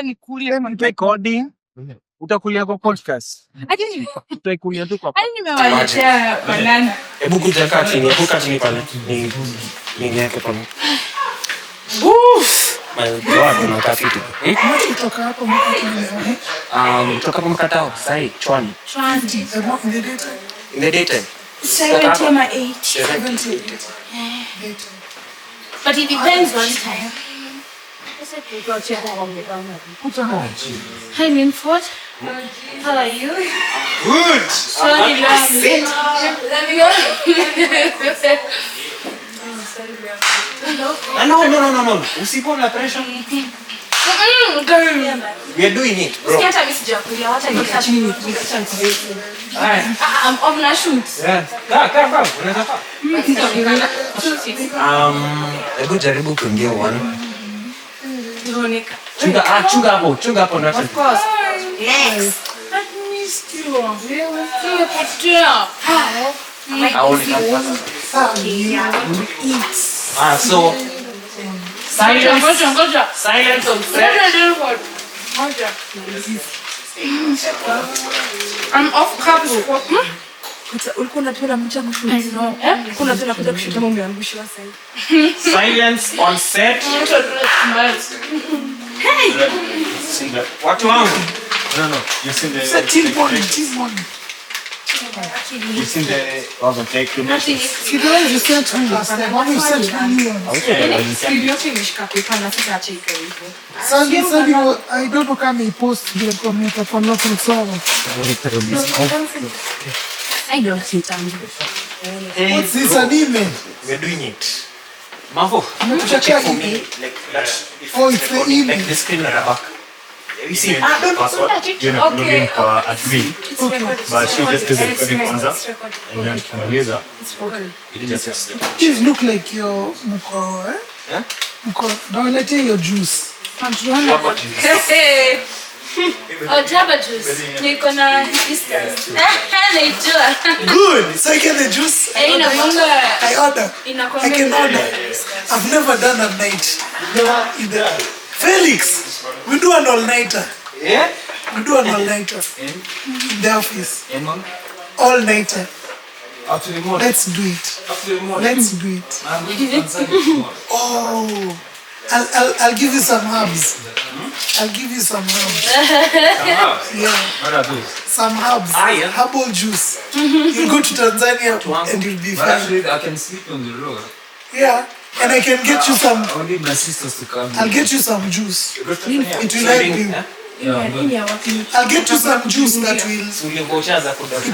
nikulie recording. Utakulia kwa podcast. Utaikulia tu kwa. Nimewaletea banana. Hebu kuja kati pale. Ni yake pale. Watu na kafiti. Kutoka hapo mkatao. Kutoka hapo mkatao. Sai, chwani. In the daytime. 7 or 8. 7. But it depends on time. Hi, Linford. How are you? Good. Sorry, let me go. No. Usipo na pressure. We are doing it, bro. Sikia mimi sijakulia, wacha nikachini. I'm na shoot. Yeah. Kaa. Unaweza kaa. Hebu jaribu kuingia one. Chunga hapo na. Of course. Next. I missed you. So silence on set. I'm off campus. Ulikuwa unapenda mchana shule. I know. Ulikuwa unapenda kuja kushuta mambo ya mbishi wa sasa. Silence on set. Hey. Watu wangu. No. You seen the Team one. You seen the other take to me. You guys, you sent me last time. Why you sent me new ones? Video finishka kwa na sasa cheka hivyo. Sunday, I don't know kama post vile kwa meta kwa nothing sawa. I don't see time. What's this anime? We're doing it. Mavo, check for me like that. Oh, it's the email. Like the screen at the back. You see it? You're not looking for admin. But she just did the recording kwanza. And then tunaweza. These look like your mko, eh? Yeah? Mko, don't your juice. Hey. Oh, jaba juice. Niko na distance. Naijua. Good. So I get the juice. Ina mwanga. I order. I can order. I've never done a night. Never either. Felix, we do an all-nighter. Yeah? We do an all-nighter. In the office. All-nighter. After the morning. Let's do it. Let's do it. Oh. I'll give you some herbs. I'll give you some herbs. Yeah. What are those? Some herbs. Yeah. Herbal juice. You go to Tanzania and you'll be But fine. actually, I can sleep on the road. Yeah. And I can get you some. I need my sisters to come. I'll get you some juice. It will help you. Yeah, I'll get you some juice that will. It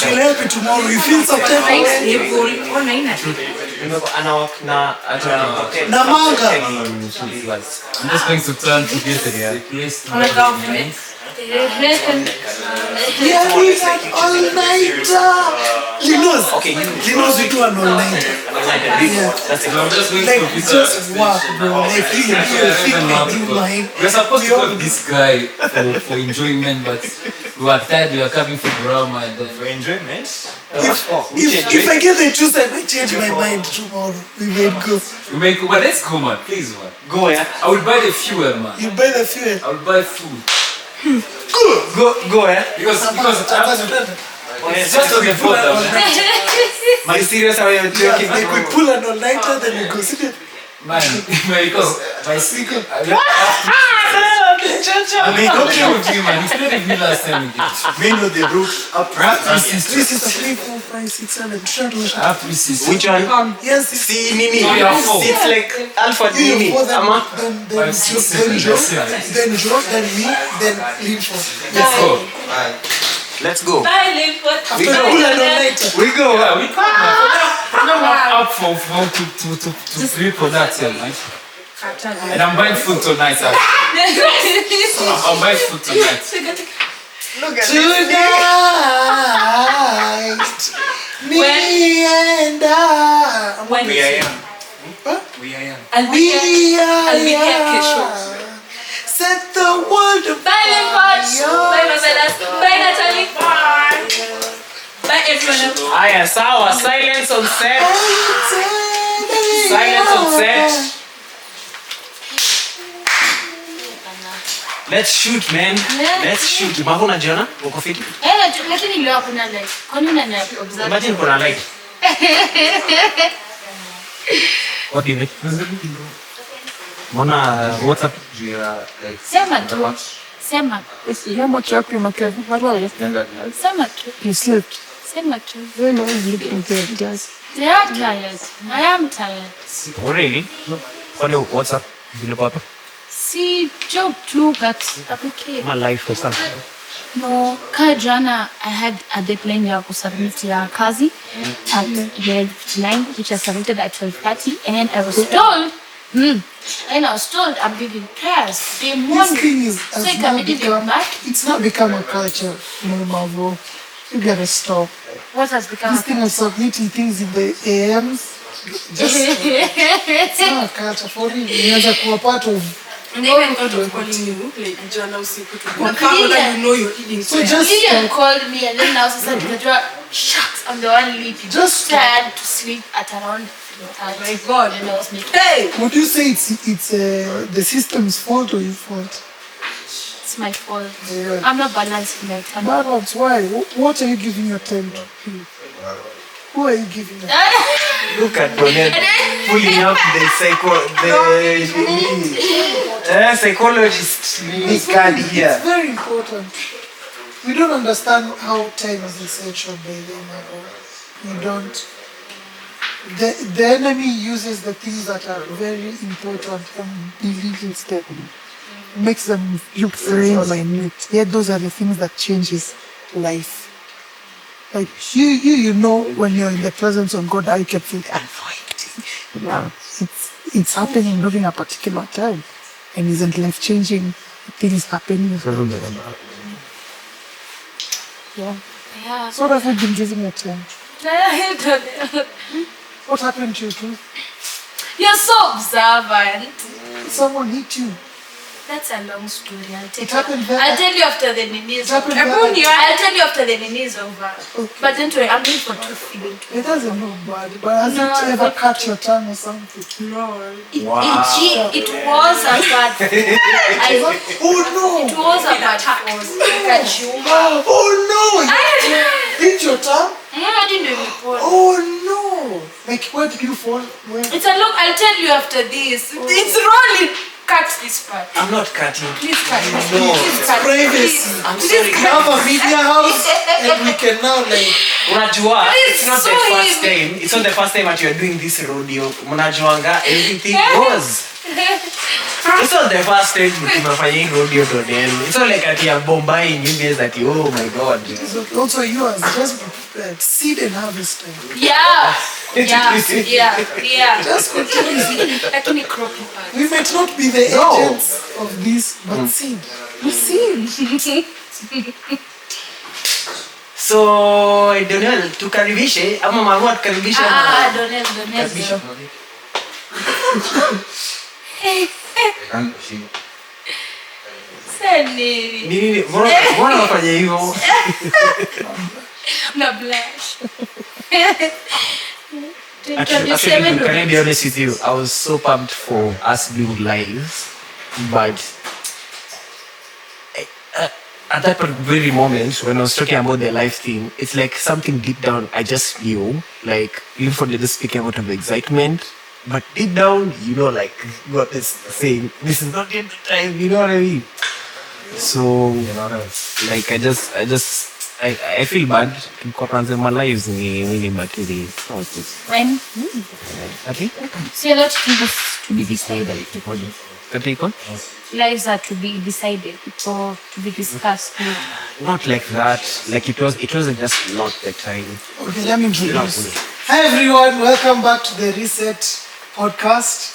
will help you tomorrow. You feel some type of way. Na manga. I'm just going to turn to get the place. Yeah, we had all-nighter. Linos. Okay, Linos, we do an all-nighter. Yeah. I'm just going Like, to visit. just work, bro. Like, you do mine. We're supposed to have this guy for enjoyment, but we were tired, we were coming for drama and then For enjoyment? If I get the juice, I might change my mind tomorrow. We may go. we make. But let's go, man. Please, man. Go, yeah? I will buy the fuel, man. You buy the fuel. I will buy food Go, yeah? because it's just to be pull an fun. all-nighter. Are you serious? How are you joking? Like we pull an all-nighter, then we go. See that? Man, because my secret. I mean, don't you with you, man. It's not even last time we did. Me know the root. This is 3, 4, 5, 6, 7. Shut I have 3 sisters. Which one? Yes, See, Nini. No, you are 4. It's like Alpha Nini. you then Ama. then 5, 6, then 7, Joe, yes. then Joe, then me, then Linford. Let's go. Let's go. Bye, Linford. After the pull an all-nighter. We go. Yeah, we come. I'm not up for to pre-production, man. And I'm buying food tonight. I'm buying food tonight. Look at Tonight, me and I. When We are young. Huh? We are young. I'll be here. I'll be here, young. Set the world Bye, Linford. Bye, Marcellus. Bye, Natalie. Bye, everyone. Aya, sawa. Silence on set. Silence on set. Let's shoot, man. Let's shoot. Mavo unajiona? Uko fit? Lakini leo hakuna light. Kwa nini unaniobserve? Imagine kuna light. What do you mean? Mona, what's up? Sema tu. Sema. Sema tu. You slept. Sema tu. When I was looking at just. They are tired. I am tired. Oh, really? What's up? Papa? See, job too, but okay. My life or something. No, jana I had a deadline ya kusubmit ya kazi at grade 9, which I submitted at 12:30, and I was told, I'm giving class. They This morning. thing is So it can be back. it's not become a culture, Mavo. You gotta stop. What has become? This thing of submitting things in the AMs, it's not a culture for me. It's a part of. And even God of calling you, like jana usiku to confirm that you know you're eating. So just Lillian called me, and then now she said, "Shucks, I'm the one leaving." Just tired to sleep at around 3:30. My God, and I was making. Hey! would you say it's the system's fault or your fault? It's my fault. Yeah. I'm not balancing my time. Balance, why? What are you giving your time to? Who are you giving your time? Look at Colonial pulling up the psychologist card here. It's very important. We don't understand how time is essential, baby. We don't. The enemy uses the things that are very important and deletes them. Makes them look very minute. Yet those are the things that changes life. Like you know when you're in the presence of God, I can feel yeah, it's happening during a particular time, and isn't life changing things happening. Yeah. Yeah. So what have you been giving your time? What happened to you too? You're so observant. Someone hit you. That's a long story. I'll tell It happened there. I'll tell you after the nini is over. happened there. I'll tell you after the nini is over. Okay. But don't worry, I'm going for 2 feeling. It doesn't look bad, but has No, it ever but- cut your tongue or something? No. It was a bad Oh It no! was a bad force. Like a tumor. Oh no! Hit your tongue? I didn't report. Oh no! Like where did you fall? Where? It's a look. I'll tell you after this. It's rolling. Cut this part. I'm not cutting. Please cut it. No. Please cut it. Privacy. Please. I'm Please sorry. We cut have a media house and we can now like Unajua, it's not the so first heavy. time. It's not the first time that you're doing this rodeo. Mnajuanga, everything goes. It's not the first time tunafanya hii rodeo duniani. It's not like ati ya bombay you guys that oh my god. it's also yours. Just be prepared. Seed and harvest time. Yeah. Yeah. Just continue. Lakini cropping part. We might not be the No. agents of this, but seed. We seed. So, Donel, tukaribishe ama mama tukaribishe ama Donel. tukaribishe. Seni. Nini, mbona wafanya hivyo? Na blush. Actually, can I be honest with you? I was so pumped for us doing live, but at that very moment when I was talking about the live thing, it's like something deep down I just knew, like even for just speaking out of excitement, but deep down, you know, like God is saying, this is not yet the time, you know what I mean? So, like I feel bad because my lives ni battery. When? Okay? See, a lot of things to be decided. People? Lives are to be decided or to be discussed. Not like that. Like it wasn't just not the time. Okay, let me introduce. Hi everyone, welcome back to the Reset podcast.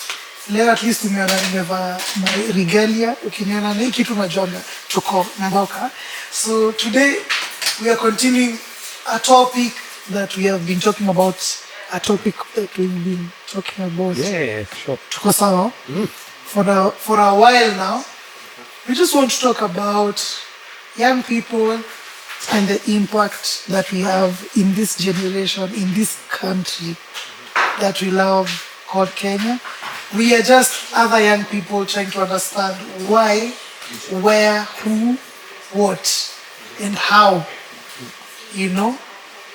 Leo at least tumeona nimevaa my regalia. Ukiniona na hii kitu unajua tuko mboka. So today we are continuing a topic that we have been talking about. A topic that we've been talking about. Yeah, sure. Tuko sawa? For a while now. We just want to talk about young people and the impact that we have in this generation, in this country that we love called Kenya. We are just other young people trying to understand why where, who, what, and how,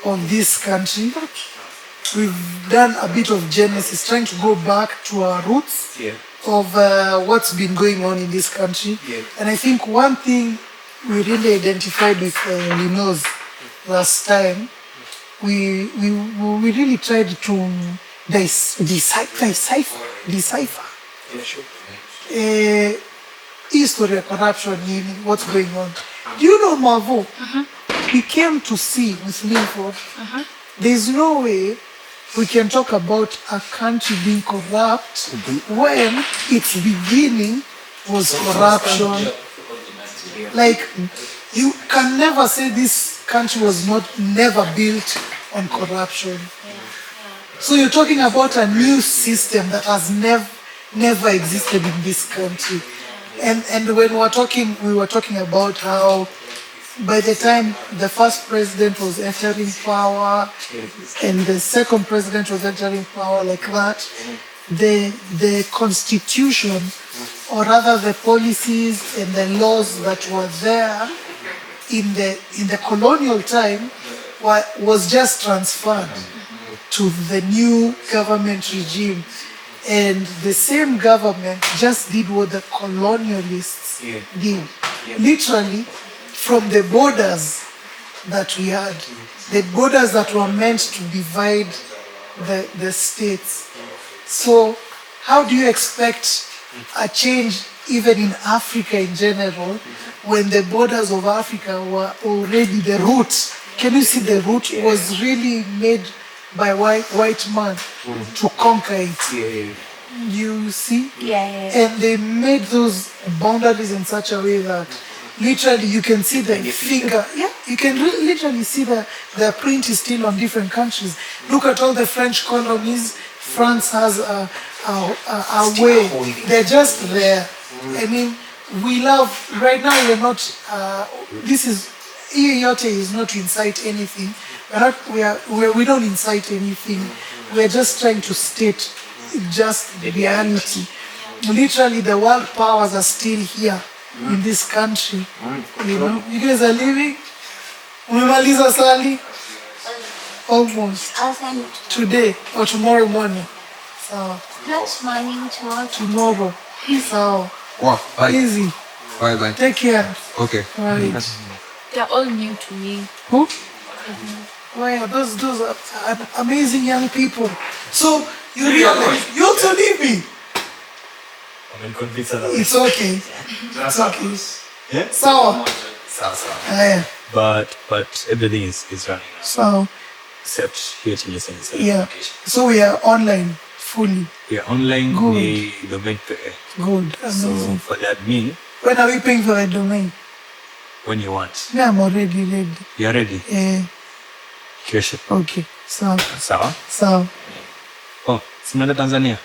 of this country. We've done a bit of genesis, trying to go back to our roots of what's been going on in this country. And I think one thing we really identified with Lino's last time, we really tried to decipher history of corruption, what's going on. Do you know, Mavo? We came to see with Linford, there's no way we can talk about a country being corrupt when its beginning was corruption. Like, you can never say this country was never built on corruption. So you're talking about a new system that has never existed in this country. And when we were talking about how by the time the first president was entering power and the second president was entering power like that, the constitution, or rather the policies and the laws that were there in the colonial time was just transferred to the new government regime. And the same government just did what the colonialists did. Literally, from the borders that we had, the borders that were meant to divide the states. So how do you expect a change even in Africa in general when the borders of Africa were already the root? Can you see the root was really made by white man to conquer it? You see? And they made those boundaries in such a way that literally you can see the finger. You can literally see the print is still on different countries. Look at all the French colonies. France has a way. They're just there. I mean, we love, right now we're not, Yote is not to incite anything. We don't incite anything. We're just trying to state just the reality. Literally, the world powers are still here in this country. You guys are living. Umemaliza sali? Almost. Today or tomorrow morning. So. Next morning, Tomorrow. So. Wow, bye. Easy. Bye. Take care. Okay. Right. they're all new to me. Who? Wow, those are amazing young people. So you realize you also leave me. It's okay. It's okay. Yeah? So. But everything is running So. except here to listen. Yeah. So we are online fully. We are online. Good. We domain pay. Good. So Amazing. for that mean When are we paying for the domain? when you want. Yeah, I'm already ready. You are ready. Kesho. Okay. So. Sawa. Oh, simnaenda Tanzania.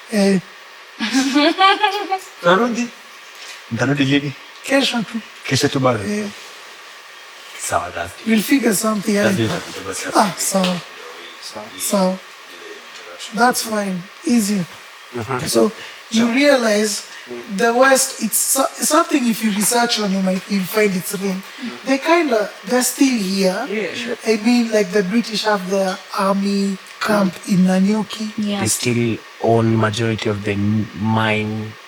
Mtarudi lini? Kesho tu. Kesho tu bado. Sawa dada. We'll figure something out. So that's fine. Easy. So you realize the West, it's something if you research on, you'll find it's real. They're still here. Yeah, sure. I mean, like the British have their army camp in Nanyuki. Yeah. They still own majority of the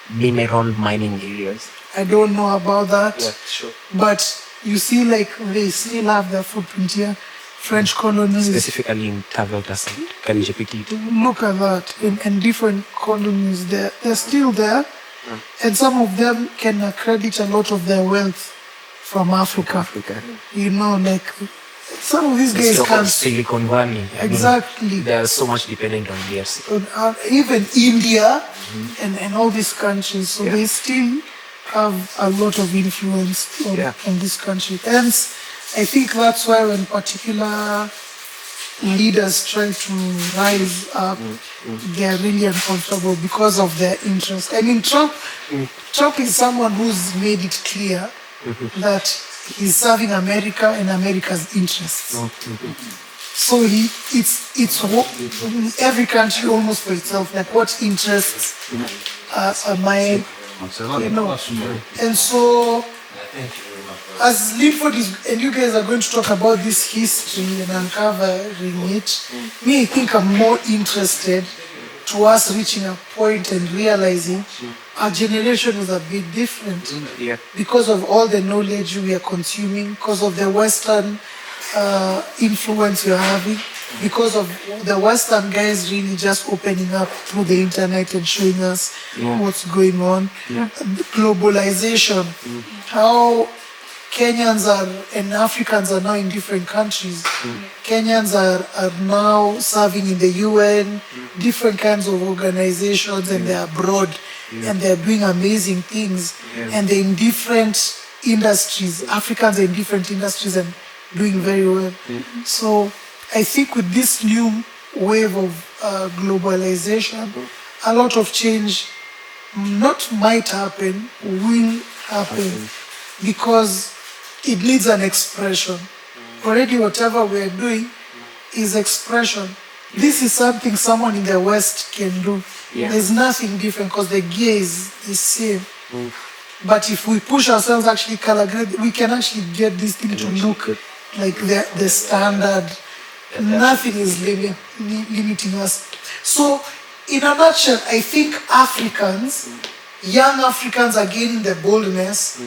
mineral mining areas. I don't know about that. Yeah, sure. But you see, like, they still have their footprint here. French colonies. Specifically in Tavelta side. Can you repeat it? Look at that. And different colonies, they're still there. And some of them can accredit a lot of their wealth from Africa. You know, like, some of these guys can't. Silicon Valley. I mean, Exactly. they are so much dependent on DRC. Even India and all these countries. So they still have a lot of influence on this country. Hence, I think that's why when particular leaders try to rise up, they are really uncomfortable because of their interest. I mean, Trump is someone who's made it clear that he's serving America and America's interests. So it's every country almost for itself. Like, what interests am I, you know? And so Thank you very much. As Linford is, and you guys are going to talk about this history and uncovering it, me, I think I'm more interested to us reaching a point and realizing our generation is a bit different Yeah. because of all the knowledge we are consuming, because of the Western influence we're having, because of the Western guys really just opening up through the internet and showing us what's going on. Globalization, how Kenyans and Africans are now in different countries. Kenyans are now serving in the UN, different kinds of organizations, and they're abroad and they're doing amazing things. And they're in different industries. Africans are in different industries and doing very well. So I think with this new wave of globalization, a lot of change not might happen, will happen, because it needs an expression. Already whatever we're doing is expression. This is something someone in the West can do. There's nothing different because the gear is the same. But if we push ourselves actually color grade, we can actually get this thing to look like the standard. Nothing is limiting us. So in a nutshell, I think Africans, young Africans are gaining the boldness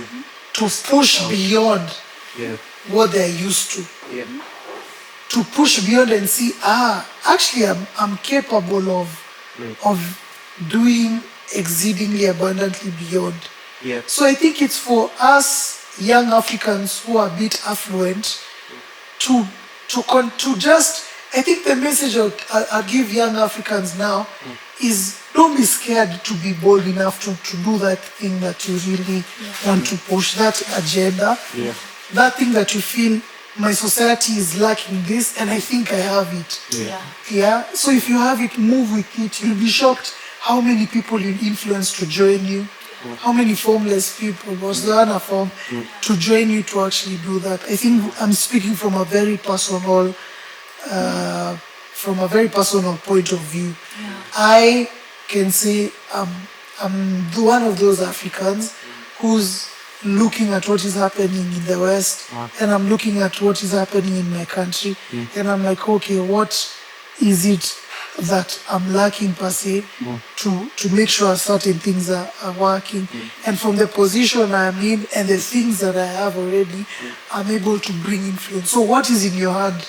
to push beyond what they're used to. To push beyond and see, actually I'm capable of doing exceedingly abundantly beyond. So I think it's for us young Africans who are a bit affluent to just, I think the message I'll give young Africans now is don't be scared to be bold enough to do that thing that you really want to push, that agenda, that thing that you feel my society is lacking this and I think I have it. So if you have it, move with it. You'll be shocked how many people you influence to join you, how many formless people was there on a form to join you to actually do that. I think I'm speaking from a very personal point of view. I can say I'm one of those Africans who's looking at what is happening in the West, and I'm looking at what is happening in my country, and I'm like, okay, what is it that I'm lacking per se to make sure certain things are working, and from the position I'm in and the things that I have already, I'm able to bring influence. So what is in your hand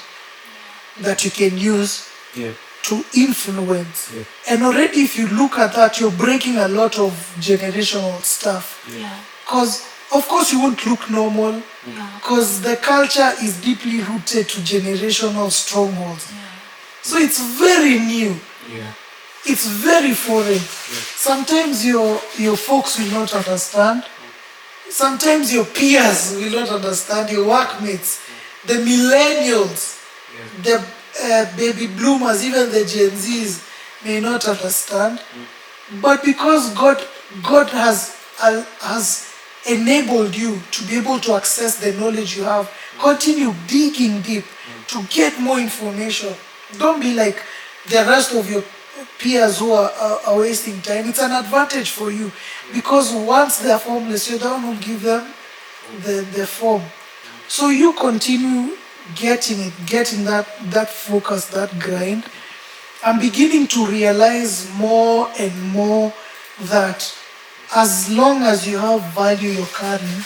that you can use to influence? And already if you look at that, you're breaking a lot of generational stuff. Because of course you won't look normal, because the culture is deeply rooted to generational strongholds. So it's very new. It's very foreign. Sometimes your folks will not understand. Sometimes your peers will not understand, your workmates, the millennials, the baby bloomers, even the Gen Zs may not understand. But because God has enabled you to be able to access the knowledge you have, continue digging deep to get more information. Don't be like the rest of your peers who are wasting time. It's an advantage for you, because once they are formless, you're the one who give them the form. So you continue getting that focus, that grind. I'm beginning to realize more and more that as long as you have value you're carrying,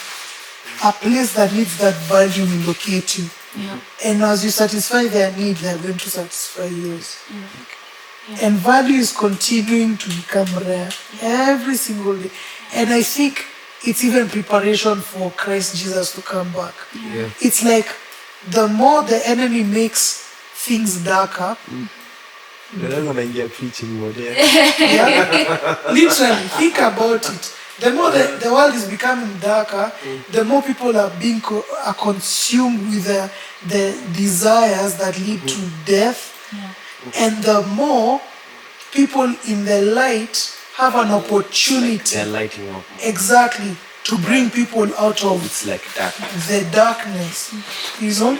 a place that needs that value will locate you. And as you satisfy their need, they're going to satisfy yours. And value is continuing to become rare every single day. And I think it's even preparation for Christ Jesus to come back. It's like the more the enemy makes things darker, literally, think about it. The more the world is becoming darker, the more people are being consumed with the desires that lead to death, and the more people in the light have an opportunity, They're lighting up. exactly, to bring people out of It's like that. the darkness. You know,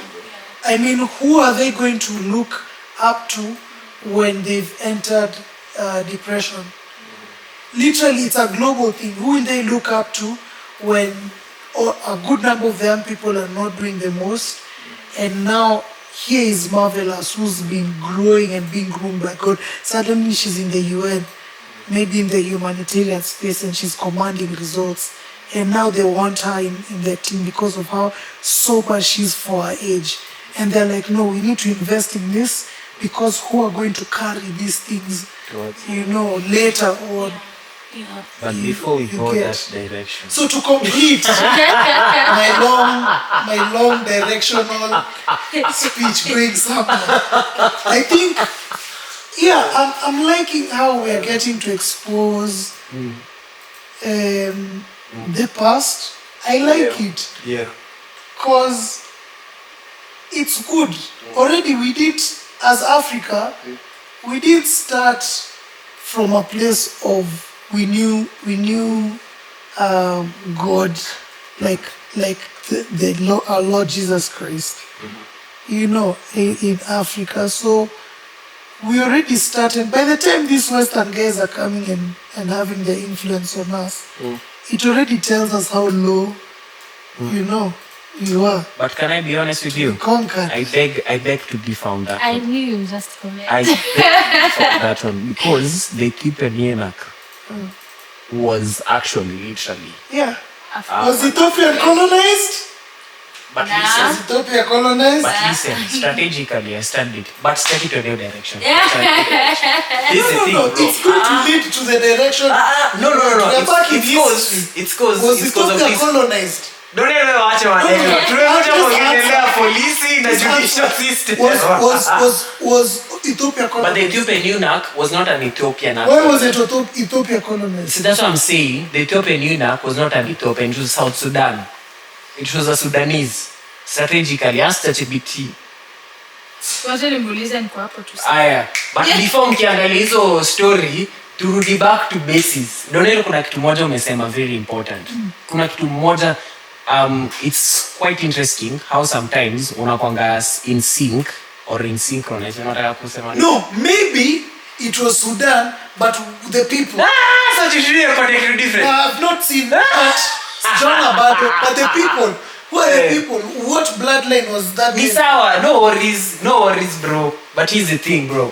I mean, who are they going to look up to when they've entered depression? Literally, it's a global thing. Who will they look up to when or a good number of the young people are not doing the most. And now here is Marvelous, who's been growing and being groomed by God. Suddenly she's in the UN, maybe in the humanitarian space, and she's commanding results. And now they want her in their team because of how sober she is for her age. And they're like, no, we need to invest in this because who are going to carry these things, later on. Yeah. But before we go get. that direction. So to complete my long directional speech going somewhere, I think, I'm liking how we're getting to expose the past. I like it. Yeah. Because it's good. Already we did, as Africa, we did start from a place of we knew God, like our Lord Jesus Christ, in Africa. So we already started. By the time these Western guys are coming and having their influence on us, it already tells us how low, you are. But can I be honest with you? Conquered. I beg to be found that I one. knew you just comment. I beg to be found that one because the Ethiopian eunuch was actually literally. Yeah. Was Ethiopia colonized? But Nah. listen, Was Ethiopia colonized? but listen, strategically I stand it, but take it to a new direction. Yeah. This is the thing, No, bro. it's going to lead to the direction. No. We're back in It's cause Was it's cause of Ethiopia this. colonized? Don't ever watch maneno. Tumekuja Just kuongelea answer. polisi na judicial system. Was Ethiopia But the colonized? Ethiopian eunuch was not an Ethiopian. Where was Ethiopia colonized? See, that's what I'm saying. The Ethiopian eunuch was not an Ethiopian. It was South Sudan. It was a Sudanese. Strategically, ask ChatGPT. Wacha nimuulize niko hapo tu. Aya. But before mkiangalia hizo story, turudi back to basis. Donelo, kuna kitu moja umesema very important. Kuna kitu moja, it's quite interesting how sometimes unakwanga in sync or in synchronous. Unataka kusema nini? No, maybe it was Sudan, but the people. Such a different. I've not seen that. John Abado, but the people. Who are the people? What bloodline was that? Ni sawa, no worries bro. But here's the thing bro.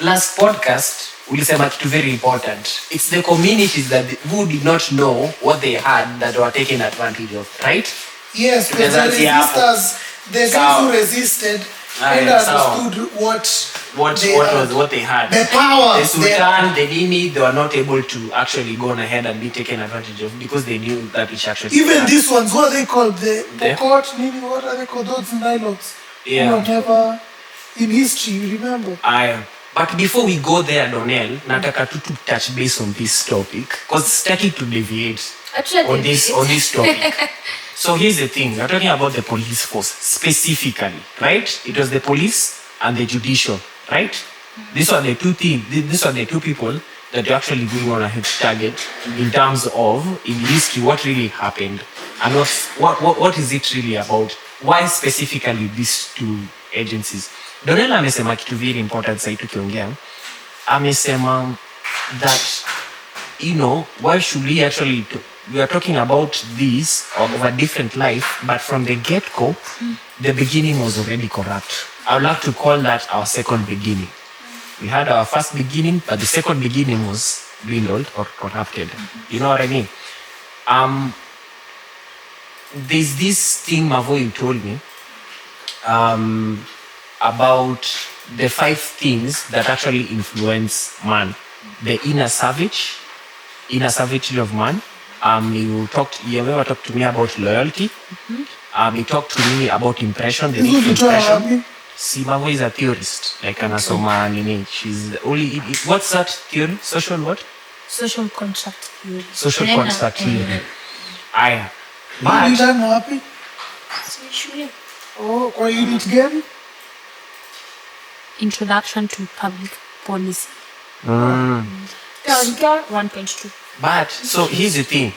Last podcast ulisema kitu very important. It's the communities that who did not know what they had that were taken advantage of, right? Yes, because the resistors, the guys who resisted, and understood what they had. The power. The Sultan, the Nini, they were not able to actually go on ahead and be taken advantage of because they knew that which actually. Even these ones, what are they called? The The- Pokot, Nini, what are they called? Those Nilots. Yeah. Who were never in history, you remember? But before we go there, Donel, nataka to touch base on this topic because starting to deviate on this topic. So here's the thing: we're talking about the police force specifically, right? It was the police and the judicial, right? These are the two things. These are the two people that you're actually going on a head target in terms of in history what really happened and what is it really about? Why specifically these two agencies? Donella amesema kitu very important sasa tukiongea. Amesema that why should we actually we are talking about this of a different life, but from the get-go, the beginning was already corrupt. I would like to call that our second beginning. We had our first beginning, but the second beginning was dwindled or corrupted. You know what I mean? There's this thing, Mavo, you told me about the 5 things that actually influence man. The inner savagery of man. You ever talked to me about loyalty. You talked to me about impression, the need for impression. See, Mavo is a theorist, like anasoma nini. She's only, what's that theory? Social what? Social contract theory. Social Nena, contract theory. Aya. You But, done happy? Shule. Oh, kwa unit gani? Introduction to public policy. 1.2. but so here's the thing.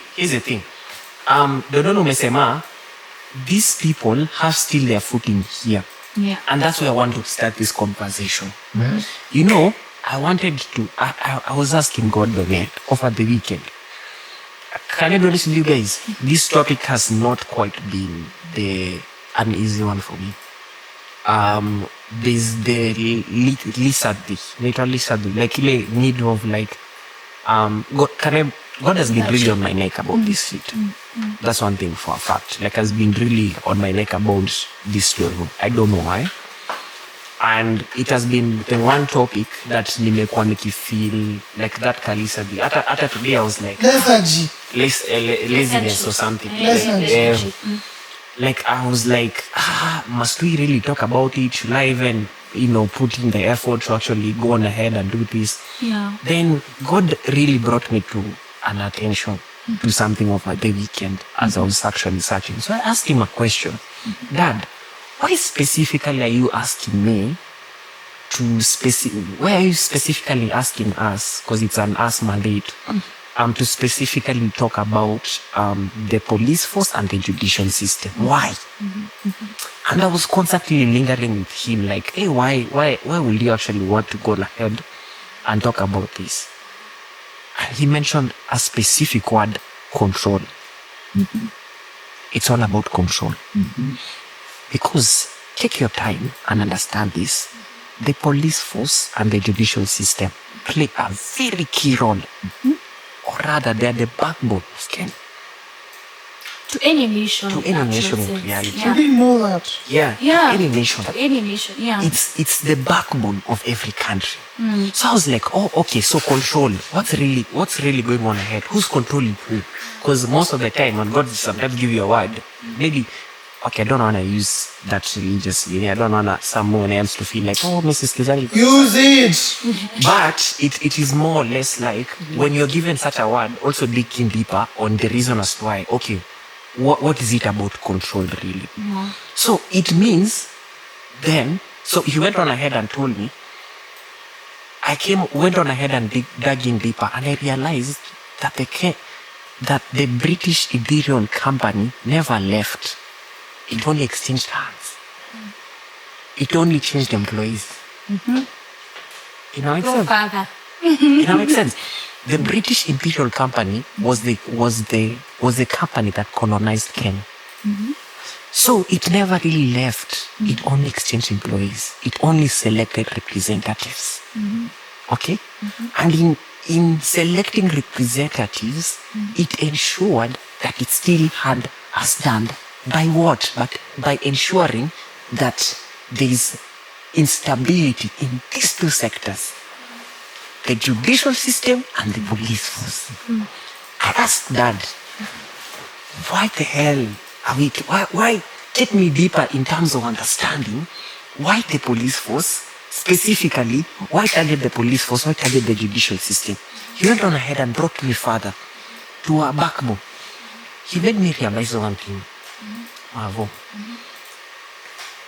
Dodono umesema, these people have still their footing here. Yeah. And that's where I want to start this conversation. I wanted to, I was asking God Donel over the weekend. can I be honest with you guys? This topic has not quite been an easy one for me. There's the lizardly, like ile need of like God has been really on my neck about this shit. That's one thing for a fact. Like has been really on my neck about this story. I don't know why. And it has been the one topic that nimekuwa nikifeel like that kalisabi. Hata today I was like Lethargy. laziness or something. Lethargy. Like I was like, must we really talk about it? Should I even, put in the effort to actually go on ahead and do this? Yeah. Then God really brought me to an attention to something over the weekend as I was actually searching. So I asked him a question. Dad, why specifically are you asking me why are you specifically asking us, because it's an us mandate, to specifically talk about the police force and the judicial system? Why? And I was constantly lingering with him like, hey, why would you actually want to go ahead and talk about this? And he mentioned a specific word, control. It's all about control. Because take your time and understand this. The police force and the judicial system play a very key role. Or rather, they are the backbone of Kenya. To any nation. To any nation in reality. You didn't know that. Yeah. Yeah. Any nation. To any nation, yeah. It's the backbone of every country. So I was like, oh, okay, so control. What's really going on ahead? Who's controlling who? Because most of the time, when God sometimes give you a word, maybe, okay, I don't want to use that religiously. I don't want someone else to feel like, oh, Mrs. Kizali. Use it. But it is more or less like when you're given such a word, also digging deeper on the reason as to why, okay, what is it about control really? So it means then, so he went on ahead and told me, went on ahead and dug in deeper, and I realized that the British Imperial Company never left. It only exchanged hands. It only changed employees. You know, Go further. it makes sense. The British Imperial Company was the company that colonized Kenya. So it never really left. It only exchanged employees. It only selected representatives. Okay? And in selecting representatives, it ensured that it still had a stand. By what? But by ensuring that there is instability in these two sectors, the judicial system and the police force. I asked Dad, why the hell are we, why take me deeper in terms of understanding why the police force, specifically, why target the police force, why target the judicial system? He went on ahead and brought me further to a backbone. He made me realize one thing.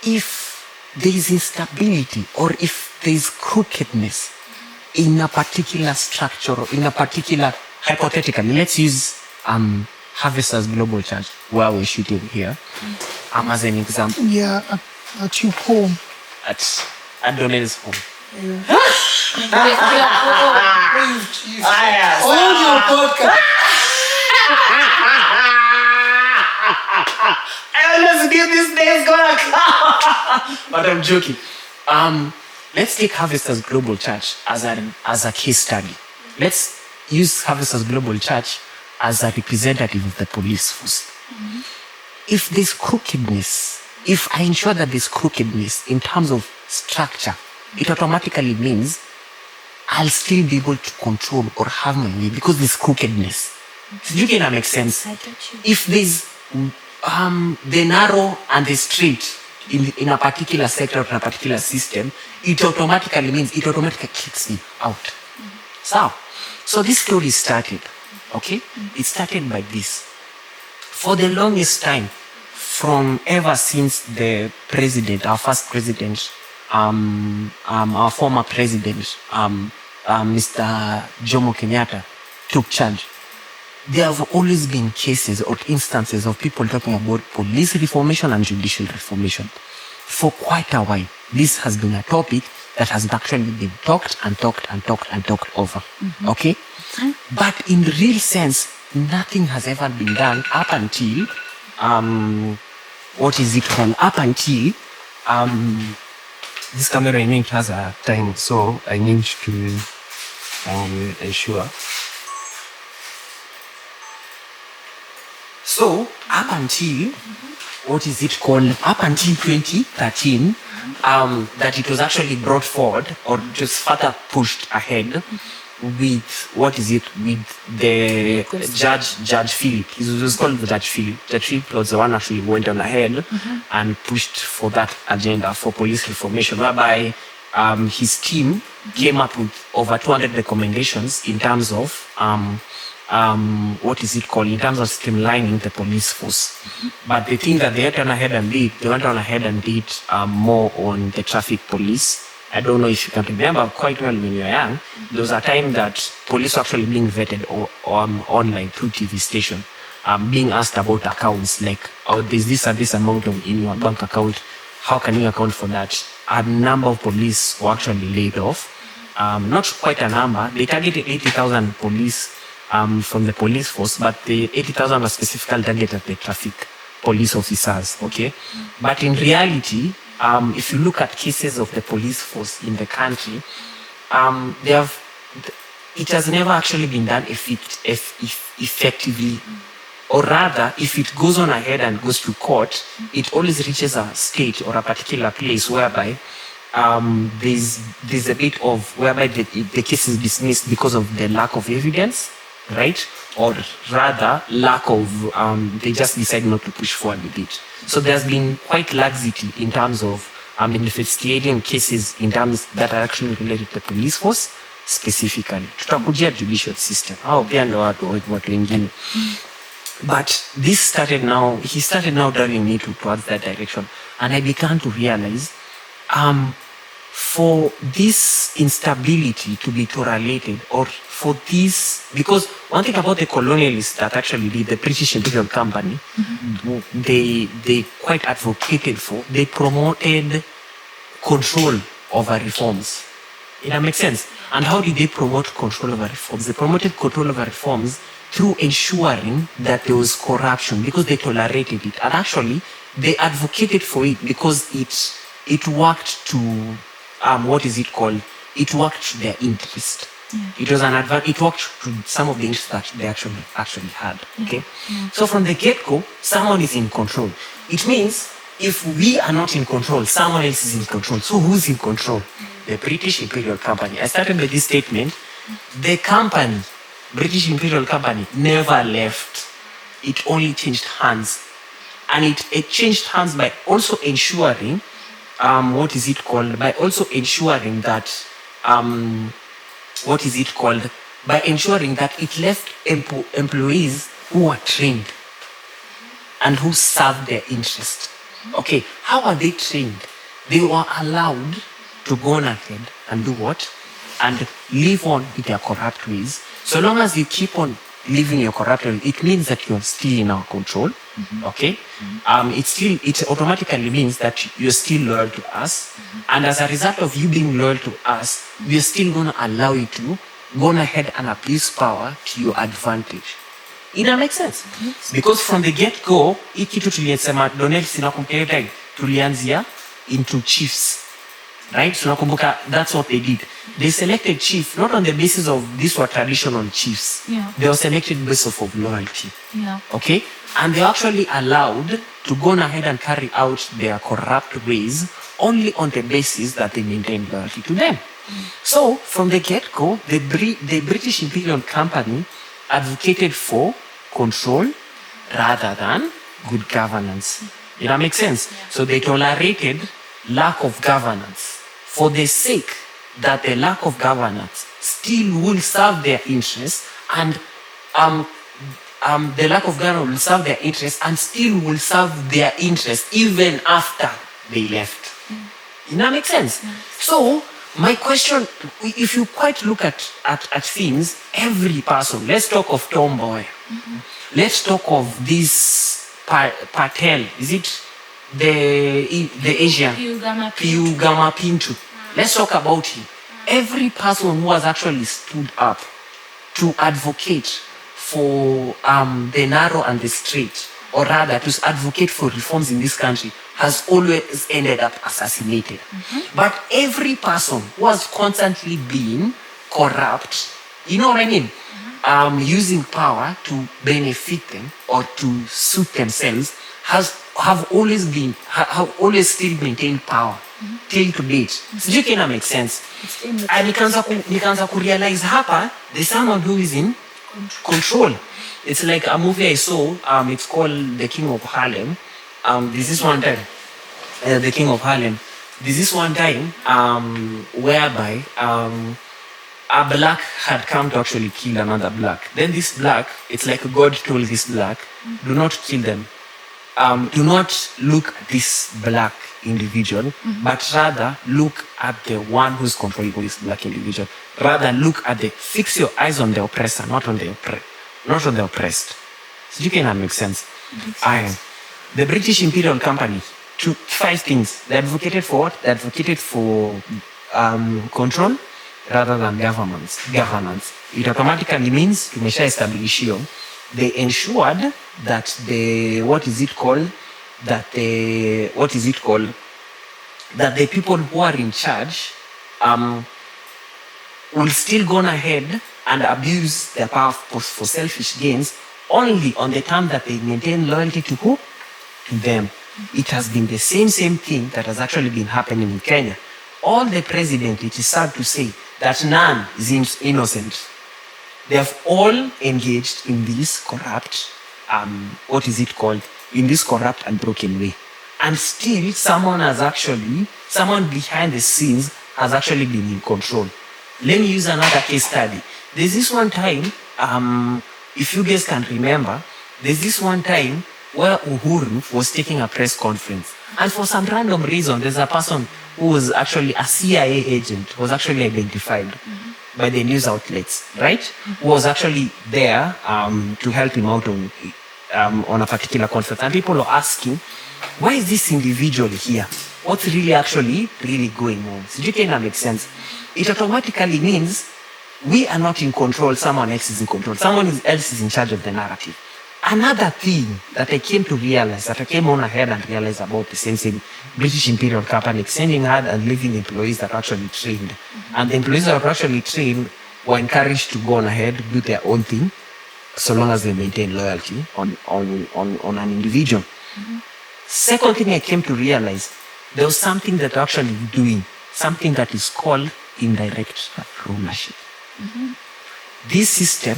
If there is instability or if there is crookedness in a particular structure or in a particular, hypothetically, let's use Harvesters Global Church where we're shooting here as an example. Yeah, at your home. At Donel's home. All your podcast. I always knew this day is gonna come. But I'm joking. Let's take Harvesters Global Church as a case study. Let's use Harvesters Global Church as a representative of the police force. If there's crookedness, if I ensure that there's crookedness in terms of structure, it automatically means I'll still be able to control or have my way because there's crookedness. You can make sense. If there's the narrow and the straight in a particular sector or in a particular system, it automatically means it automatically kicks me out. So this story started, okay? It started by this. For the longest time, from ever since the president, our first president, our former president, Mr. Jomo Kenyatta, took charge, there have always been cases or instances of people talking about police reformation and judicial reformation. For quite a while, this has been a topic that has actually been talked over. Okay? But in real sense, nothing has ever been done up until what is it called? Up until this camera I think has a time, so I need to ensure. So up until what is it called? Up until 2013, that it was actually brought forward or just further pushed ahead with what is it with the Judge Philip. It was called the Judge Philip. Judge Philip was the one actually went on ahead and pushed for that agenda for police reformation, whereby his team came up with over 200 recommendations in terms of what is it called, in terms of streamlining the police force. But the thing that they went on ahead and did more on the traffic police. I don't know if you can remember quite well when you were young, there was a time that police were actually being vetted online through TV station, being asked about accounts, like, oh, there's this and this amount in your bank account, how can you account for that? A number of police were actually laid off. Not quite a number, they targeted 80,000 police from the police force, but the 80,000 was specifically targeted at the traffic police officers, okay? But in reality, if you look at cases of the police force in the country, it has never actually been done effectively. Or rather, if it goes on ahead and goes to court, it always reaches a state or a particular place whereby there's a bit of whereby the case is dismissed because of the lack of evidence, right? Or rather, lack of, they just decide not to push forward with it. So there's been quite laxity in terms of investigating cases in terms that are actually related to the police force specifically. Tutakujia judicial system. Pia ndo watu wengine. But he started now driving me towards that direction. And I began to realize, for this instability to be tolerated, or for this, because one thing about the colonialists that actually did, the British Imperial Company, they quite advocated for, they promoted control over reforms. That makes sense. And how did they promote control over reforms? They promoted control over reforms through ensuring that there was corruption, because they tolerated it. And actually, they advocated for it because it worked to, what is it called? It worked to their interest. It was it worked to some of the interests that they actually had. Okay? So from the get-go, someone is in control. It means if we are not in control, someone else is in control. So who's in control? The British Imperial Company. I started with this statement. The company, British Imperial Company, never left. It only changed hands. And it changed hands by also ensuring, what is it called? By also ensuring that, by ensuring that it left employees who are trained and who serve their interest. Okay, how are they trained? They were allowed to go on ahead and do what? And live on with their corrupt ways. So long as you keep on living your corrupt ways, it means that you are still in our control. Okay? It automatically means that you're still loyal to us. And as a result of you being loyal to us, we're still going to allow you to go on ahead and abuse power to your advantage. It doesn't make sense. Because from the get-go, ikitu tuliensema Donald sinakumbuka tulianzia into chiefs. Right? So nakumbuka, that's what they did. They selected chief not on the basis of these were traditional chiefs. Yeah. They were selected based off of loyalty. Yeah. Okay? And they were actually allowed to go on ahead and carry out their corrupt ways only on the basis that they maintained loyalty to them. So from the get-go, the British Imperial Company advocated for control rather than good governance. Does that make sense? So they tolerated lack of governance for the sake that the lack of governance still will serve their interests, and the lack of governance will serve their interests and still will serve their interests even after they left. Does that make sense? So my question, if you quite look at things, every person, let's talk of Tomboy, let's talk of this Patel, is it the Asian Piu Gama Pintu? Let's talk about him. Every person who has actually stood up to advocate for the narrow and the straight, or rather to advocate for reforms in this country, has always ended up assassinated. But every person who has constantly been corrupt, you know what I mean? Using power to benefit them or to suit themselves, have always still maintained power till to date. Sijui kina make sense. And nikaanza kurealize hapa there's someone who is in control. It's like a movie I saw, it's called The King of Harlem. This is one time, The King of Harlem. This is one time whereby a black had come to actually kill another black. Then this black, it's like God told this black, do not kill them. Do not look at this black individual, but rather look at the one who's controlling this black individual. Rather fix your eyes on the oppressor, not on the oppressed. So you can make sense. The British Imperial Company, 5 things. They advocated for what? They advocated for control rather than governance. It automatically means tumesha establish hiyo. They ensured that that the people who are in charge will still go ahead and abuse their power for selfish gains only on the term that they maintain loyalty to who? To them. It has been the same thing that has actually been happening in Kenya. All the president, it is sad to say, that none is innocent. They have all engaged in this corrupt, in this corrupt and broken way. And still, someone behind the scenes has actually been in control. Let me use another case study. There's this one time, if you guys can remember, there's this one time where Uhuru was taking a press conference. And for some random reason, there's a person who was actually a CIA agent, was actually identified by the news outlets, right? Who was actually there to help him out on a particular conference. And people are asking, why is this individual here? What's really going on? So you can make sense. It automatically means we are not in control, someone else is in control. Someone else is in charge of the narrative. Another thing that I came to realize, that I came on ahead and realized about the same British Imperial Company, sending out and leaving employees that are actually trained. And the employees that are actually trained were encouraged to go on ahead, do their own thing, so long as they maintain loyalty on an individual. Second thing I came to realize, there was something that they're actually doing, something that is called indirect rulership. This system,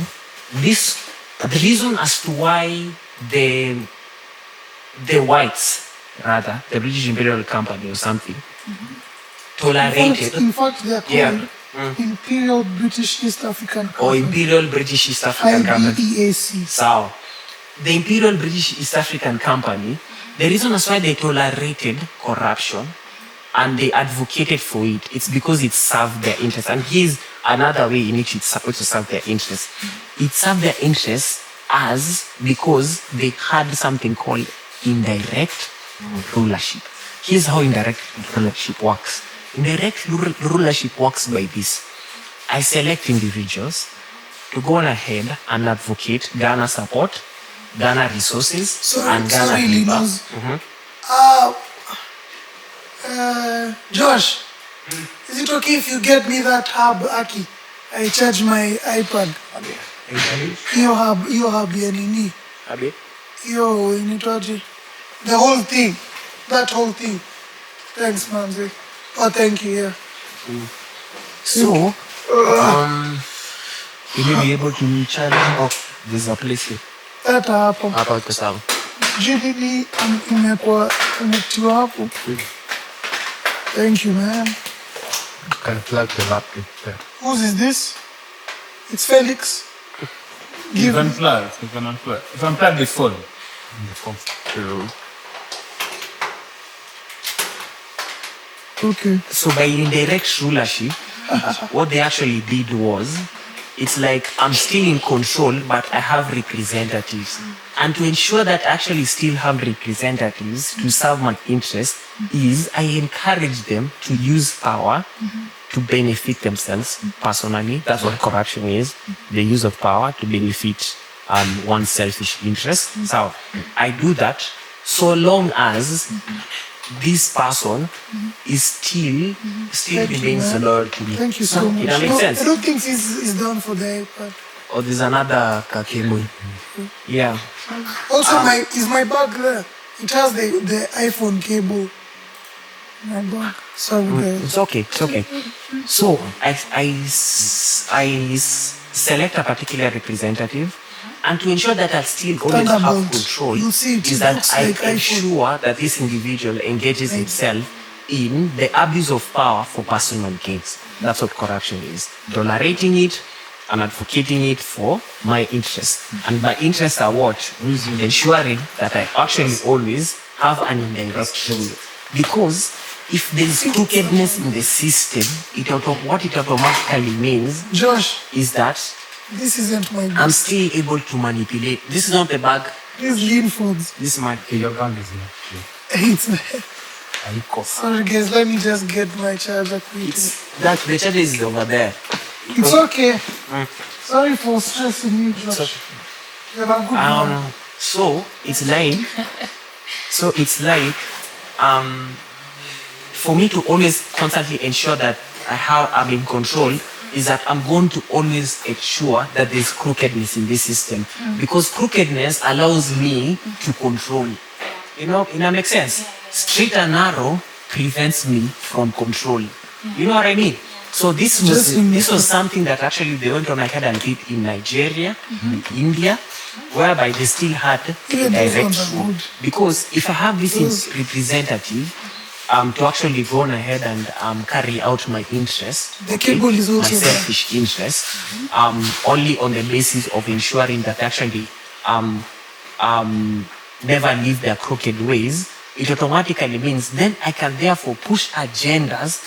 the reason as to why the whites, rather, the British Imperial Company or something, tolerated... In fact, they are called Imperial British East African Company. Or Imperial British East African Company. IBEAC. So, the Imperial British East African Company, the reason as why they tolerated corruption and they advocated for it, it's because it served their interests. And here's another way in which it served their interests. It served their interests because they had something called indirect rulership. Here's how indirect rulership works. Indirect rulership works by this. I select individuals to go on ahead and advocate, garner support, garner resources, and garner labor. Josh, is it okay if you get me that hub, Aki? I charge my iPad. Hiyo hub ya nini? Hiyo initwaje? The whole thing. That whole thing. Thanks, Manzi. Oh, thank you, yeah. So, will you be able to charge off this place here? Hata hapo. Hapa iko sawa. Jididi imetiwa hapo. Thank you, man. You can plug the laptop there. Whose is this? It's Felix. You can plug. You can unplug. You can plug the phone. The phone. Okay. So by indirect rulership, what they actually did was, it's like I'm still in control, but I have representatives. And to ensure that I actually still have representatives to serve my interests, is I encourage them to use power to benefit themselves personally. That's what corruption is. The use of power to benefit one's selfish interest. So I do that so long as this person is still Thank you, remains man. loyal to me. Thank you so much. It makes No, sense. I don't think he's done for the iPad. Or there's another cable. Yeah. Also, is my bag there? It has the iPhone cable. My bag. Sorry, guys. It's okay. It's okay. So I select a particular representative, and to ensure that I still always have Thunderbolt. control, You see, it is that looks I like iPhone. ensure that this individual engages himself in the abuse of power for personal gains. That's what corruption is. Tolerating it and advocating it for my interests. And my interests are what? Ensuring that I actually always have an indirect rule. Because if there is crookedness in the system, what it automatically means Josh, is that this isn't my bag. I'm still able to manipulate. This is not the bag. This is Lean Foods. This is my. Your gun is not It's, here. sorry, guys. Let me just get my charger quickly. That the charger is over there. It's okay. Sorry for stressing you, Josh. You're a good man. So it's like for me to always constantly ensure that I'm in control is that I'm going to always ensure that there's crookedness in this system, because crookedness allows me to control. It makes sense. Straight and narrow prevents me from control. You know what I mean? So this was something that actually they went on ahead and did in Nigeria, in India, whereby they still had a direct rule. Because if I have this representative to actually go on ahead and carry out my interest, The cable is my also there. selfish interest, only on the basis of ensuring that actually never leave their crooked ways, it automatically means then I can therefore push agendas,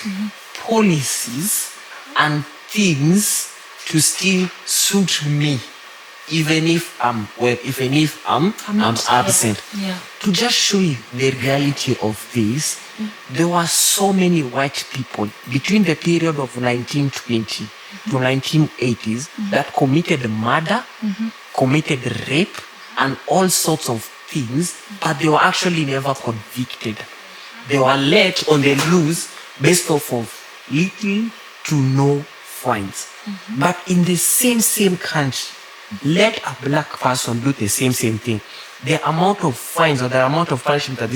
policies, and things to still suit me, even if I'm absent. Yeah. To just show you the reality of this, there were so many white people between the period of 1920 to 1980s that committed murder, committed rape, and all sorts of things, but they were actually never convicted. They were let on the loose based off of little to no fines. But in the same country, let a black person do the same thing. The amount of fines or the amount of punishment that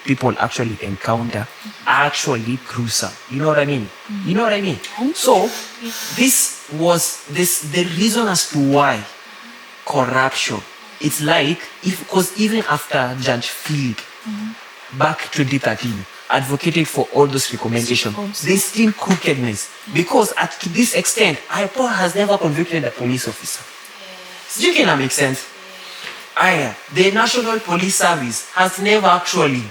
people actually encounter are actually gruesome. You know what I mean? You know what I mean? So this was the reason as to why corruption. It's like because even after Judge Philip back 2013 advocated for all those recommendations, there's still crookedness because to this extent, IPOA has never convicted a police officer. You can make sense. The National Police Service has never actually,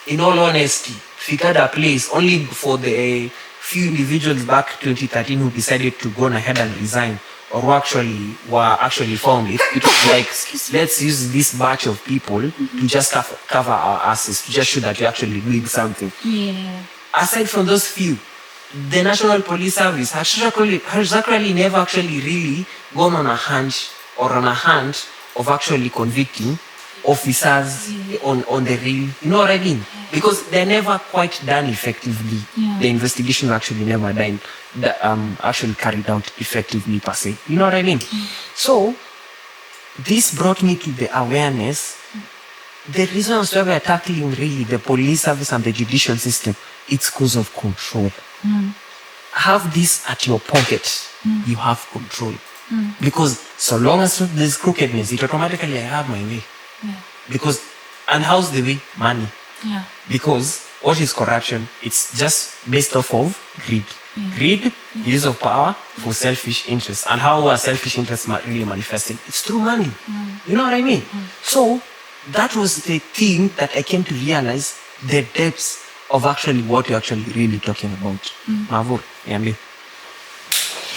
in all honesty, figured a place only for the few individuals back 2013 who decided to go on ahead and resign or were actually found. It was like, let's use this batch of people to just cover our asses, to just show that you're actually doing something. Yeah. Aside from those few, the National Police Service has actually never actually really gone on a hunch or on a hunt of actually convicting officers on the real, you know what I mean? Because they're never quite done effectively. Yeah. The investigation actually never done, actually carried out effectively per se. You know what I mean? So this brought me to the awareness. The reason as why we're tackling really the police service and the judicial system, it's because of control. Have this at your pocket, you have control. Because so long as there's crookedness, it automatically I have my way. Yeah. Because, and how's the way? Money. Yeah. Because what is corruption? It's just based off of greed. Greed, use of power for selfish interests. And how are selfish interests really manifested? It's through money. You know what I mean? So that was the thing that I came to realize the depths of actually what you're actually really talking about. Mavur, niambie.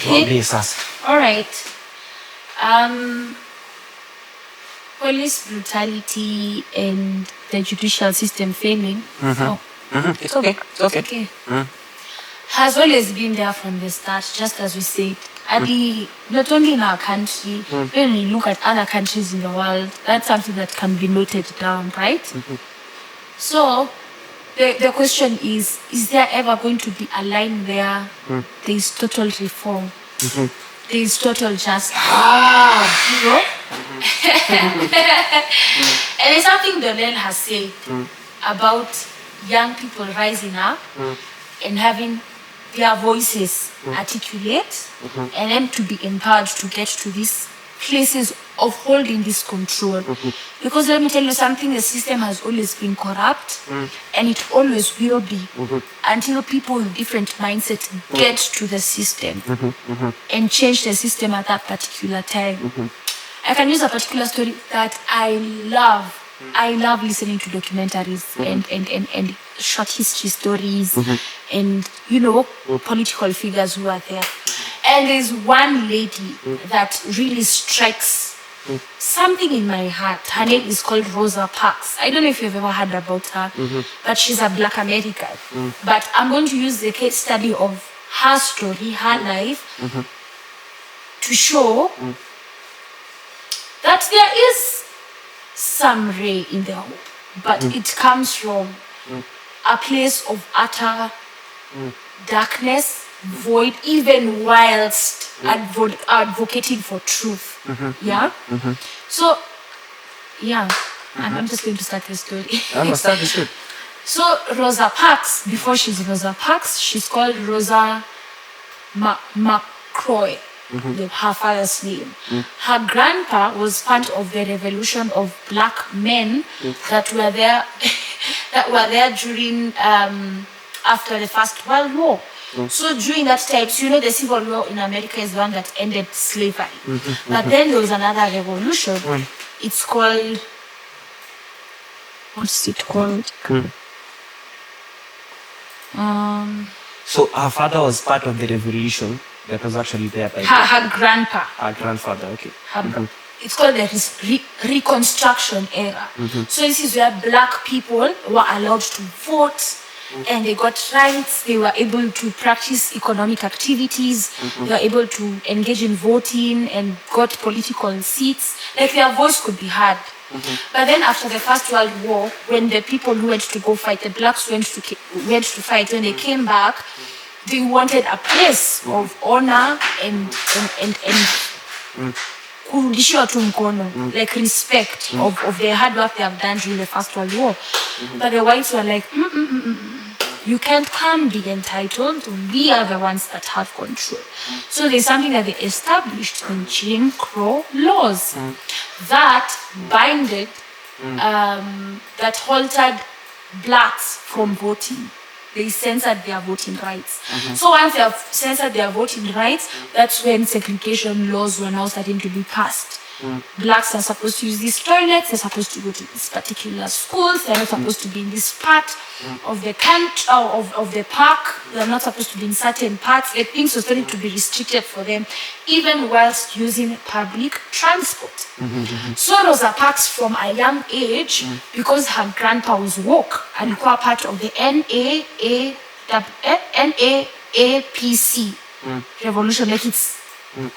Tuambie sasa. All right. Police brutality and the judicial system failing. Oh, It's okay. It's okay. okay. Has always been there from the start, just as we said. not only in our country, when you look at other countries in the world, that's something that can be noted down, right? So the question is there ever going to be a line where there is total reform? There is total justice. You know? And it's something Donnell has said about young people rising up and having their voices articulate and then to be empowered to get to these places of holding this control. Because let me tell you something, the system has always been corrupt and it always will be until people with different mindsets get to the system and change the system at that particular time. I can use a particular story that I love. I love listening to documentaries and short history stories and, you know, political figures who are there. And there's one lady that really strikes something in my heart. Her name is called Rosa Parks. I don't know if you've ever heard about her, but she's a Black American. But I'm going to use the case study of her story, her life, to show that there is some ray in the hope, but it comes from a place of utter darkness, void, even whilst advocating for truth. Yeah. So, yeah, and I'm just going to start the story. Start the story. So Rosa Parks, before she's Rosa Parks, she's called Rosa McCroy. Her father's name. Her grandpa was part of the revolution of black men that were there during after the First World War. So during that time, so you know the Civil War in America is the one that ended slavery. But then there was another revolution. It's called, what's it called? So her father was part of the revolution that was actually there by her grandpa. her grandfather, okay. It's called the Reconstruction era. So this is where black people were allowed to vote and they got rights. They were able to practice economic activities. They were able to engage in voting and got political seats. Like their voice could be heard. But then after the First World War, when the people who went to go fight, the blacks went to fight, when they came back, they wanted a place of honor and kurudishiwa tu mkono, like respect of the hard work they have done during the First World War. But the whites were like, you can't come be entitled. We are the ones that have control. So there's something that they established in Jim Crow laws that binded, that halted blacks from voting. They censored their voting rights. So once they have censored their voting rights, that's when segregation laws were now starting to be passed. Blacks are supposed to use these toilets, they're supposed to go to these particular schools, they're not supposed to be in this part of the country, of the park, they're not supposed to be in certain parts. Like things were starting to be restricted for them, even whilst using public transport. So Rosa Parks from a young age, because her grandpa was woke, alikuwa part of the NAAPC revolution, like it's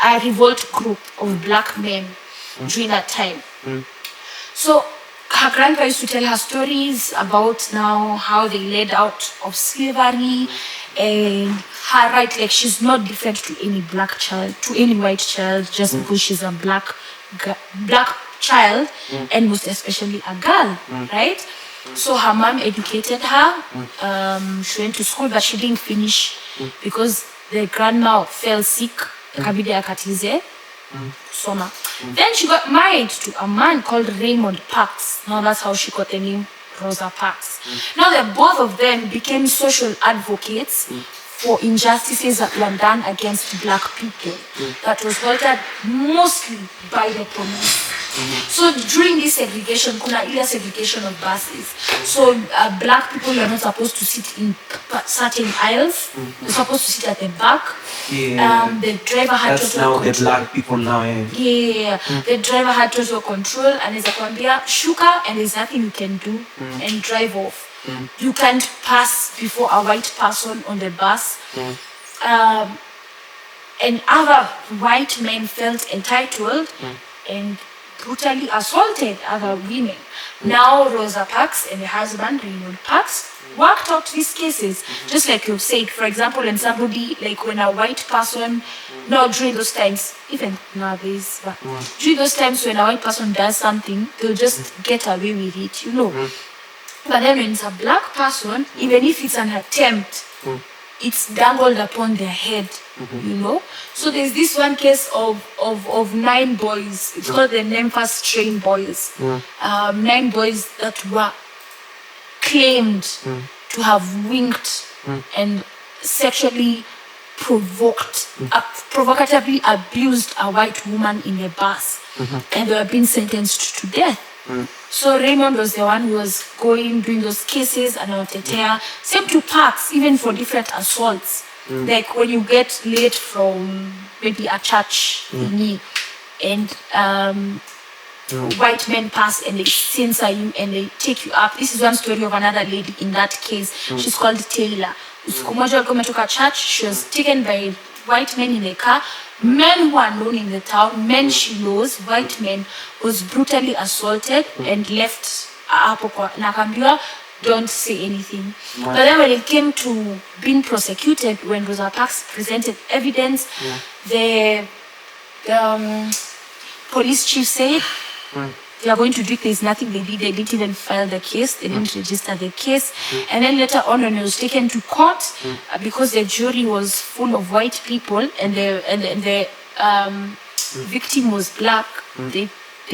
a revolt group of black men during that time. So her grandpa used to tell her stories about now how they led out of slavery and her right, like she's not different to any black child, to any white child, just because she's a black child and most especially a girl, right? So her mom educated her. She went to school, but she didn't finish because the grandma fell sick. Kabidi akatize soma. Then she got married to a man called Raymond Parks. Now that's how she got the name Rosa Parks. Now the both of them became social advocates for injustices that were done against black people that was altered mostly by the police. So during this segregation, kuna ile segregation of buses. So black people, you're not supposed to sit in certain aisles. You're supposed to sit at the back. The driver had total control. The black people now. The driver had total control, and he's like, shuka, and there's nothing you can do, and drive off. You can't pass before a white person on the bus. and other white men felt entitled and brutally assaulted other women. Now Rosa Parks and her husband Raymond Parks worked out these cases, just like you've said. For example, when somebody, like when a white person, no, during those times, even nowadays, but during those times when a white person does something, they'll just get away with it, you know. But then when it's a black person, even if it's an attempt, it's dangled upon their head, you know. So there's this one case of 9 boys. It's called the Memphis Train Boys. 9 boys that were claimed to have winked and sexually provocatively abused a white woman in a bus, and they were being sentenced to death. So Raymond was the one who was doing those cases, and Tetea. Same to Parks, even for different assaults. Like when you get late from maybe a church thingy, and white men pass and they censor you and they take you up. This is one story of another lady in that case. She's called Taylor. Siku moja walikuwa wametoka church. She was taken by white men in a car. Men who are known in the town, men she knows, white men, was brutally assaulted and left hapo kwa na akaambiwa don't say anything. But then when it came to being prosecuted, when Rosa Parks presented evidence, the police chief said they are going to do it. There's nothing they did. They didn't even file the case. They didn't register the case. And then later on, when it was taken to court, because the jury was full of white people and the victim was black, they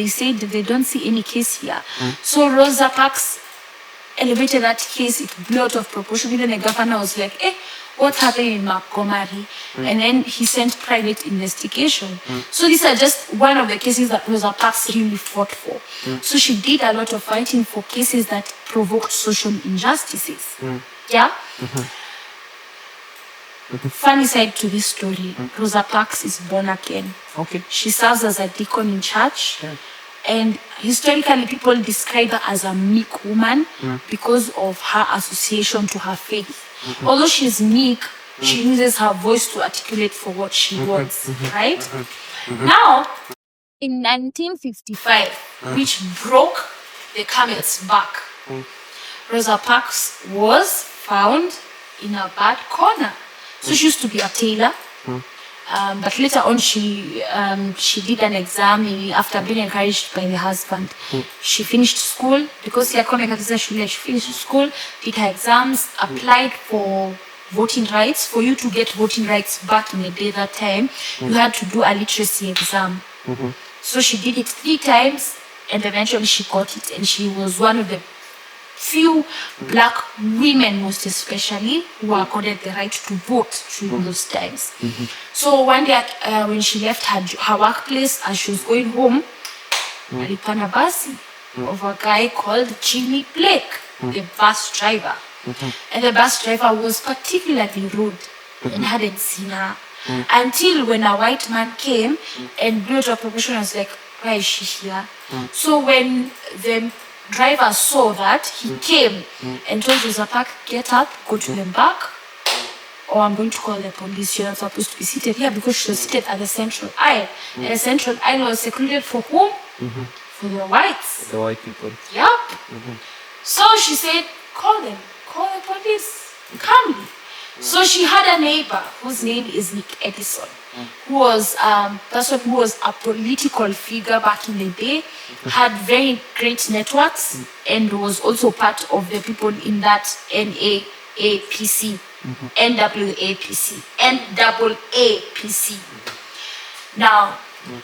said they don't see any case here. So Rosa Parks elevated that case. It blew out of proportion. Even the governor was like, what happened in Makomari? And then he sent private investigation. So these are just one of the cases that Rosa Parks really fought for. So she did a lot of fighting for cases that provoked social injustices. Yeah? Funny side to this story, Rosa Parks is born again. Okay. She serves as a deacon in church. And historically, people describe her as a meek woman because of her association to her faith. Although she's meek, she uses her voice to articulate for what she wants, right? Now, in 1955, which broke the camel's back, Rosa Parks was found in a bad corner. So she used to be a tailor. But later on, she did an exam after being encouraged by the husband. She finished school because she finished school, did her exams, applied for voting rights. For you to get voting rights back in the day that time, you had to do a literacy exam. So she did it 3 times, and eventually she got it. And she was one of the few black women, most especially, who were accorded the right to vote during those times. So one day, when she left her workplace, as she was going home, alipanda basi of a guy called Jimmy Blake, the bus driver. And the bus driver was particularly rude and hadn't seen her until when a white man came and blew out of proportion. I was like, why is she here? So when the driver saw that, he came and told Rosa Parks, get up, go to the back, or I'm going to call the police. You're not supposed to be seated here, because she was seated at the central aisle. And the central aisle was secluded for whom? For the whites. The white people. Yep. So she said, call them, call the police, calmly. So she had a neighbor whose name is Nick Edison, who was person who was a political figure back in the day, had very great networks, and was also part of the people in that NAAPC, NAAPC. Now,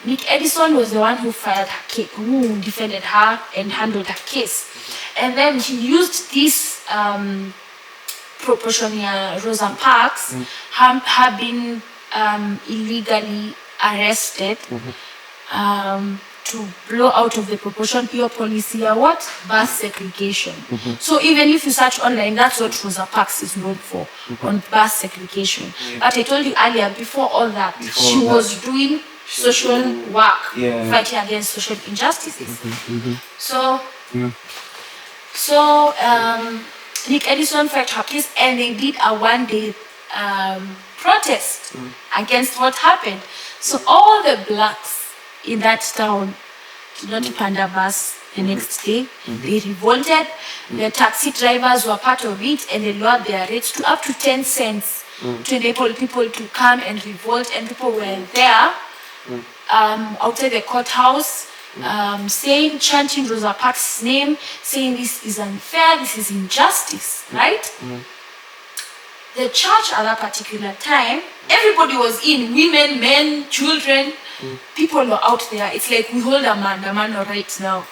Nick Edison was the one who filed her case, who defended her and handled her case. And then he used this proportional Rosa Parks have been illegally arrested to blow out of the proportion your policy or what? Bus segregation. So even if you search online, that's what Rosa Parks is known for, on bus segregation. But I told you earlier, before all that, she was doing social work, fighting against social injustices. So Nick Edison filed her case, and they did a one-day protest against what happened. So all the blacks in that town did not panda bus the next day. They revolted. The taxi drivers were part of it, and they lowered their rates to up to 10 cents to enable people to come and revolt. And people were there outside the courthouse, chanting Rosa Parks' name, saying this is unfair, this is injustice, right? The church at that particular time, everybody was in, women, men, children, people were out there. It's like we hold a man right now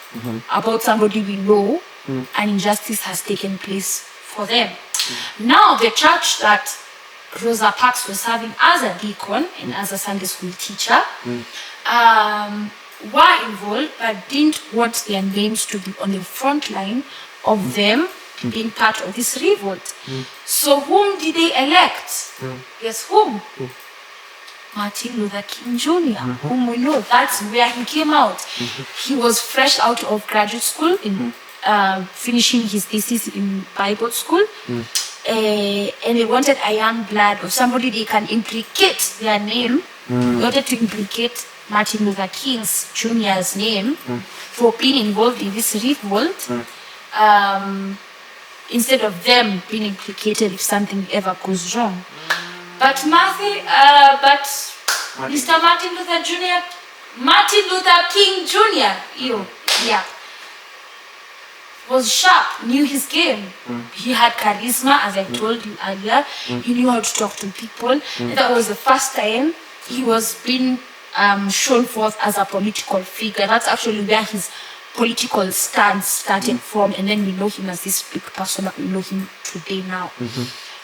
about somebody we know, and injustice has taken place for them. Now the church that Rosa Parks was serving as a deacon and as a Sunday school teacher were involved, but didn't want their names to be on the front line of them being part of this revolt. So whom did they elect? Guess whom? Martin Luther King Jr., whom we know. That's where he came out. He was fresh out of graduate school, in finishing his thesis in Bible school. And they wanted a young blood or somebody they can implicate their name. They wanted to implicate Martin Luther King Jr.'s name for being involved in this revolt, instead of them being implicated if something ever goes wrong. But Mr. Martin Luther King Jr., was sharp, knew his game. He had charisma, as I told you earlier. He knew how to talk to people. And that was the first time he was being shown forth as a political figure. That's actually where his political stance started from, and then we know him as this big person that we know him today now.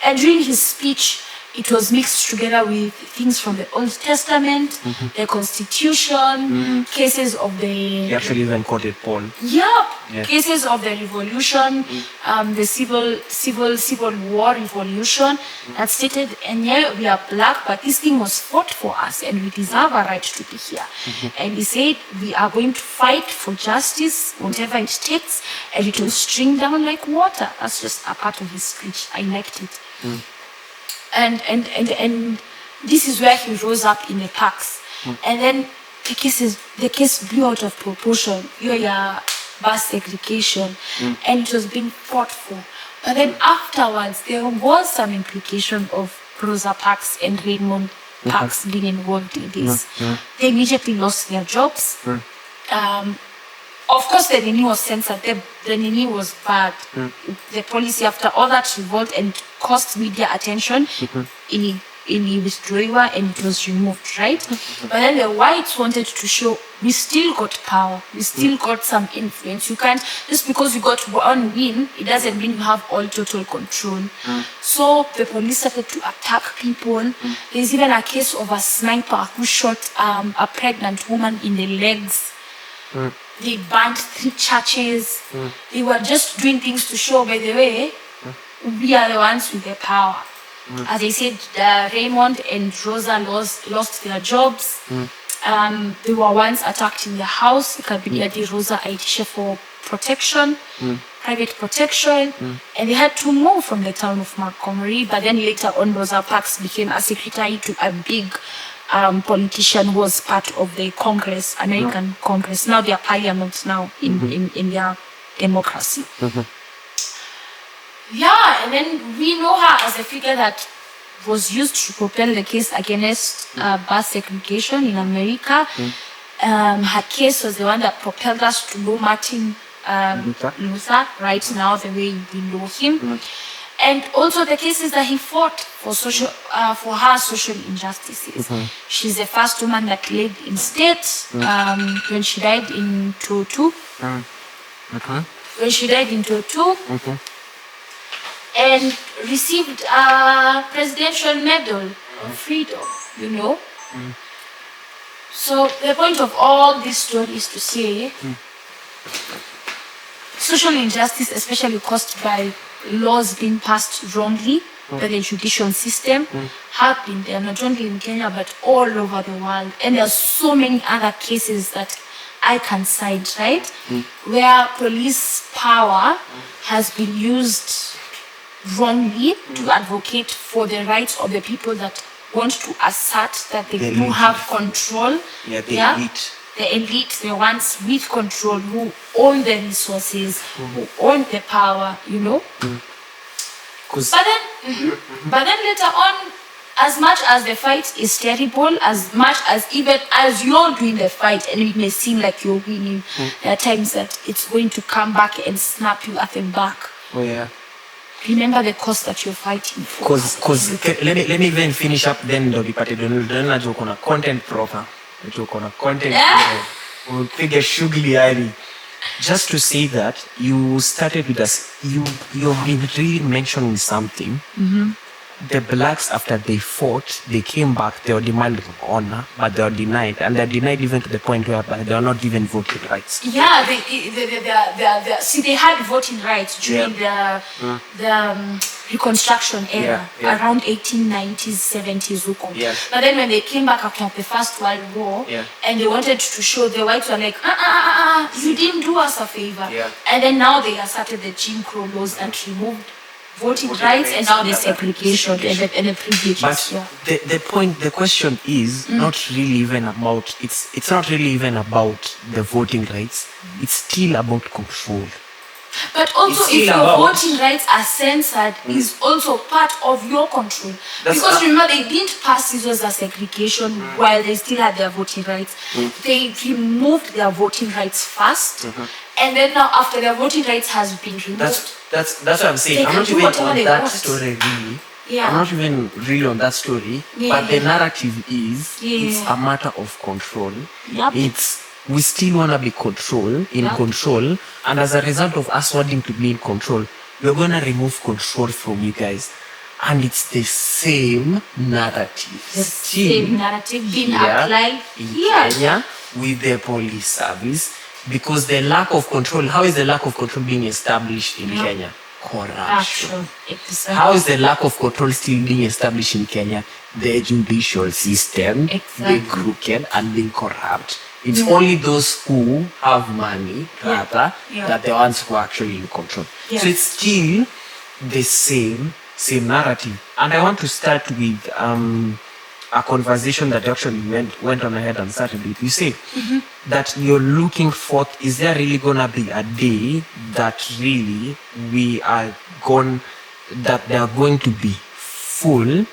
And during his speech, it was mixed together with things from the Old Testament, the Constitution, cases of the... He actually even quoted Paul. Cases of the revolution, the civil war revolution that stated, and yeah, we are black, but this thing was fought for us, and we deserve a right to be here. And he said, we are going to fight for justice, whatever it takes, and it will stream down like water. That's just a part of his speech. I liked it. And this is where he rose up in the parks. And then the case blew out of proportion. Your bus segregation, and it was being fought for. But then afterwards, there was some implication of Rosa Parks and Raymond Parks being involved in this. They immediately lost their jobs. Of course, the Nini was censored. The Nini was bad. The policy, after all that revolt, and it cost media attention, in withdrew, and it was removed, right? But then the whites wanted to show we still got power, we still got some influence. You can't, just because you got one win, it doesn't mean you have all total control. So the police started to attack people. There's even a case of a sniper who shot a pregnant woman in the legs. They burned 3 churches. They were just doing things to show, by the way, we are the ones with the power. As I said, Raymond and Rosa lost their jobs. They were once attacked in their house. Ikabidi Rosa aitisha for protection, private protection, and they had to move from the town of Montgomery. But then later on, Rosa Parks became a secretary to a big politician who was part of the Congress, American Congress. Now they are parliament now in their democracy. Yeah, and then we know her as a figure that was used to propel the case against bus segregation in America. Her case was the one that propelled us to know Martin Luther right now, the way we know him. And also the cases that he fought for her social injustices. She's the first woman that lived in state when she died in 2002. When she died in 2002. And received a presidential medal of freedom, you know. So the point of all this story is to say social injustice, especially caused by laws being passed wrongly by the judicial system, have been there not only in Kenya but all over the world. And there are so many other cases that I can cite, right? Where police power has been used wrongly to advocate for the rights of the people that want to assert that they The do elite. have control. Yeah, the elite. The elite, the ones with control, who own the resources, who own the power, you know. 'Cause- But then later on, as much as the fight is terrible, as much as even as you're doing the fight and it may seem like you're winning, there are times that it's going to come back and snap you at the back. Oh yeah. Remember the cause that you're fighting for. Cause let me even finish up then ndo nipate dona jo kuna content proper. Jo kuna content. Upige shughuli yani. Just to say that you started with us, you've been really mentioning something. The blacks, after they fought, they came back, they were demanding honor, but they were denied, and they're denied even to the point where they are not given voting rights. Yeah, see, they had voting rights during the Reconstruction era, around 1890s, 70s, But then when they came back after the First World War, and they wanted to show, the whites were like, you didn't do us a favor. And then now they asserted the Jim Crow laws that removed voting rights and now the segregation and the privileges. But the question is not really even about, it's not really even about the voting rights. It's still about control. But also, It's if still your about- voting rights are censored, is also part of your control. That's Because remember, they didn't pass scissors as segregation while they still had their voting rights. They removed their voting rights first, and then now after their voting rights has been removed, That's what I'm saying. They I'm can not do even whatever on they that want. story really. Yeah. I'm not even really on that story. But the narrative is it's a matter of control. Yep. We still wanna be control, and as a result of us wanting to be in control, we're gonna remove control from you guys. And it's the same narrative. the same narrative being applied in here. Kenya with the police service, because the lack of control, how is the lack of control being established in Kenya? Corruption. Exactly. How is the lack of control still being established in Kenya? The judicial system being crooked and being corrupt. It's only those who have money, rather, that the ones who are actually in control. So it's still the same narrative. And I want to start with a conversation that actually went on ahead and started with. You said that you're looking for, is there really gonna be a day that really that there are going to be full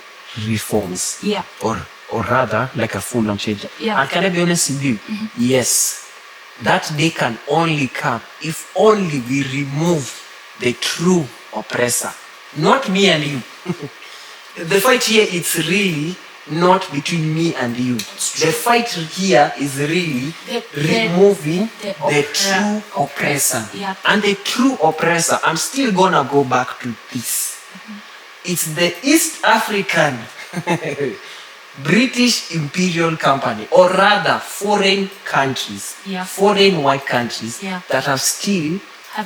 reforms? Yeah. Or rather, like a full on change. Yeah. And can I be honest with you? Yes. That day can only come if only we remove the true oppressor. Not me and you. The fight here, it's really not between me and you. The fight here is really removing the true oppressor. Yeah. And the true oppressor, I'm still gonna go back to this. It's the East African British Imperial Company, or rather foreign countries, foreign white countries that are still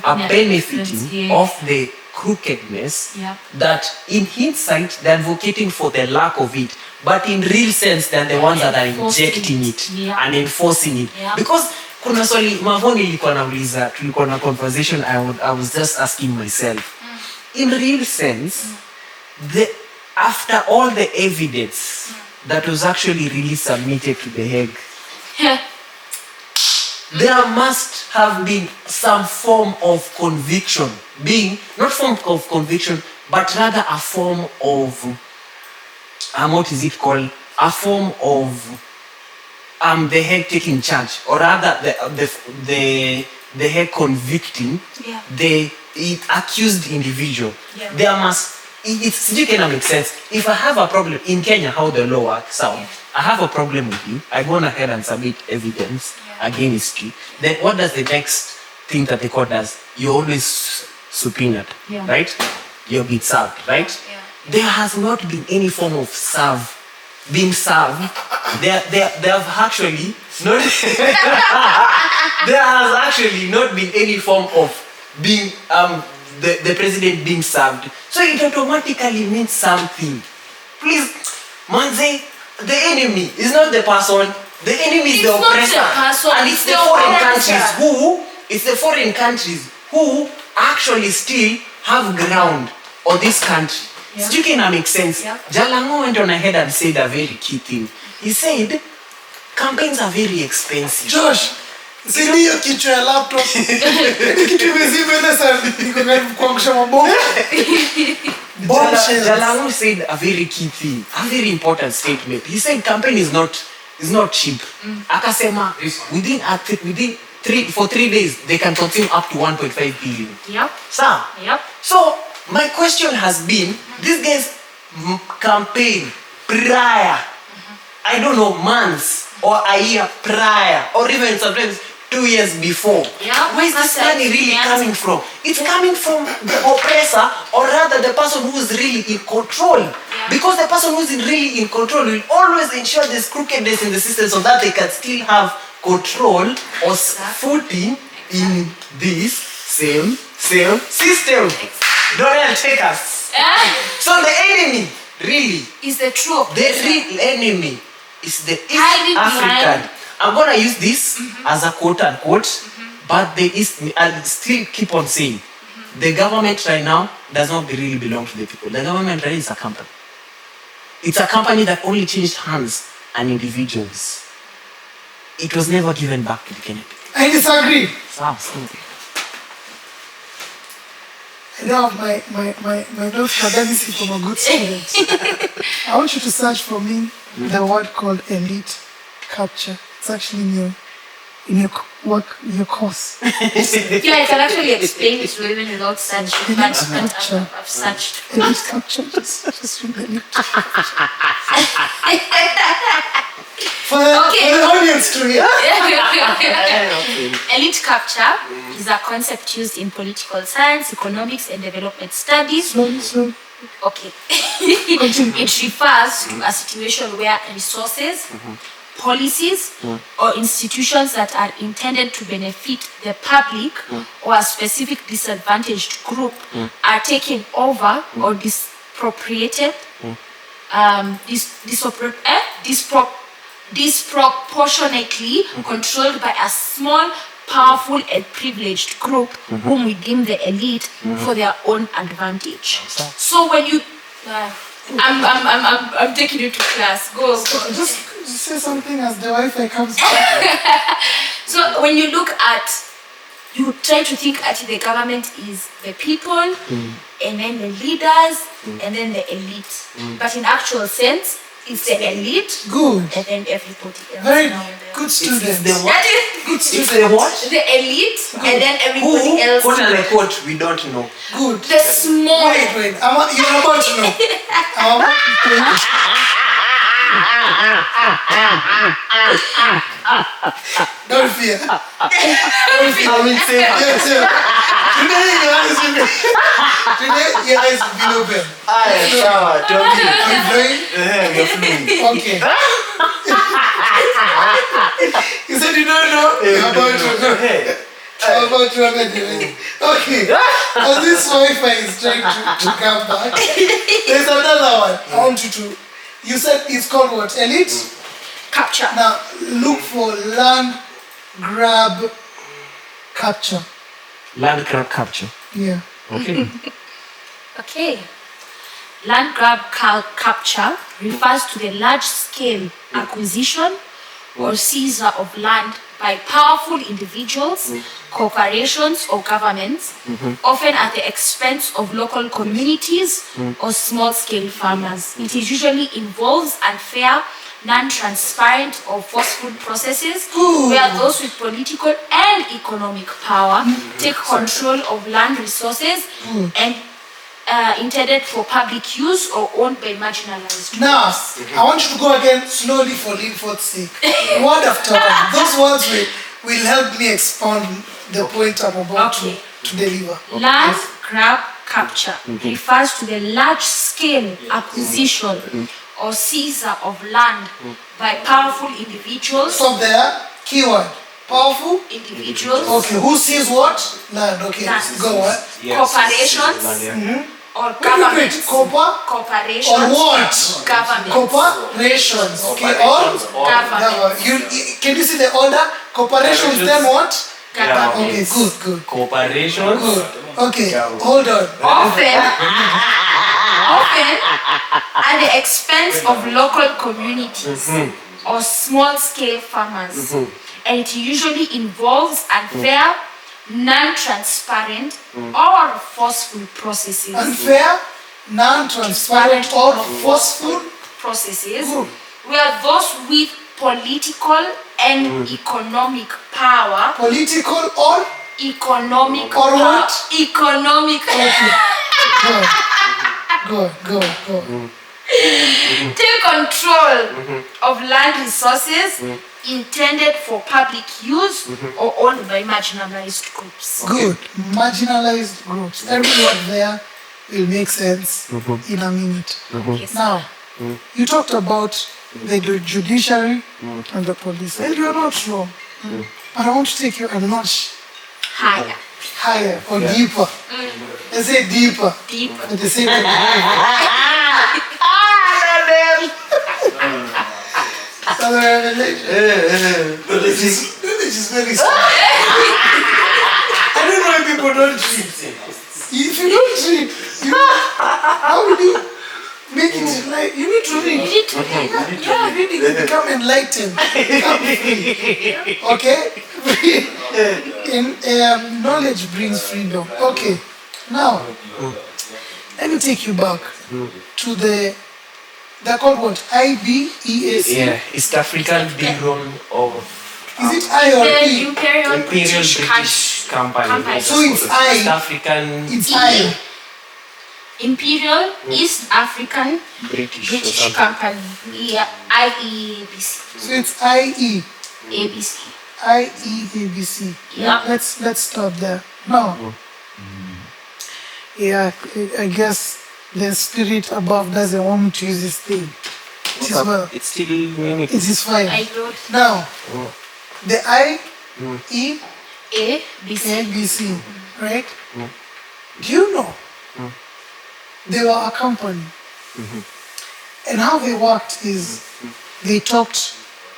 are benefiting of the crookedness that in hindsight they're advocating for the lack of it, but in real sense they're the ones that are injecting it and enforcing it. Because kuna swali mavoni ilikuwa nauliza, tulikuwa na conversation, I was just asking myself, in real sense, after all the evidence that was actually really submitted to the Hague, there must have been some form of conviction, not form of conviction, but rather a form of, what is it called? A form of the Hague taking charge, or rather the Hague convicting the accused individual. There must, it still cannot make sense. If I have a problem in Kenya, how the law works out, I have a problem with you, I go on ahead and submit evidence against you. Then what does the next thing that the court does? You're always subpoenaed, right? You'll be served, right? There has not been any form of being served. There have actually not there has actually not been any form of being the president being served. So it automatically means something. Please, manze, the enemy is not the person. The enemy is the oppressor. And it's the foreign countries who actually still have ground or this country. Yeah. Sijui kina make sense. Yeah. Jalango went on ahead and said a very key thing. He said, campaigns are very expensive. Josh, zidi hiyo kichwa ya laptop. Kitu imezima ile sana niko karibu kuangusha mabomu. Jalango said a very key thing, a very important statement. He said campaign is not cheap. Akasema within 3 days they can consume up to 1.5 billion. Yep. Sir. Yep. So my question has been, these guys campaign prior, I don't know, months or a year prior, or even sometimes 2 years before. Yeah, Where is this money really coming from? It's coming from the oppressor, or rather the person who is really in control. Yeah. Because the person who is really in control will always ensure there's crookedness in the system so that they can still have control or footing in this same system. Donald, take us. So the enemy really Is the true the real enemy is the East Hiding African. behind. I'm gonna use this as a quote unquote, but the East, I'll still keep on saying, the government right now does not really belong to the people. The government right now is a company. It's a company that only changed hands and individuals. It was never given back to the Kenyan people. I disagree. I don't have my notes for Dennis from a good student. I want you to search for me the word called elite capture. It's actually in your your course. Yeah, I can actually explain it to even without searching, but Capture. I've searched. Elite capture. Just read elite. For the audience to hear. Elite capture is a concept used in political science, economics, and development studies. Slowly. Okay. It refers to a situation where resources, policies, or institutions that are intended to benefit the public or a specific disadvantaged group are taken over or disproportionately controlled by a small, powerful and privileged group whom we deem the elite for their own advantage. So when you I'm taking you to class. Go. Just say something as the Wi-Fi comes back. So when you look at, you try to think at the government is the people, and then the leaders, and then the elite. But in actual sense, it's the elite, Good. and then everybody else. Very down there. good student. The what? That is It's the what? the elite, and then everybody Who? else. What are the quote? We don't know. Good. The small. Wait. You're about to know. I'm about to tell you. Don't fear. I will say Yes, sir. Today your eyes will be open. I'm flying. You're fluent. Okay. You said you don't know? You're about to know. I'm about to know. Okay. As this Wi-Fi is trying to come back, there's another one. I want you to. You said it's called what? Elite? Capture. Now look for land grab capture. Land grab capture. Yeah. Okay. Okay. Land grab capture refers to the large-scale acquisition or seizure of land by powerful individuals, corporations, or governments, often at the expense of local communities or small-scale farmers. It usually involves unfair, non-transparent, or forceful processes where those with political and economic power take control of land resources and intended for public use or owned by marginalized Now, groups. I want you to go again slowly for Linford's sake. Word after word. Those words will help me expound the point I'm about Okay. to deliver. Land grab capture refers to the large-scale acquisition or seizure of land by powerful individuals. Stop there. Keyword. Powerful. Individuals, Okay. Who sees what? Land. Okay. Land. Go on. corporations, or Repeat. governments. Copper. Corporations, Or what? governments. Corporations. Okay. Or Governments. can you see the order? Corporations. Then what? Governments. Okay. Good. Cooperation. Good. Okay. Hold on. Often expense of local communities or small-scale farmers. And it usually involves unfair, non-transparent, or forceful processes. Unfair, non-transparent, or forceful processes Good. where those with political and economic power, political or economic Or power, what? economic go. take control of land resources intended for public use or owned by marginalized groups. Good. Marginalized groups. Every word there will make sense in a minute. Yes. Now, you talked about the judiciary and the police. And you're not wrong. But I want to take you a notch Higher. higher or deeper. They say deeper. Deeper. But they say that the revelation. Knowledge is very small. I don't know if people don't read. If you don't read, how will you make it like you need to read? You need to read. Yeah, reading will become enlightened. Become free. Okay? Knowledge brings freedom. Okay. Now, let me take you back to they're called what? IBEAC? Yeah, East African Bureau of Is it I or The E? Imperial British British Company. So it's I. East African It's I. Imperial East African British. British Company. Yeah, IEABC. So it's IE. ABC. IEABC. Yeah. Let's stop there. Now, yeah, I guess the spirit above doesn't want me to use this thing. It is well. It's still mimic. It is fine. I wrote Now, the IEABC, ABC. right? Do you know they were a company? And how they worked is they talked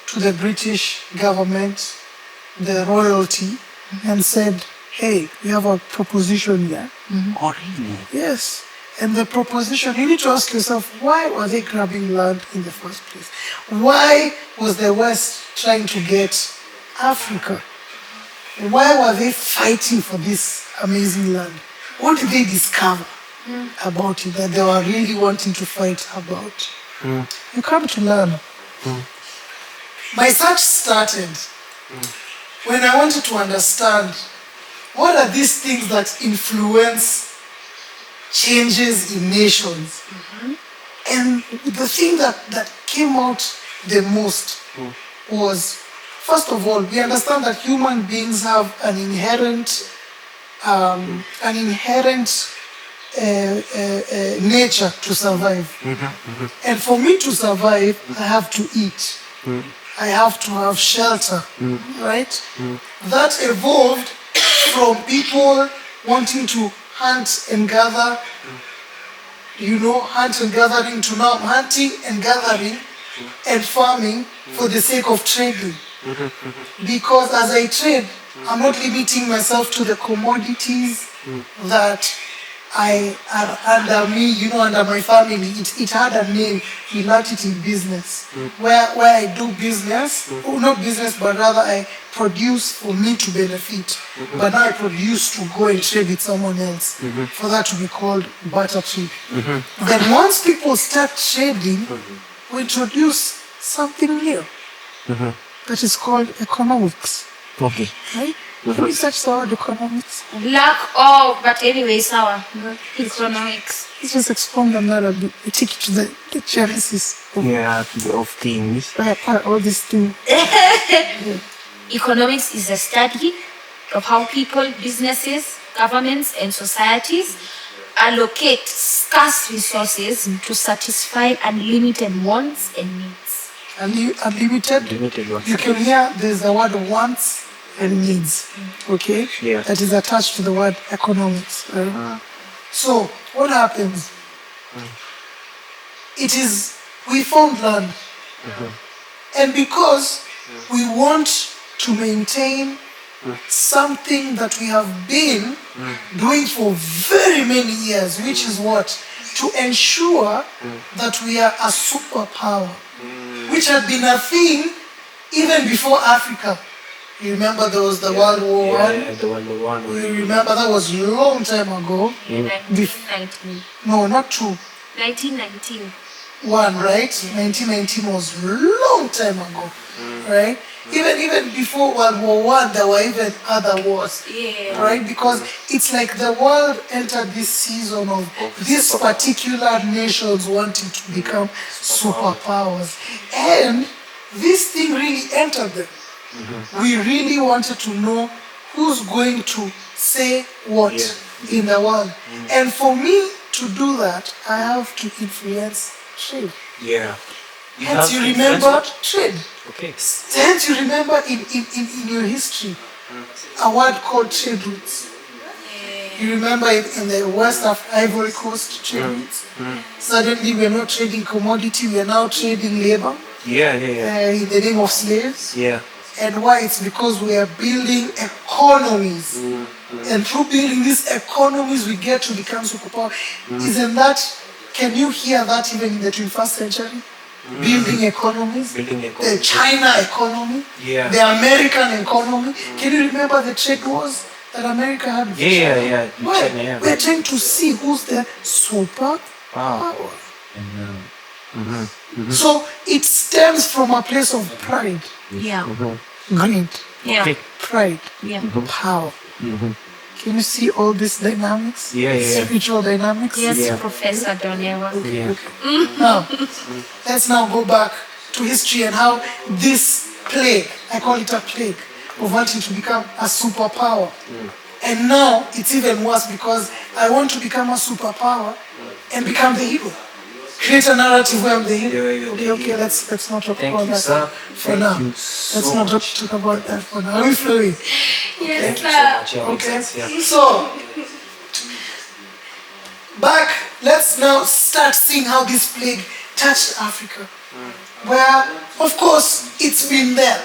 to the British government, the royalty, and said, hey, we have a proposition here. Oh, really? Yes. And the proposition, you need to ask yourself, why were they grabbing land in the first place? Why was the West trying to get Africa? Why were they fighting for this amazing land? What did they discover about it that they were really wanting to fight about? You come to learn. My search started when I wanted to understand what are these things that influence changes in nations. And the thing that came out the most was, first of all, we understand that human beings have an inherent nature to survive. And for me to survive, I have to eat. I have to have shelter, right? That evolved from people wanting to hunt and gather, hunt and gathering, to now hunting and gathering and farming for the sake of trading. Because as I trade, I'm not limiting myself to the commodities that I are under me, under my family. It had a name. We learned it in business, where I do business, not business, but rather I produce for me to benefit. But now I produce to go and trade with someone else, for that to be called barter trade. Then once people start trading, we introduce something new that is called economics. Okay. Right? Can we search the word economics? But anyway, sour. Economics. Let's just expand on that a bit. We take it to the genesis of Of things. all these things. Economics is a study of how people, businesses, governments, and societies allocate scarce resources to satisfy unlimited wants and needs. Unlimited. ones. You can hear there's the word wants and needs. Okay? Yeah. That is attached to the word economics. Right? So what happens? We found land. And because we want to maintain something that we have been doing for very many years, which is what? to ensure that we are a superpower, which had been a thing even before Africa. You remember there was the World War One? Yeah, the World War One. You remember that was a long time ago. 1919. No, not true. 1919. One, right? 1919 was a long time ago, right? Even before World War One, there were even other wars, right? Because it's like the world entered this season of these particular nations wanting to become superpowers, and this thing really entered them. We really wanted to know who's going to say what in the world, and for me to do that, I have to influence trade. Yeah. Hence you remember trade. Okay. Hence you remember in your history a word called trade routes. You remember in the West of Ivory Coast trade routes. Suddenly we are not trading commodity, we are now trading labor Yeah. in the name of slaves. Yeah. And why? It's because we are building economies. And through building these economies, we get to become superpower. Isn't that, can you hear that even in the 21st century? Building economies. The China economy. Yeah. The American economy. Can you remember the trade wars that America had with China? Yeah. Why? China, yeah. We're trying to see who's the superpower. So it stems from a place of pride. Yeah. Greed. Yeah. Pride. Yeah. Power. Can you see all these dynamics? Yeah. Spiritual dynamics? Yes, Professor Donnell. Yeah. Now, let's now go back to history and how this plague, I call it a plague, of wanting to become a superpower. And now it's even worse because I want to become a superpower and become the hero. Create a narrative where I'm the hero. Okay, let's not talk about that for now. Let's not talk about that for now. Are we flowing? Yes, sir. Okay. So, back, let's now start seeing how this plague touched Africa. Where, of course, it's been there.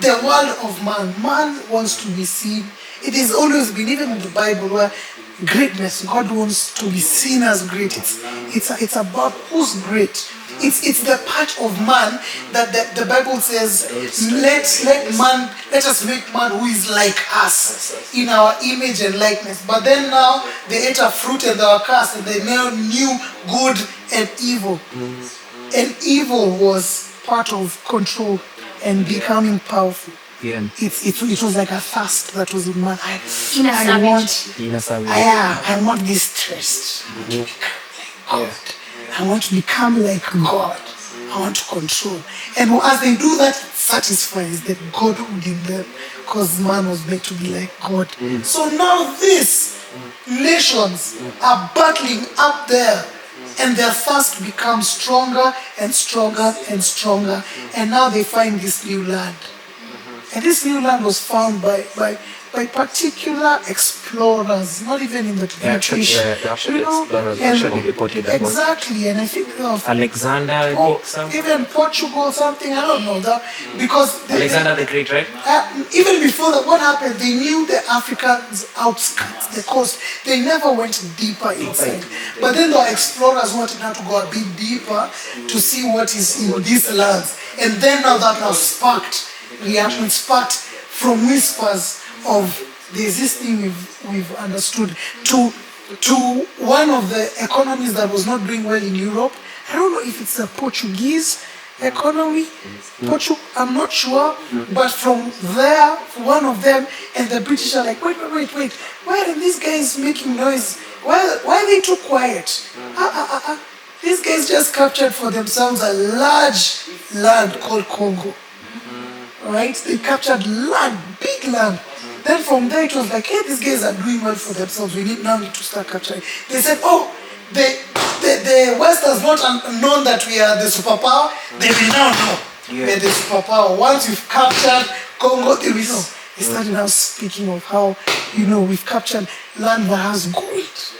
The world of man. Man wants to be seen. It has always been, even in the Bible, where greatness, God wants to be seen as great. It's about who's great. It's the part of man that the Bible says, let us make man who is like us, in our image and likeness. But then now they ate a fruit and they were cursed, and they now knew good and evil. And evil was part of control and becoming powerful. Yeah. It was like a thirst that was in man. I want this thirst. God. I want to become like God. I want to control. And as they do that, it satisfies the Godhood in them, because man was made to be like God. So now these nations are battling up there, and their thirst becomes stronger and stronger and stronger. And now they find this new land. And this new land was found by particular explorers, not even in the British. Actually reported that. Exactly, and I think of Alexander, even Portugal, something, I don't know that, because Alexander the Great, right? even before that, what happened? They knew the Africans outskirts, the coast. They never went deeper inside. But then the explorers wanted now to go a bit deeper to see what is in these lands. And then now that now sparked reaction, sparked from whispers of there's this thing we've understood to one of the economies that was not doing well in Europe. I don't know if it's a Portuguese economy, I'm not sure, but from there, one of them, and the British are like, wait, why are these guys making noise? Why are they too quiet? These guys just captured for themselves a large land called Congo. Right? They captured land, big land. Then from there it was like, hey, these guys are doing well for themselves. We now need to start capturing. They said, oh, the West has not known that we are the superpower. They will now know we are the superpower. Once you've captured Congo, they will know. They started now speaking of how, we've captured land that has gold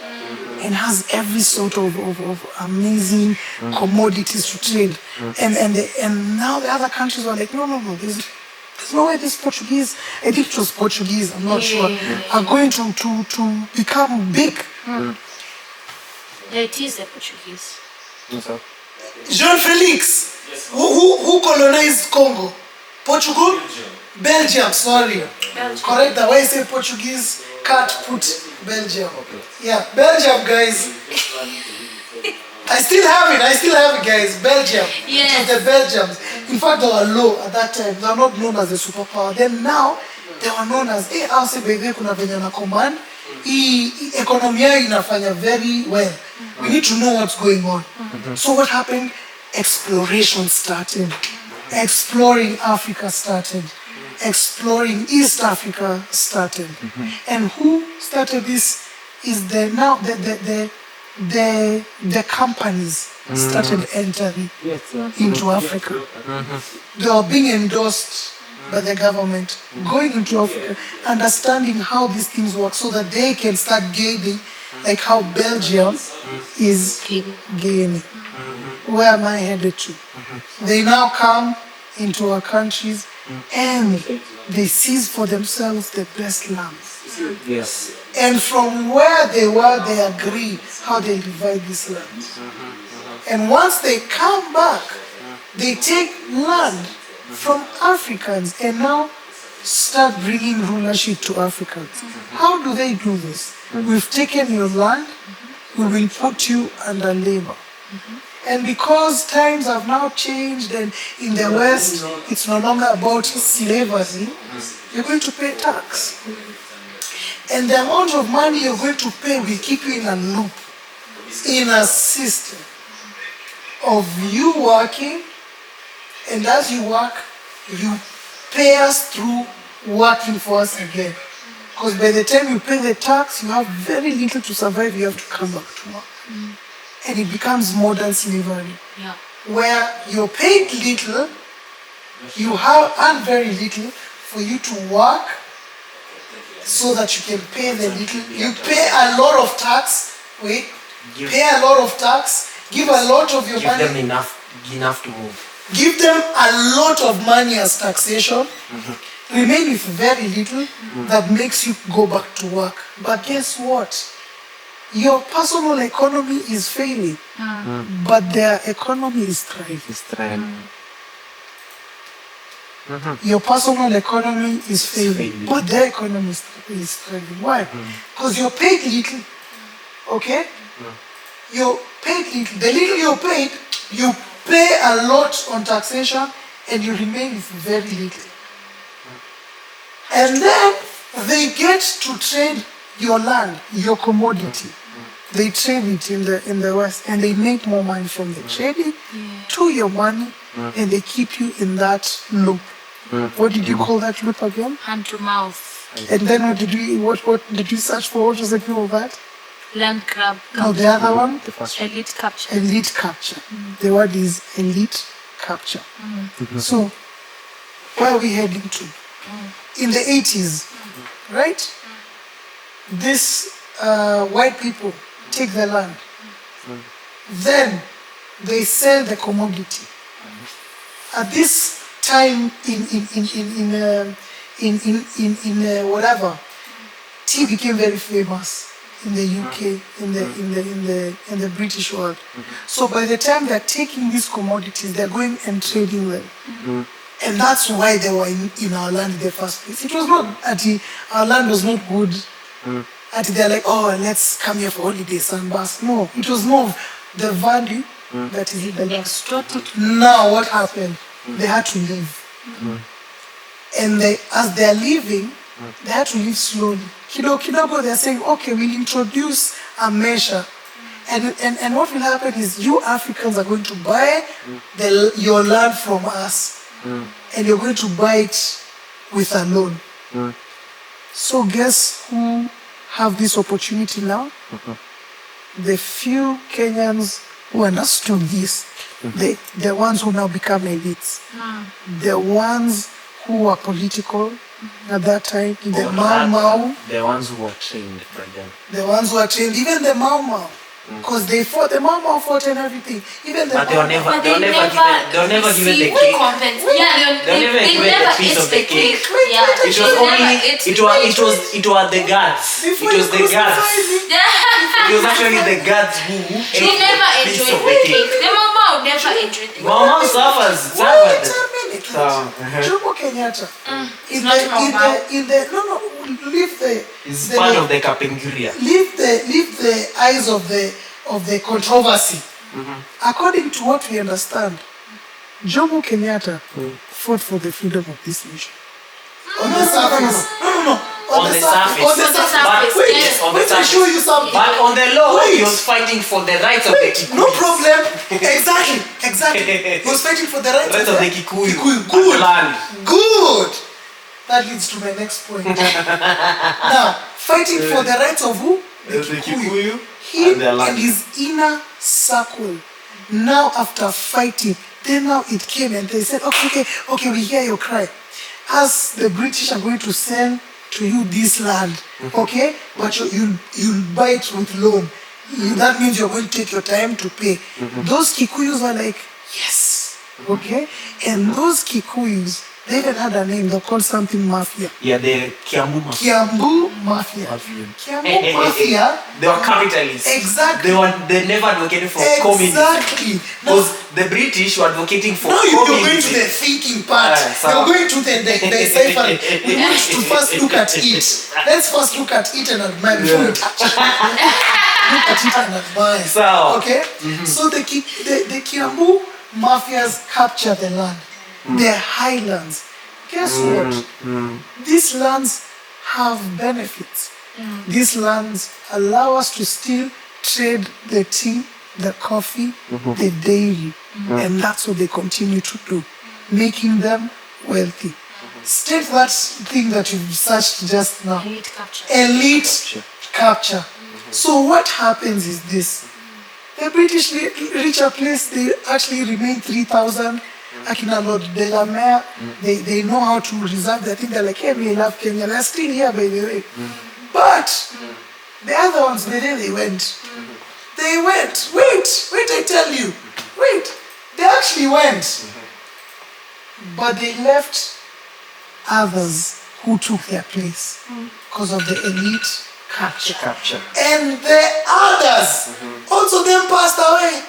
and has every sort of amazing commodities to trade. And now the other countries are like, no, there's no way this Portuguese, I think it was Portuguese, I'm not sure, are going to become big. It is the Portuguese. Jean Felix, who colonized Congo? Portugal? Belgium, sorry. Belgium. Correct that. Why I say Portuguese, can't put Belgium. Yeah, Belgium, guys. I still have it, guys. Belgium. Yes. The Belgians. In fact, they were low at that time. They were not known as a superpower. Then now, they were known as, I'll say, baby, kuna venye na command. Economy inafanya very well. We need to know what's going on. So what happened? Exploration started. Exploring Africa started. Exploring East Africa started. And who started this is the companies started entering into Africa. They are being endorsed by the government, going into Africa, understanding how these things work so that they can start gaining, like how Belgium is gaining. Where am I headed to? They now come into our countries and they seize for themselves the best lands. Yes. And from where they were, they agree how they divide this land. And once they come back, they take land from Africans and now start bringing rulership to Africans. How do they do this? We've taken your land, we will put you under labor. And because times have now changed and in the West, it's no longer about slavery, you're going to pay tax. And the amount of money you're going to pay will keep you in a loop, in a system of you working, and as you work, you pay us through working for us again. Because by the time you pay the tax, you have very little to survive, you have to come back to work. And it becomes modern slavery, where you're paid little, you have earned very little for you to work so that you can pay the little. You pay a lot of tax, pay a lot of tax, give a lot of your money. Give them enough to move. Give them a lot of money as taxation. Remain with very little that makes you go back to work. But guess what? Your personal economy is failing, but their economy is thriving. Your personal economy is failing, but their economy is thriving. Why? Because you're paid little, okay? You're paid little. The little you're paid, you pay a lot on taxation and you remain with very little. And then they get to trade your land, your commodity. They trade it in the West and they make more money from the trading to your money and they keep you in that loop. What did you call that loop again? Hand to mouth. And then what did you search for? What was the name of that? Land grab. No, the other one? Elite capture. Elite capture. The word is elite capture. So, where are we heading to? In the 80s, right? This white people take the land. Then they sell the commodity. At this time in whatever, tea became very famous in the UK, in the British world. So by the time they're taking these commodities, they're going and trading them. And that's why they were in our land in the first place. It was not our land was not good. They're like, oh, let's come here for holidays and bus. No, it was more of the value that is in the land. Now what happened? They had to leave. And as they're leaving, they had to leave slowly. Kidogo, they're saying, okay, we'll introduce a measure. And what will happen is you Africans are going to buy your land from us. And you're going to buy it with a loan. So guess who have this opportunity now? The few Kenyans who understood this, the ones who now become elites, the ones who were political at that time, the Mau Mau, the ones who were trained by them. the ones who are trained, even the Mau Mau, Because they fought, the Mama fought and everything. Even the But they were Mama- never given the cake. They never piece ate of the cake. Yeah. It was only it was the guards. It Before you was the guards. crucified me, It was actually the guards who They ate never the piece enjoyed of the the cake. cake. The mama would never enjoy the cake. Mama suffers. wait a Suffered. minute. So, Jomo Kenyatta. In not Mama. leave the It's the- part of the Kapenguria. leave the eyes of the controversy. According to what we understand, Jomo Kenyatta fought for the freedom of this nation. On the surface. No. On the surface. On the surface. surface, Wait, yes. On the wait, I surface. show you something. But on the law, Wait. he was fighting for the rights of the Kikuyu. No problem. Exactly. He was fighting for the rights Rights of the Kikuyu. Kikuyu. And the land. Good. That leads to my next point. Now, fighting for the rights of who? The Kikuyu. Him and their land. and his inner circle. Now, after fighting, then now it came and they said, okay, we hear your cry. As the British are going to sell to you this land, okay, but you'll buy it with loan. That means you're going to take your time to pay. Those Kikuyus were like, yes, okay, and those Kikuyus, they even had a name. They're called something Mafia. Yeah, the Kiambu Mafia. Kiambu Mafia. Kiambu Mafia. They were capitalists. Exactly. They never advocated for communism. Exactly. Now, Because the British were advocating for now you're going to communism. the thinking part. So- You're going to the ciphering. We want to first look at it. Let's first look at it and admire before we touch it. Look at it and admire. So- Okay? So the Kiambu Mafias capture the land. They're highlands. Guess what? These lands have benefits. These lands allow us to still trade the tea, the coffee, the dairy. And that's what they continue to do, making them wealthy. State that thing that you've searched just now. Elite capture. Elite capture. So what happens is this. The British reach a place, they actually remain 3,000. Akina Lord Delamere, they know how to reserve. I think they're like, hey, we love Kenya. They're still here, by the way. But the other ones, they went. They went. Wait, I tell you. Wait. They actually went. But they left others who took their place because of the elite capture. And the others also then passed away.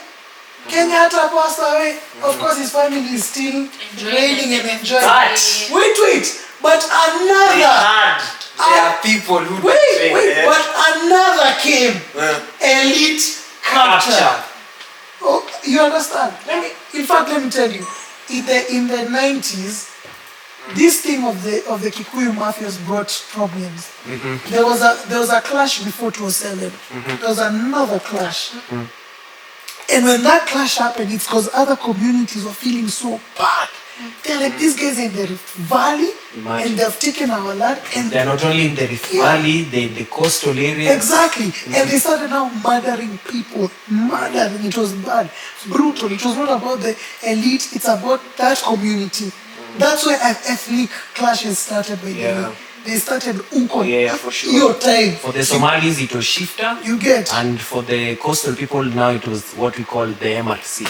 Kenyatta passed away. Of course, his family is still reigning and enjoying. But- Wait. But They another. had their people who Wait. But another came. Elite capture. Oh, you understand? In fact, let me tell you. In the 90s, this thing of the Kikuyu Mafias brought problems. There was a clash before 2007. There was another clash. And when that clash happened, it's because other communities were feeling so bad. They're like, these guys in the Rift Valley, Imagine. and they've taken our land. And They're not only in the Rift Valley, the coastal area. exactly. And they started now murdering people. Murdering. It was bad. Brutal. It was not about the elite, it's about that community. That's where ethnic clashes started, by the way. They started Unko. Yeah, for sure. Your time. For the Somalis, it was Shifta. You get. And for the coastal people, now it was what we call the MRC.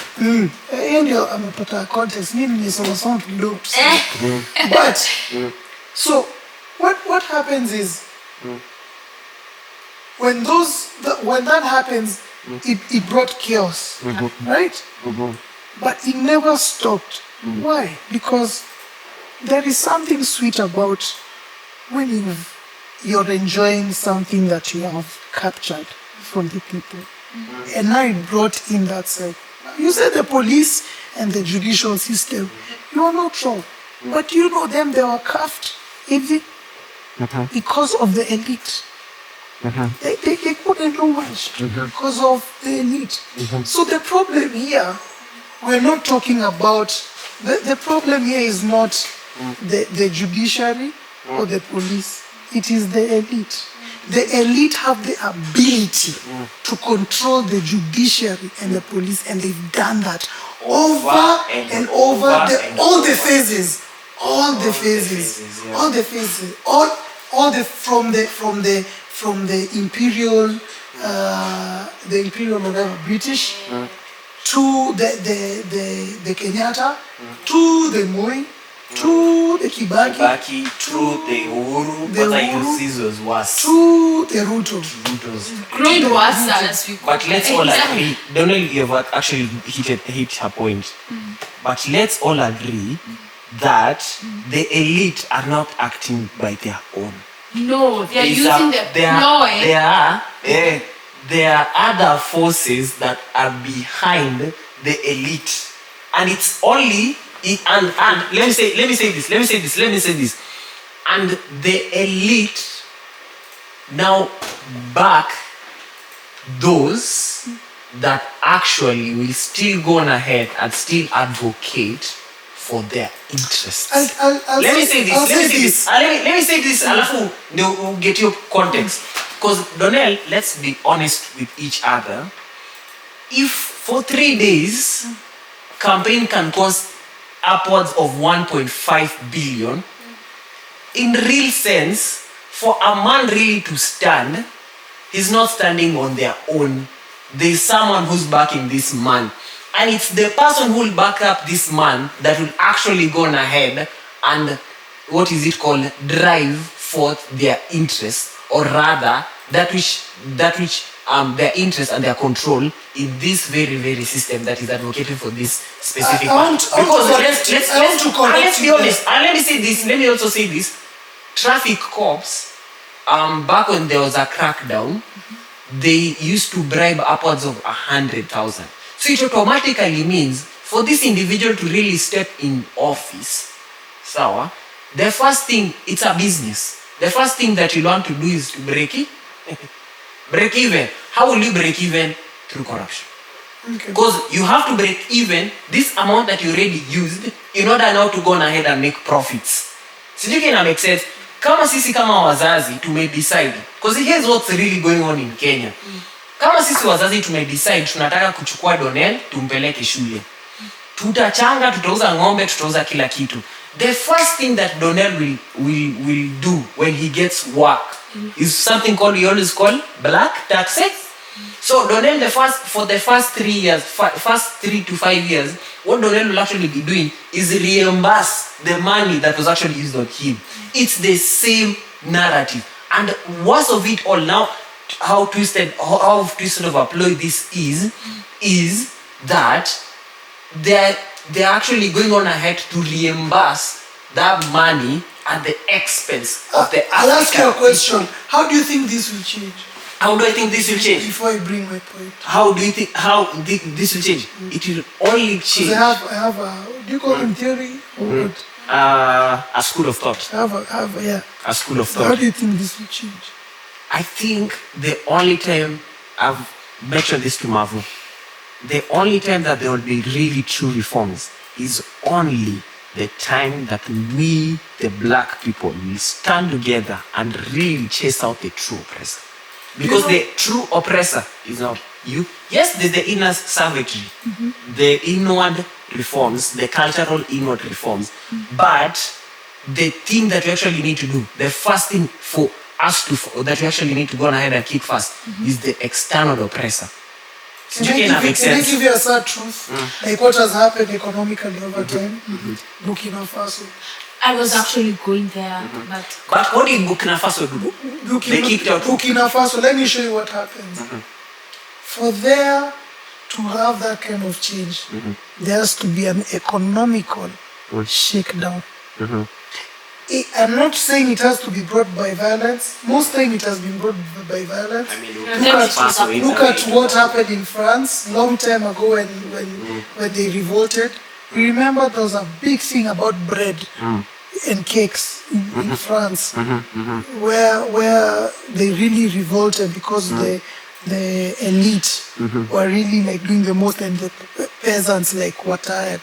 Hiyo ndio amepata context. Mimi nimesoma sound kidogo tuseme. But so what happens is when that happens, it brought chaos, right? But it never stopped. Why? Because there is something sweet about when you're enjoying something that you have captured from the people. And now it brought in that side. You said the police and the judicial system, you are not wrong. But you know them, they were cuffed even because of the elite. They couldn't do much because of the elite. So the problem here, we're not talking about, the problem here is not the judiciary or the police. It is the elite. The elite have the ability to control the judiciary and the police, and they've done that over and over all the phases. All the phases. All the phases. All the from the imperial the Imperial whatever British, to the Kenyatta, to the Moi, to the Kibaki, to the Uhuru, the what I Uhuru, use was worse. to the Ruto. Growing worse as we But let's all agree, Donald, you have actually hit her point. But let's all agree that the elite are not acting by their own. No, they are There's using the ploy. There are other forces that are behind the elite, and it's only and let me say this, and the elite now back those that actually will still go on ahead and still advocate for their interests. Let me say this. Let me say this. Alafu, we'll get your context. Because Donnell, let's be honest with each other. If for 3 days, campaign can cost upwards of 1.5 billion, in real sense, for a man really to stand, he's not standing on their own. There's someone who's backing this man. And it's the person who will back up this man that will actually go on ahead and, drive forth their interests, or rather, that which their interest and their control in this very, very system that is advocating for this specific man. Let's be honest. And let me say this. Let me also say this. Traffic cops, back when there was a crackdown, they used to bribe upwards of 100,000. So it automatically means for this individual to really step in office, the first thing, it's a business. The first thing that you want to do is to break even. How will you break even? Through corruption. Because you have to break even this amount that you already used in order now to go on ahead and make profits. Sijui kina make sense. Kama sisi kama wazazi tumedecide, because here's what's really going on in Kenya. Kama sisi wazazi tumedecide tunataka kuchukua Donnell tumpeleke shule. Tutachanga, tutauza ng'ombe, tutauza kila kitu. The first thing that Donnell will do when he gets work is something we always call black taxes. So Donnell, for the first 3 years, first 3 to 5 years, what Donnell will actually be doing is reimburse the money that was actually used on him. It's the same narrative. And worst of it all now, how twisted of a ploy this is that they're actually going on ahead to reimburse that money at the expense of the African. I'll ask you a question. How do you think this will change? How do I think this will change? Before I bring my point. How do you think this will change? It will only change. I have a, do you call them theory? Or what? A school of thought. I have a A school of So thought. how do you think this will change? I think the only time, I've mentioned this to Marvel, the only time that there will be really true reforms is only the time that we, the black people, will stand together and really chase out the true oppressor. Because the true oppressor is not you. Yes, there's the inner savagery, the inward reforms, the cultural inward reforms. But the thing that we actually need to do, the first thing for us that we actually need to go on ahead and kick first is the external oppressor. Can I give you a sad truth? Like what has happened economically over time? Burkina Faso. I was actually going there, But what did Burkina Faso do? They kicked out. Burkina Faso, let me show you what happens. For there to have that kind of change, there has to be an economical shakedown. I'm not saying it has to be brought by violence. Most time it has been brought by violence. I mean, Look at what happened in France long time ago when they revolted. You remember there was a big thing about bread and cakes in France, where they really revolted because the elite were really like doing the most, and the peasants like were tired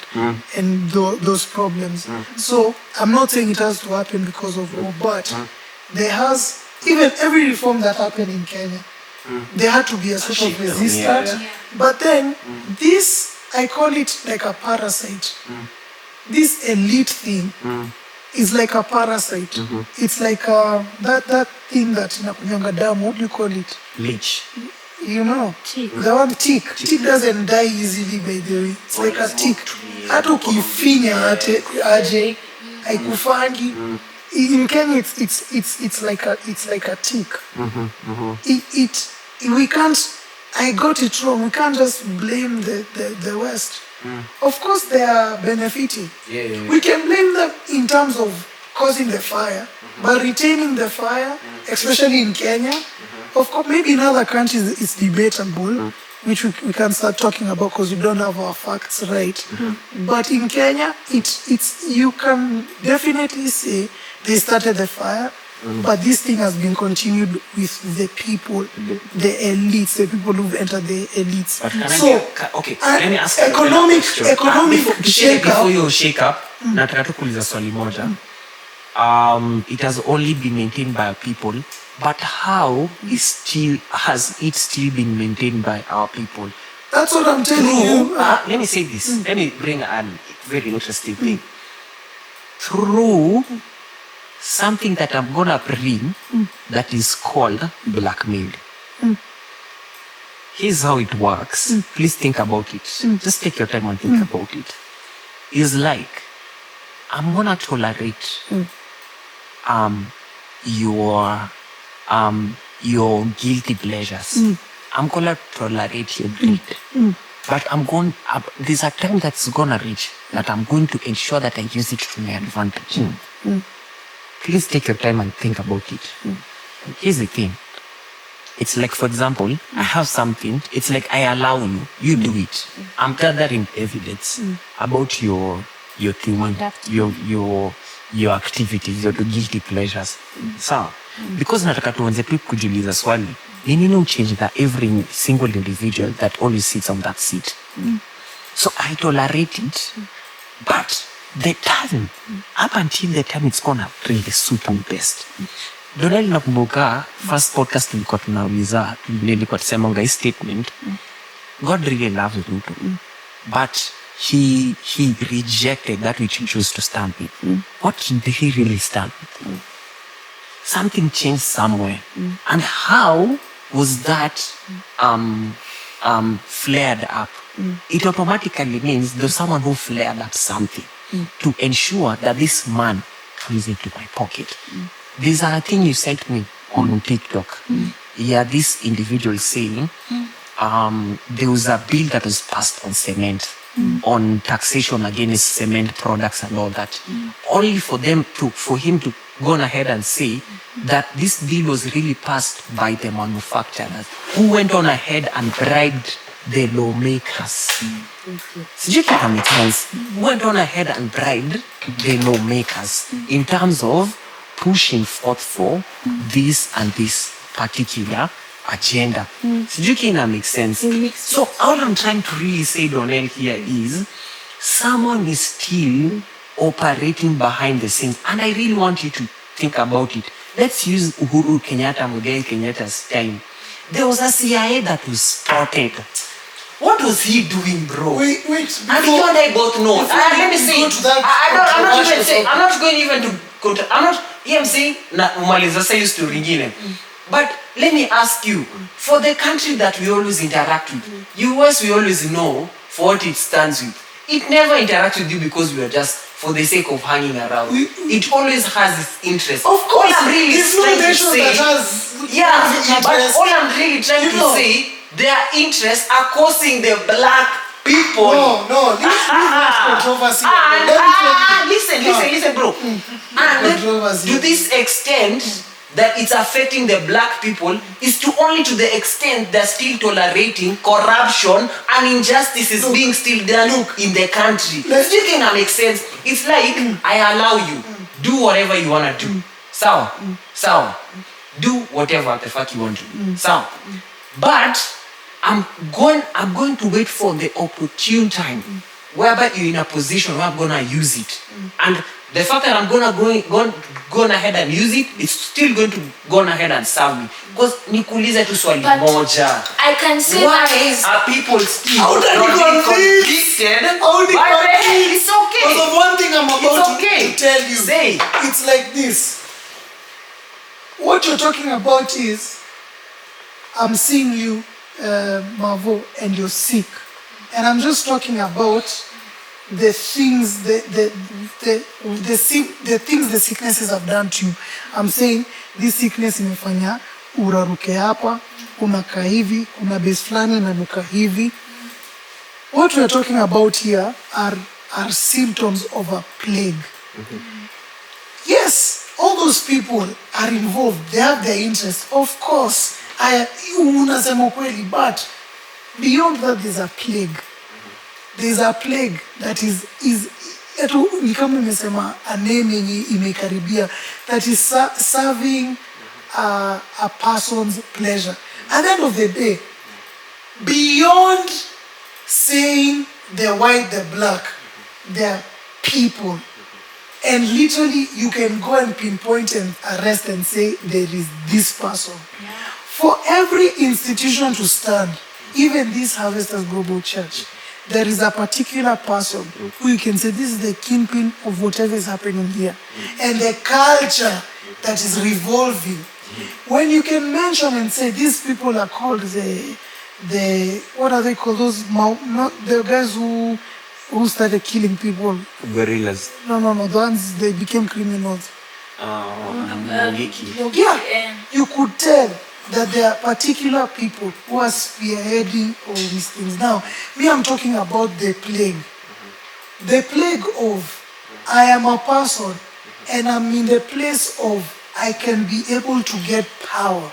and those problems. So I'm not saying it has to happen because of war, but there has, even every reform that happened in Kenya, there had to be a sort of resistance. But then this, I call it like a parasite. This elite thing is like a parasite. It's like that thing that inakunyanga damu. What do you call it? Leech. You know, Tick. the one tick. Tick doesn't die easily, by the way. It's like a tick. Hata ukifinya aje, haikufangi. In Kenya, it's like a tick. We can't. I got it wrong. We can't just blame the West. Of course, they are benefiting. We can blame them in terms of causing the fire, but retaining the fire, especially in Kenya. Of course, maybe in other countries it's debatable, which we can start talking about because we don't have our facts right. But in Kenya, it's you can definitely say they started the fire, but this thing has been continued with the people, the elites, the people who've entered the elites. But can I So, get, okay, let me ask you economic before shake-up. you shake up, nataka tu kuuliza swali moja. It has only been maintained by our people, but how has it still been maintained by our people? That's what I'm telling you. Let me say this. Let me bring a very interesting thing. Through something that I'm gonna bring that is called blackmail. Here's how it works. Please think about it. Just take your time and think about it. It's like I'm gonna tolerate your guilty pleasures. I'm gonna tolerate your greed. But there's a time that's gonna reach that I'm going to ensure that I use it to my advantage. Please take your time and think about it. Here's the thing. It's like, for example, I have something. It's like I allow you. You do it. I'm gathering evidence about your thing, your activities, your guilty pleasures. So, because nataka tuanze tu kujiuliza swali, ni nini uchange that every single individual that always sits on that seat? So I tolerate it, but the time, up until the time it's gonna really suit me best. Donald nakumbuka first podcast tulikuwa tunauliza, nilikuwa tusemanga hii statement, God really loves Ruto, but he rejected that which he chose to stand with. What did he really stand with? Something changed somewhere. And how was that flared up? It automatically means there's someone who flared up something to ensure that this man comes into my pocket. There's a thing you sent me on TikTok. Yeah, this individual saying there was a bill that was passed on cement, on taxation against cement products and all that, only for him to go on ahead and say that this bill was really passed by the manufacturers who went on ahead and bribed the lawmakers. Sijui kama make sense. Went on ahead and bribed the lawmakers in terms of pushing forth for this and this particular agenda. Sijui kina make sense. So all I'm trying to really say, Donnell, here is someone is still operating behind the scenes. And I really want you to think about it. Let's use Uhuru Muigai Kenyatta's time. There was a CIA that was spotted. What was he doing, bro? Wait. And you and I both know. Let me say, I'm not going even to go to, I'm saying, umaliza say used to ringine. But let me ask you, for the country that we always interact with, US we always know for what it stands with. It never interacts with you because we are just for the sake of hanging around. It always has its interest. Of course, all I'm really there's no trying to nation say, that has but all I'm really trying to say, their interests are causing the black people. No, this is not controversy. Listen, bro. And to this extent that it's affecting the black people is only to the extent they're still tolerating corruption and injustices being still done in the country. You can make sense. It's like I allow you, do whatever you wanna do. Sawa. Do whatever the fuck you want to do. Sawa. But I'm going to wait for the opportune time whereby you're in a position where I'm gonna use it. And the fact that I'm gonna go on ahead and use it, it's still going to go on ahead and serve me. Because nikuulize tu swali moja. I can say why that are people still How did not you being convinced? convicted? How did you But convinced? it's okay. Because of one thing I'm about okay. to tell you. Say. It's like this. What you're talking about is, I'm seeing you Mavo, and you're sick, and I'm just talking about the things the things the sicknesses have done to you. I'm saying this sickness imefanya uraruke hapa, unakaa hivi, kuna base flani inanuka hivi. What we're talking about here are symptoms of a plague. Yes, all those people are involved. They have their interests. Of course, unasema ukweli, but beyond that, there's a plague. There's a plague that is ni kama umesema a name yenye imekaribia, that is serving a person's pleasure. At the end of the day, beyond saying the white, the black, they're people. And literally, you can go and pinpoint and arrest and say, there is this person. Yeah. For every institution to stand, even this Harvesters Global Church, there is a particular person who you can say, this is the kingpin of whatever is happening here. And the culture that is revolving. When you can mention and say, these people are called the what are they called? Those, not the guys who started killing people. Guerrillas. No, the ones, they became criminals. Yeah, you could tell that there are particular people who are spearheading all these things. Now, me, I'm talking about the plague. The plague of, I am a person and I'm in the place of, I can be able to get power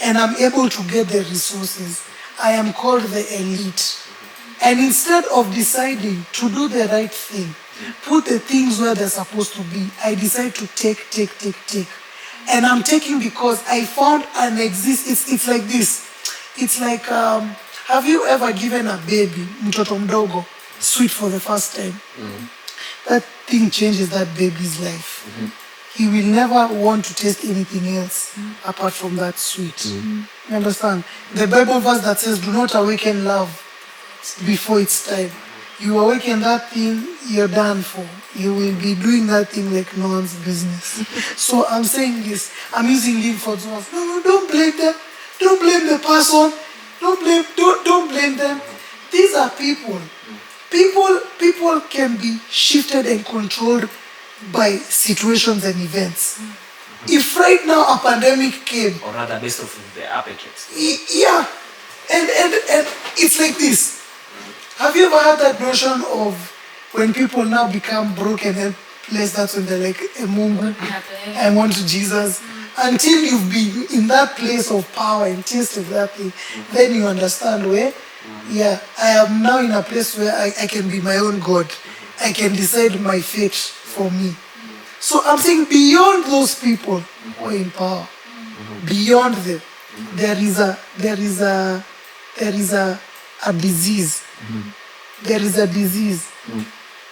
and I'm able to get the resources. I am called the elite. And instead of deciding to do the right thing, put the things where they're supposed to be, I decide to take. And I'm taking because I found it's like this. It's like, have you ever given a baby, mtoto mdogo, sweet for the first time? That thing changes that baby's life. He will never want to taste anything else apart from that sweet. You understand? The Bible verse that says, do not awaken love before it's time. You awaken that thing, you're done for. You will be doing that thing like no one's business. So I'm saying this, I'm using Linford's words. No, don't blame them. Don't blame the person. Don't blame them. These are people. People can be shifted and controlled by situations and events. If right now a pandemic came, Or rather, based off of the appetites. yeah, and it's like this. Have you ever had that notion of when people now become broken and helpless, that's when they're like, Mungu, I want Jesus. Until you've been in that place of power and tasted that thing, then you understand where, yeah, I am now in a place where I can be my own God. I can decide my fate for me. So I'm saying beyond those people who are in power, beyond them, there is a disease. There is a disease.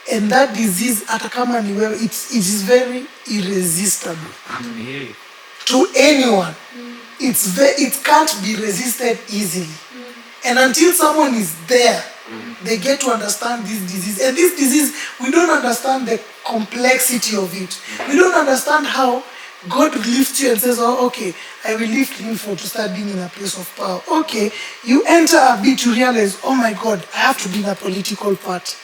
And that disease, atakama ni wewe, it is very irresistible. To anyone. It can't be resisted easily. And until someone is there, they get to understand this disease. And this disease, we don't understand the complexity of it. We don't understand how God lifts you and says, oh, okay, I will lift you to start being in a place of power. Okay, you enter a bit, you realize, oh my God, I have to be in a political party.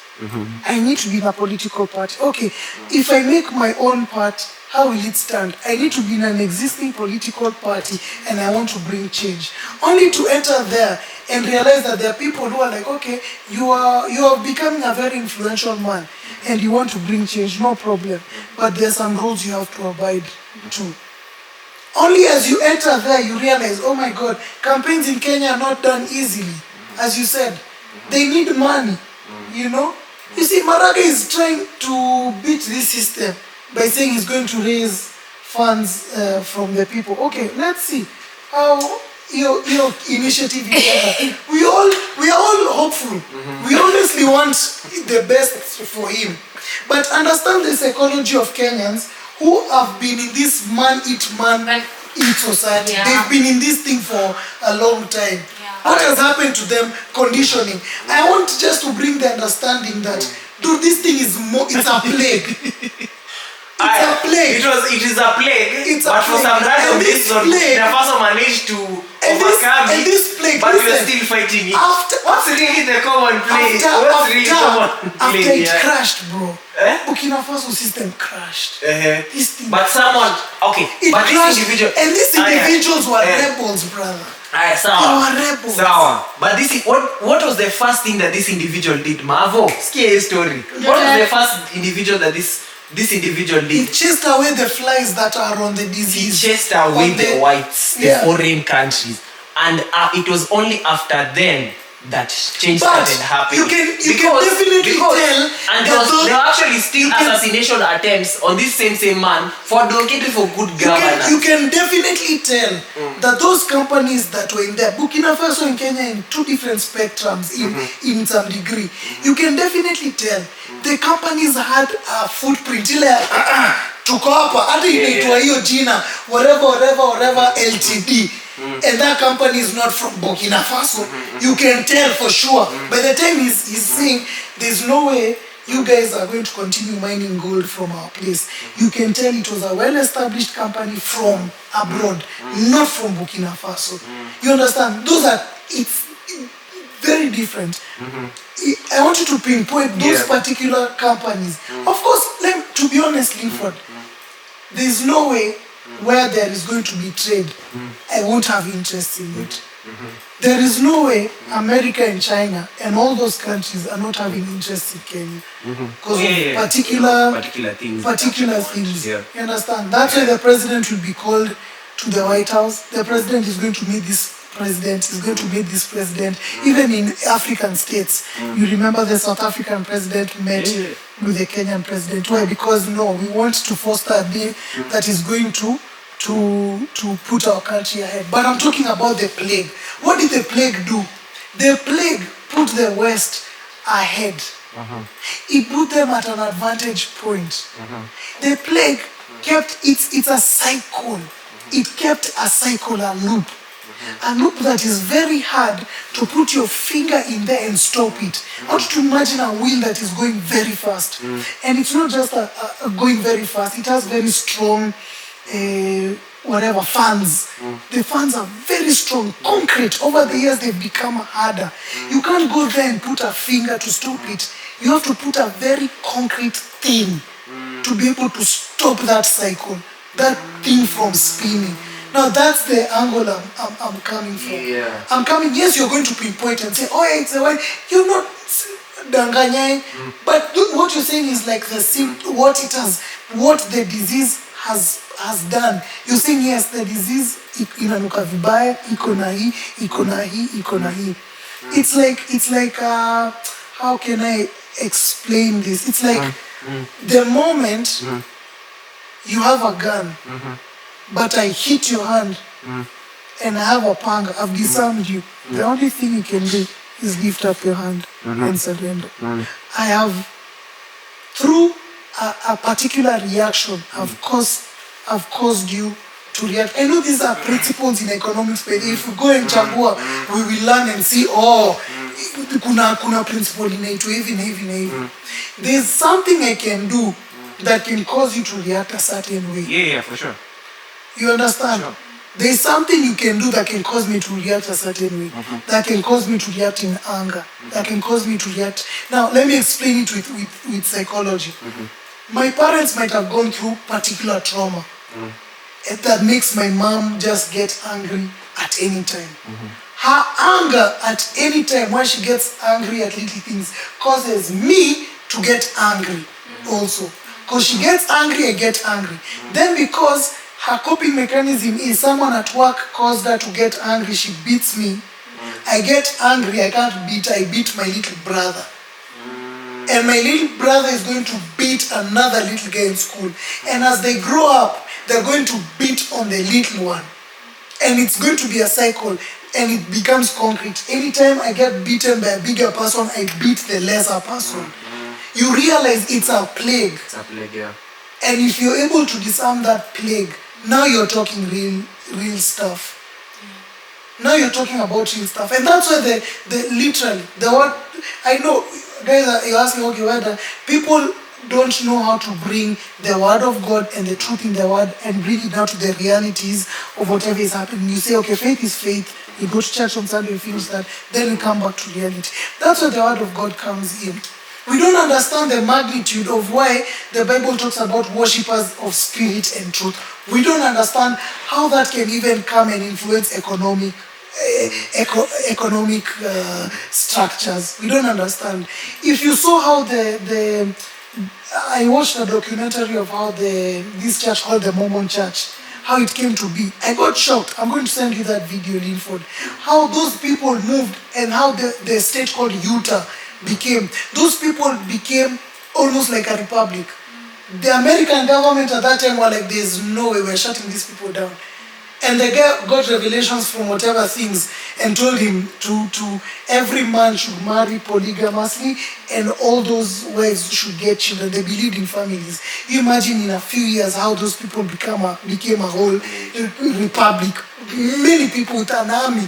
I need to be in a political party. Okay, if I make my own part, how will it stand? I need to be in an existing political party and I want to bring change. Only to enter there and realize that there are people who are like, okay, you are becoming a very influential man and you want to bring change, no problem. But there are some rules you have to abide to. Only as you enter there, you realize, oh my God, campaigns in Kenya are not done easily. As you said, they need money, you know? You see, Maraga is trying to beat this system by saying he's going to raise funds from the people. Okay, let's see how your initiative is. We are all hopeful. We honestly want the best for him. But understand the psychology of Kenyans who have been in this man-eat society. Yeah. They've been in this thing for a long time. Yeah. What has happened to them? Conditioning. I want just to bring the understanding that, dude, this thing is it's a plague. It's a plague. It is a plague. It's a but for plague. some random And this reason, plague- the person managed to overcome and it, this plague, but you're listen, still fighting it. after- What's really the common play? What's really common after play? it crashed, bro. Eh? Burkina Faso system crashed. This thing But someone, okay, it but crashed, this individual, and these Ah, yeah. individuals were Eh. rebels, brother. Aye, They were sawa. rebels. Sawa. But this is what was the first thing that this individual did? Mavo, scare story. What was the first individual that this individual It did? chased away the flies that are on the He disease. chased away on the whites, the Yeah. foreign countries, and it was only after then that change But started happening. you can definitely tell and that there were actually still you can- assassination attempts on this same man for donating for good governance. You can definitely tell that those companies that were in there, Burkina Faso and Kenya, in two different spectrums in some degree. You can definitely tell the companies had a footprint. Ile tuko hapa hata inaitwa hiyo jina whatever LTD. And that company is not from Burkina Faso. You can tell for sure. By the time he's saying there's no way you guys are going to continue mining gold from our place, you can tell it was a well-established company from abroad, not from Burkina Faso. You understand? It's very different. I want you to pinpoint those particular companies. Of course, to be honest, Linford, there's no way where there is going to be trade, I won't have interest in it. There is no way America and China and all those countries are not having interest in Kenya because of particular things. Yeah. You understand? That's why the president will be called to the White House. The president is going to meet this president, is going to meet this president. Even in African states, you remember the South African president met with the Kenyan president. Why? Because we want to foster a deal that is going to put our country ahead. But I'm talking about the plague. What did the plague do? The plague put the West ahead. It put them at an advantage point. The plague kept it's a cycle. It kept a cycle, a loop. A loop that is very hard to put your finger in there and stop it. I want you to imagine a wheel that is going very fast. And it's not just going very fast, it has very strong fans. The fans are very strong, concrete. Over the years they've become harder. You can't go there and put a finger to stop it. You have to put a very concrete thing to be able to stop that cycle, that thing from spinning. Now that's the angle I'm coming from. Yeah. I'm coming, yes, you're going to pinpoint and say, oh yeah, it's a wine. You're not danganyai. But what you're saying is like what the disease has done. You're saying, yes, the disease inanuka vibaya, iko na hii. It's like how can I explain this? It's like the moment you have a gun, but I hit your hand and I have a panga, I've disarmed you. The only thing you can do is lift up your hand and surrender. I have, through a particular reaction, I've caused you to react. I know these are principles in economics, but if we go and chambua, we will learn and see, kuna principle inaitwa hivi na hivi. There's something I can do that can cause you to react a certain way. Yeah, for sure. You understand? Sure. There's something you can do that can cause me to react a certain way. That can cause me to react in anger. That can cause me to react. Now, let me explain it with psychology. My parents might have gone through particular trauma. And that makes my mom just get angry at any time. Her anger at any time, when she gets angry at little things, causes me to get angry also. Because she gets angry, I get angry. Then because her coping mechanism is someone at work caused her to get angry, she beats me. I get angry, I can't beat, I beat my little brother. And my little brother is going to beat another little guy in school. And as they grow up, they're going to beat on the little one. And it's going to be a cycle, and it becomes concrete. Anytime I get beaten by a bigger person, I beat the lesser person. You realize it's a plague. It's a plague, yeah. And if you're able to disarm that plague, now you're talking real stuff. Now you're talking about real stuff. And that's why the word, I know, guys, you're asking, okay, whether people don't know how to bring the word of God and the truth in the word and bring it down to the realities of whatever is happening. You say, okay, faith is faith, You go to church on Sunday, you finish that, then you come back to reality. That's where the word of God comes in. We don't understand the magnitude of why the Bible talks about worshippers of spirit and truth. We don't understand how that can even come and influence economic structures. We don't understand. If you saw how I watched a documentary of how this church called the Mormon Church, how it came to be. I got shocked. I'm going to send you that video, Linford. How those people moved and how the state called Utah became. Those people became almost like a republic. The American government at that time were like, there's no way we're shutting these people down. And the guy got revelations from whatever things and told him to every man should marry polygamously and all those wives should get children. They believed in families. You imagine in a few years how those people became a whole republic. Many people with an army,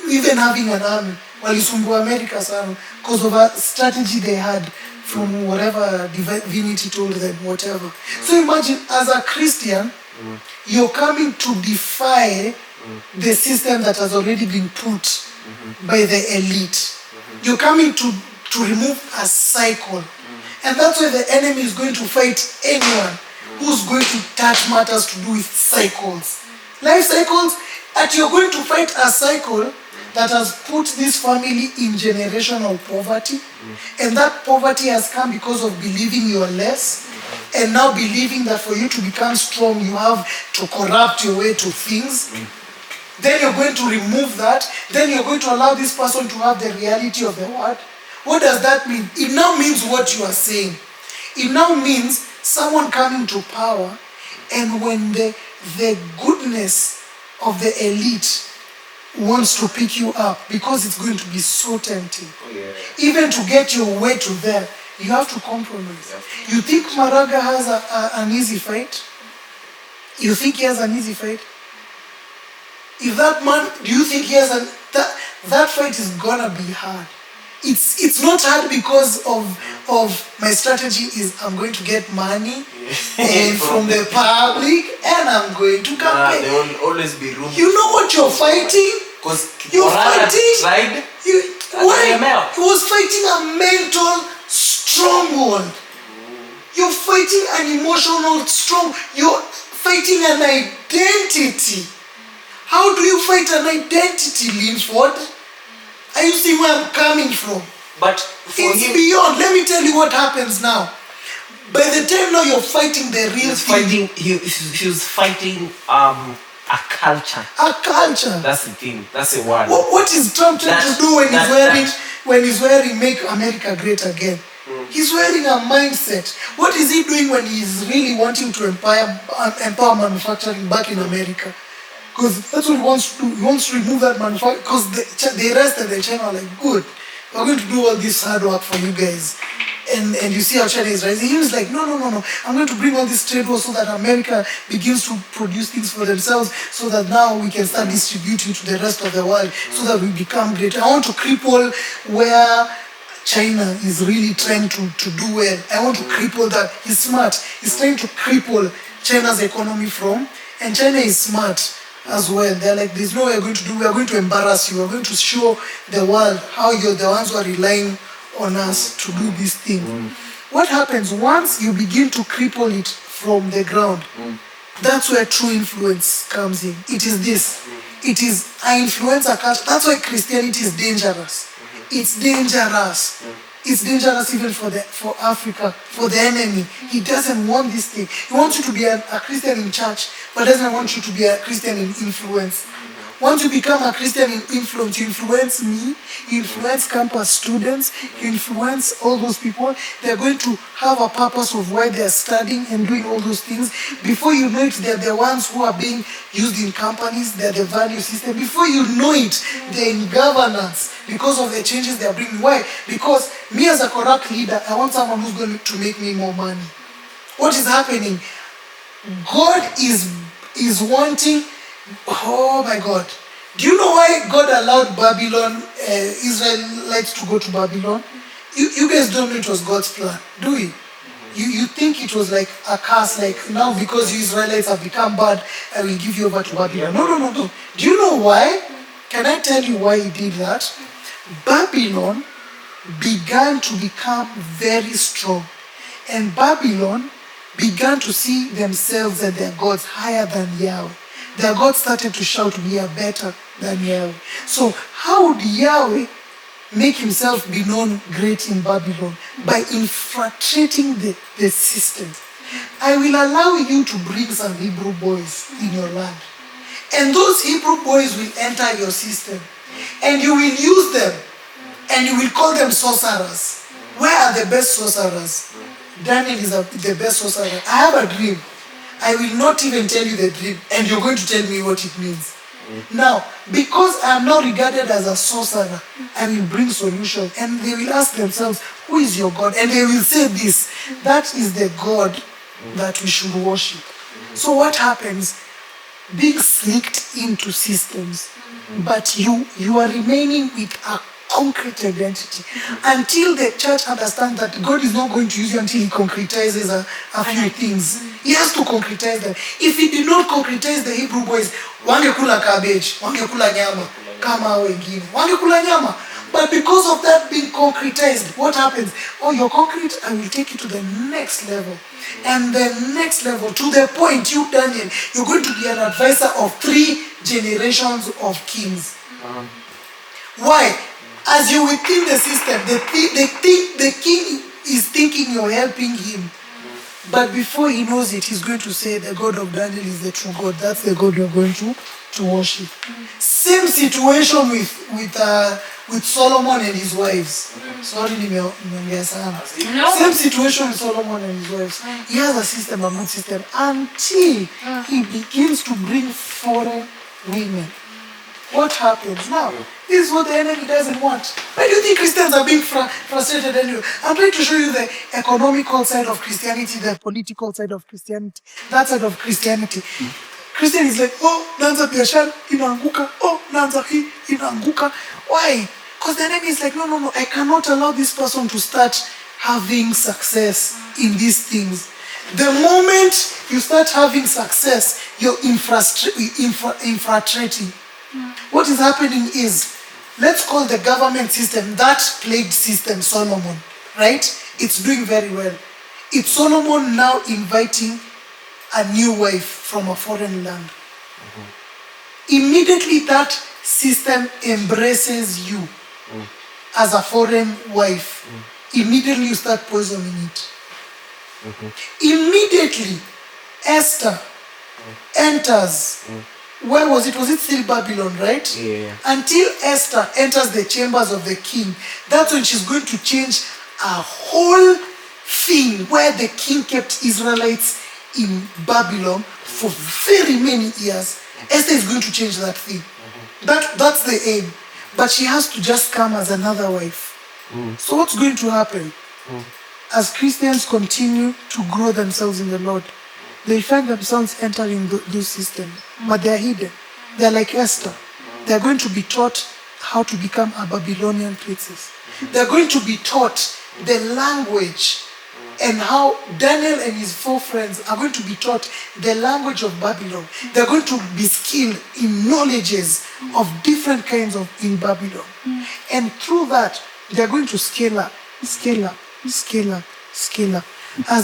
even having an army. Walisumbua America sana because of a strategy they had from whatever divinity told them, whatever. So imagine as a Christian, you're coming to defy the system that has already been put by the elite. You're coming to remove a cycle. And that's why the enemy is going to fight anyone who's going to touch matters to do with cycles. Life cycles, and you're going to fight a cycle that has put this family in generational poverty. And that poverty has come because of believing you're less. And now believing that for you to become strong, you have to corrupt your way to things. Then you're going to remove that. Then you're going to allow this person to have the reality of the word. What does that mean? It now means what you are saying. It now means someone coming to power, and when the goodness of the elite wants to pick you up, because it's going to be so tempting. Even to get your way to there, you have to compromise. You think Maraga has an easy fight? You think he has an easy fight? If that man, do you think he has that fight is gonna be hard? It's not hard because of my strategy is I'm going to get money and from the public and I'm going to campaign. There will always be room. You know what you're fighting? Because You're fighting. tried. Why? He was fighting a mental stronghold. You're fighting an emotional strong. You're fighting an identity. How do you fight an identity, Linford? Are you seeing where I'm coming from? But for It's him, beyond. Let me tell you what happens now. By the time now you're fighting the real thing. he was fighting a culture. A culture. That's the thing. That's the word. What is Trump trying to do when he's wearing Make America Great Again? He's wearing a mindset. What is he doing when he's really wanting to empower manufacturing back in America? Because that's what he wants to do. He wants to remove that manufacturing. Because the rest of the China are like, good, we're going to do all this hard work for you guys. And you see how China is rising. He was like, no. I'm going to bring all this trade war so that America begins to produce things for themselves so that now we can start distributing to the rest of the world so that we become great. I want to cripple where China is really trying to do well. I want to cripple that. He's smart. He's trying to cripple China's economy from. And China is smart as well. They're like, there's no way we're going to do. We're going to embarrass you. We're going to show the world how you're the ones who are relying on us to do this thing. What happens once you begin to cripple it from the ground? That's where true influence comes in. It is this. It is an influencer culture. That's why Christianity is dangerous. It's dangerous. It's dangerous even for Africa, for the enemy. He doesn't want this thing. He wants you to be a Christian in church, but doesn't want you to be a Christian in influence. Once you become a Christian in influence, you influence me, you influence campus students, you influence all those people. They're going to have a purpose of why they're studying and doing all those things. Before you know it, they're the ones who are being used in companies, they're the value system. Before you know it, they're in governance because of the changes they're bringing. Why? Because me as a corrupt leader, I want someone who's going to make me more money. What is happening? God is wanting. Oh my God. Do you know why God allowed Babylon, Israelites to go to Babylon? You guys don't know it was God's plan, do you? You think it was like a curse, like now because you Israelites have become bad, I will give you over to Babylon. No. Do you know why? Can I tell you why he did that? Babylon began to become very strong. And Babylon began to see themselves and their gods higher than Yahweh. Their gods started to shout, we are better than Yahweh. So how would Yahweh make himself be known great in Babylon? By infiltrating the system. I will allow you to bring some Hebrew boys in your land. And those Hebrew boys will enter your system. And you will use them. And you will call them sorcerers. Where are the best sorcerers? Daniel is the best sorcerer. I have a dream. I will not even tell you the dream. And you're going to tell me what it means. Now, because I am not regarded as a sorcerer, I will bring solution. And they will ask themselves, who is your God? And they will say this, that is the God that we should worship. So what happens? Being sneaked into systems, but you are remaining with a concrete identity until the church understands that God is not going to use you until he concretizes a few things. He has to concretize them. If he did not concretize the Hebrew boys, wangekula cabbage, wangekula nyama, kama wengine, wangekula nyama. But because of that being concretized, what happens? Oh, you're concrete, I will take you to the next level. And the next level, to the point, you, Daniel, you're going to be an advisor of 3 generations of kings. Why? As you within the system, the king is thinking you're helping him. But before he knows it, he's going to say the God of Daniel is the true God. That's the God you're going to worship. Same situation with Solomon and his wives. Sorry, nimeongea sana. Same situation with Solomon and his wives. He has a system, a good system, until he begins to bring foreign women. What happens now? This is what the enemy doesn't want. Why do you think Christians are being frustrated anyway? I'm trying to show you the economical side of Christianity, the political side of Christianity, that side of Christianity. Christian is like, oh, naanza biashara inaanguka, oh, naanza hii inaanguka. Why? Because the enemy is like, no, I cannot allow this person to start having success in these things. The moment you start having success, you're infiltrating. What is happening is, let's call the government system, that plagued system, Solomon, right? It's doing very well. It's Solomon now inviting a new wife from a foreign land. Immediately that system embraces you as a foreign wife. Immediately you start poisoning it. Immediately Esther enters. Where was it? Was it still Babylon, right? Yeah. Until Esther enters the chambers of the king, that's when she's going to change a whole thing where the king kept Israelites in Babylon for very many years. Esther is going to change that thing. That's the aim. But she has to just come as another wife. So what's going to happen? As Christians continue to grow themselves in the Lord, they find themselves entering those systems, but they're hidden. They're like Esther. They're going to be taught how to become a Babylonian princess. They're going to be taught the language and how Daniel and his 4 friends are going to be taught the language of Babylon. They're going to be skilled in knowledges of different kinds of in Babylon. And through that, they're going to scale up. As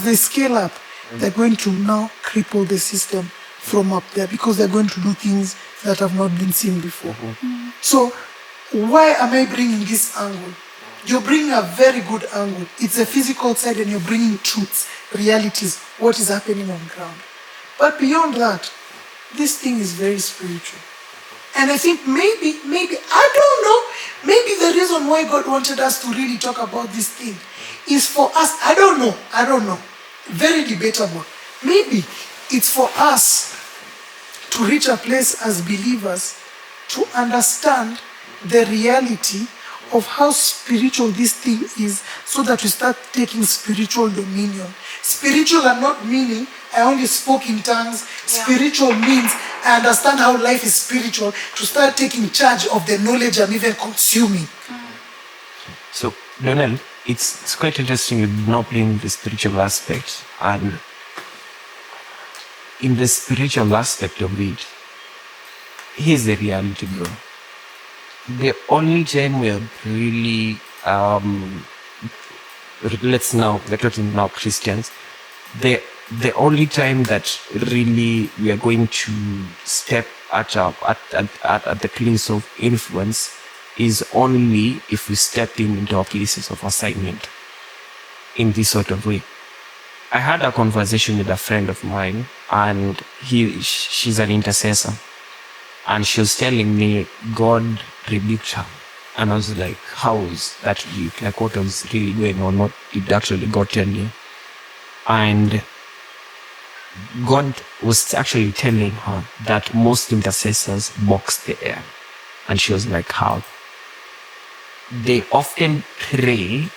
they scale up, they're going to now cripple the system from up there because they're going to do things that have not been seen before. So why am I bringing this angle? You're bringing a very good angle. It's a physical side and you're bringing truths, realities, what is happening on ground. But beyond that, this thing is very spiritual. And I think maybe, I don't know, maybe the reason why God wanted us to really talk about this thing is for us, I don't know. Very debatable. Maybe it's for us to reach a place as believers to understand the reality of how spiritual this thing is so that we start taking spiritual dominion. Spiritual are not meaning I only spoke in tongues. Spiritual means I understand how life is spiritual to start taking charge of the knowledge I'm even consuming. So, Donald, it's quite interesting you now playing the spiritual aspect, and in the spiritual aspect of it, here's the reality, bro. The only time we're really we're talking now Christians. The only time that really we are going to step at the place of influence is only if we step into our places of assignment in this sort of way. I had a conversation with a friend of mine, and she's an intercessor, and she was telling me God rebuked her. And I was like, how is that rebuke? Like, what was really going on? What did actually God tell you? And God was actually telling her that most intercessors box the air. And she was like, how? They often pray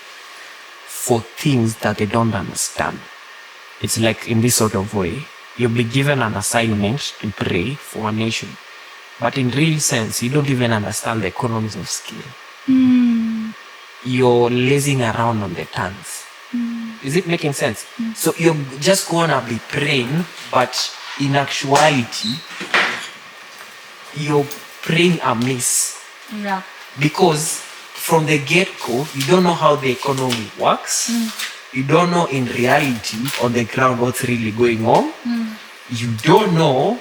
for things that they don't understand. It's like in this sort of way, you'll be given an assignment to pray for a nation. But in real sense, you don't even understand the economies of scale. You're lazing around on the tongues. Is it making sense? So you're just gonna be praying, but in actuality, you're praying amiss. Yeah. Because from the get-go, you don't know how the economy works. You don't know in reality on the ground what's really going on. You don't know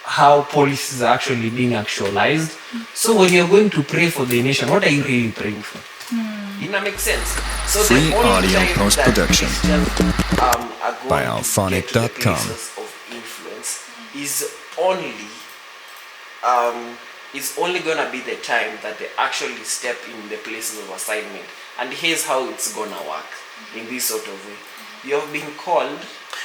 how policies are actually being actualized. So when you're going to pray for the nation, what are you really praying for? It not make sense. So Free the only audio time post-production that Christians, are going by to alphonic.com. get to the places of influence is only gonna be the time that they actually step in the places of assignment. And here's how it's gonna work in this sort of way. You have been called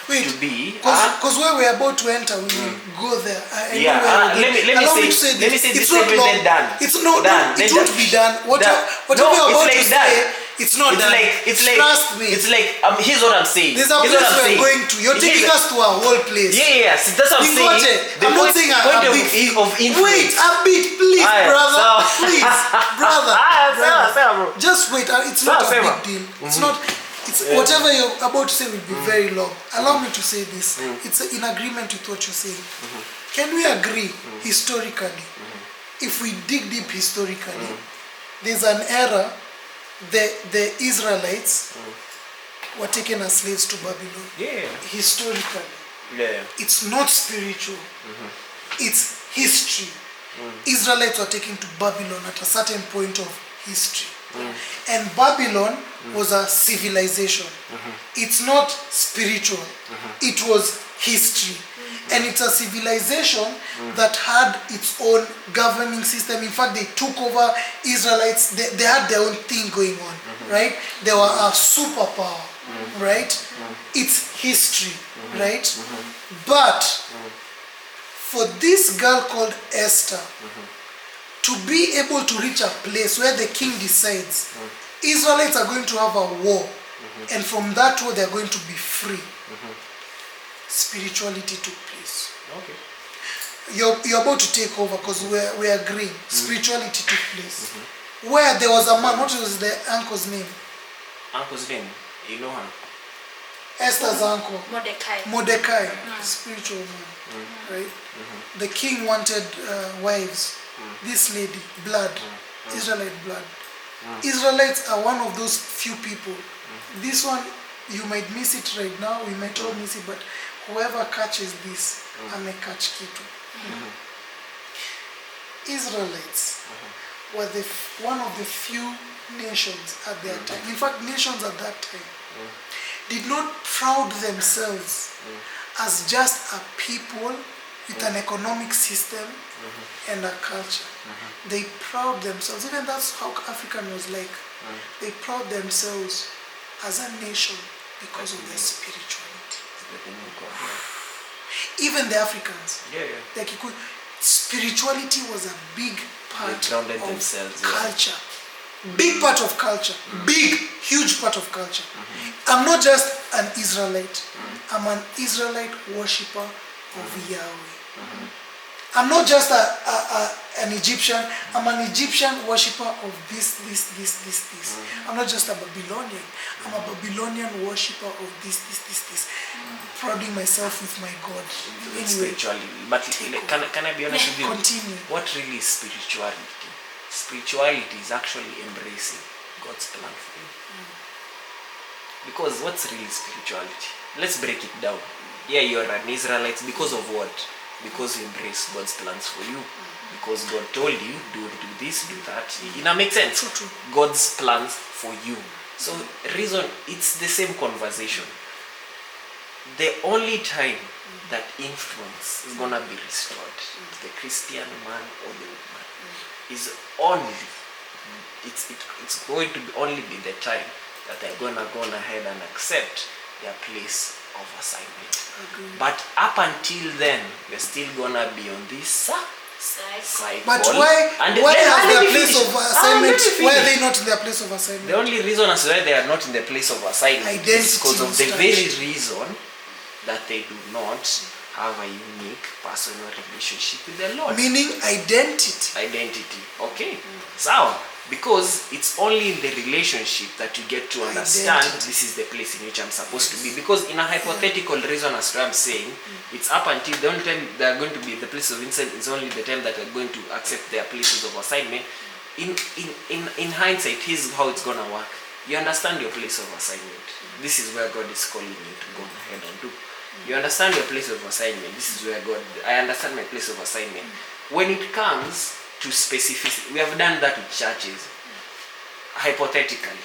to be. Because where we're about to enter, we will go there. Let me say this it's not statement long. then done. It's not done. It won't be done. Whatever you're about to say, it's not done. Trust me. It's like here's what I'm saying. There's a place we're going to. You're taking us to a whole place. Yes, that's what I'm saying. I'm not saying a big of influence. Wait a bit, please, brother. Please, brother. Bro. Just wait. It's not a big deal. It's not. It's whatever you're about to say will be very long. Allow me to say this. It's in agreement with what you're saying. Can we agree historically? If we dig deep historically, there's an era the Israelites were taken as slaves to Babylon. Yeah. Historically. Yeah. It's not spiritual. It's history. Israelites were taken to Babylon at a certain point of history. And Babylon was a civilization. It's not spiritual. It was history. And it's a civilization that had its own governing system. In fact, they took over Israelites. They had their own thing going on, right? They were a superpower, right? It's history, right? But for this girl called Esther to be able to reach a place where the king decides Israelites are going to have a war, and from that war they are going to be free. Spirituality took place. Okay. You're about to take over because we're agreeing. Spirituality took place. Where there was a man, what was the uncle's name? Uncle's name, you know her. Esther's uncle. Mordecai. Spiritual man, right? The king wanted wives. This lady, blood, Israelite blood. Israelites are one of those few people. This one, you might miss it right now, we might all miss it, but whoever catches this, I may catch Kitu. Israelites were one of the few nations at their time. In fact, nations at that time did not proud themselves as just a people with an economic system and a culture. They proud themselves, even that's how African was like. They proud themselves as a nation because of their spirituality. Even the Africans, the Kikuyu, spirituality was a big part of themselves, culture. Big part of culture. Big, huge part of culture. I'm not just an Israelite. I'm an Israelite worshipper of Yahweh. I'm not just an Egyptian. I'm an Egyptian worshipper of this. I'm not just a Babylonian. I'm a Babylonian worshipper of this. Prouding myself with my God. Anyway, Spirituality. But can I be honest with you? Continue. What really is spirituality? spirituality is actually embracing God's plan for you. Because what's really spirituality? Let's break it down. Yeah, you're an Israelite because of what? Because you embrace God's plans for you. Because God told you, do this, do that. You know, makes sense? True. God's plans for you. So reason, it's the same conversation. The only time that influence is gonna be restored to the Christian man or the woman is only, it's going to only be the time that they're gonna go ahead and accept their place of assignment. But up until then, we're still gonna be on this cycle. But why And has let their me place finish. of assignment? Let me Why are finish. they not in their place of assignment? The only reason as why they are not in the place of assignment is because of the very reason that they do not have a unique personal relationship with the Lord. Meaning identity. Okay. So, because it's only in the relationship that you get to understand this is the place in which I'm supposed to be. Because in a hypothetical reason, as I'm saying, it's up until the only time they are going to be the place of insight is only the time that they're going to accept their places of assignment. In hindsight, here's how it's gonna work. You understand your place of assignment. This is where God is calling you to go ahead and do. You understand your place of assignment. This is where I understand my place of assignment. When it comes to specificity, we have done that with churches. Hypothetically,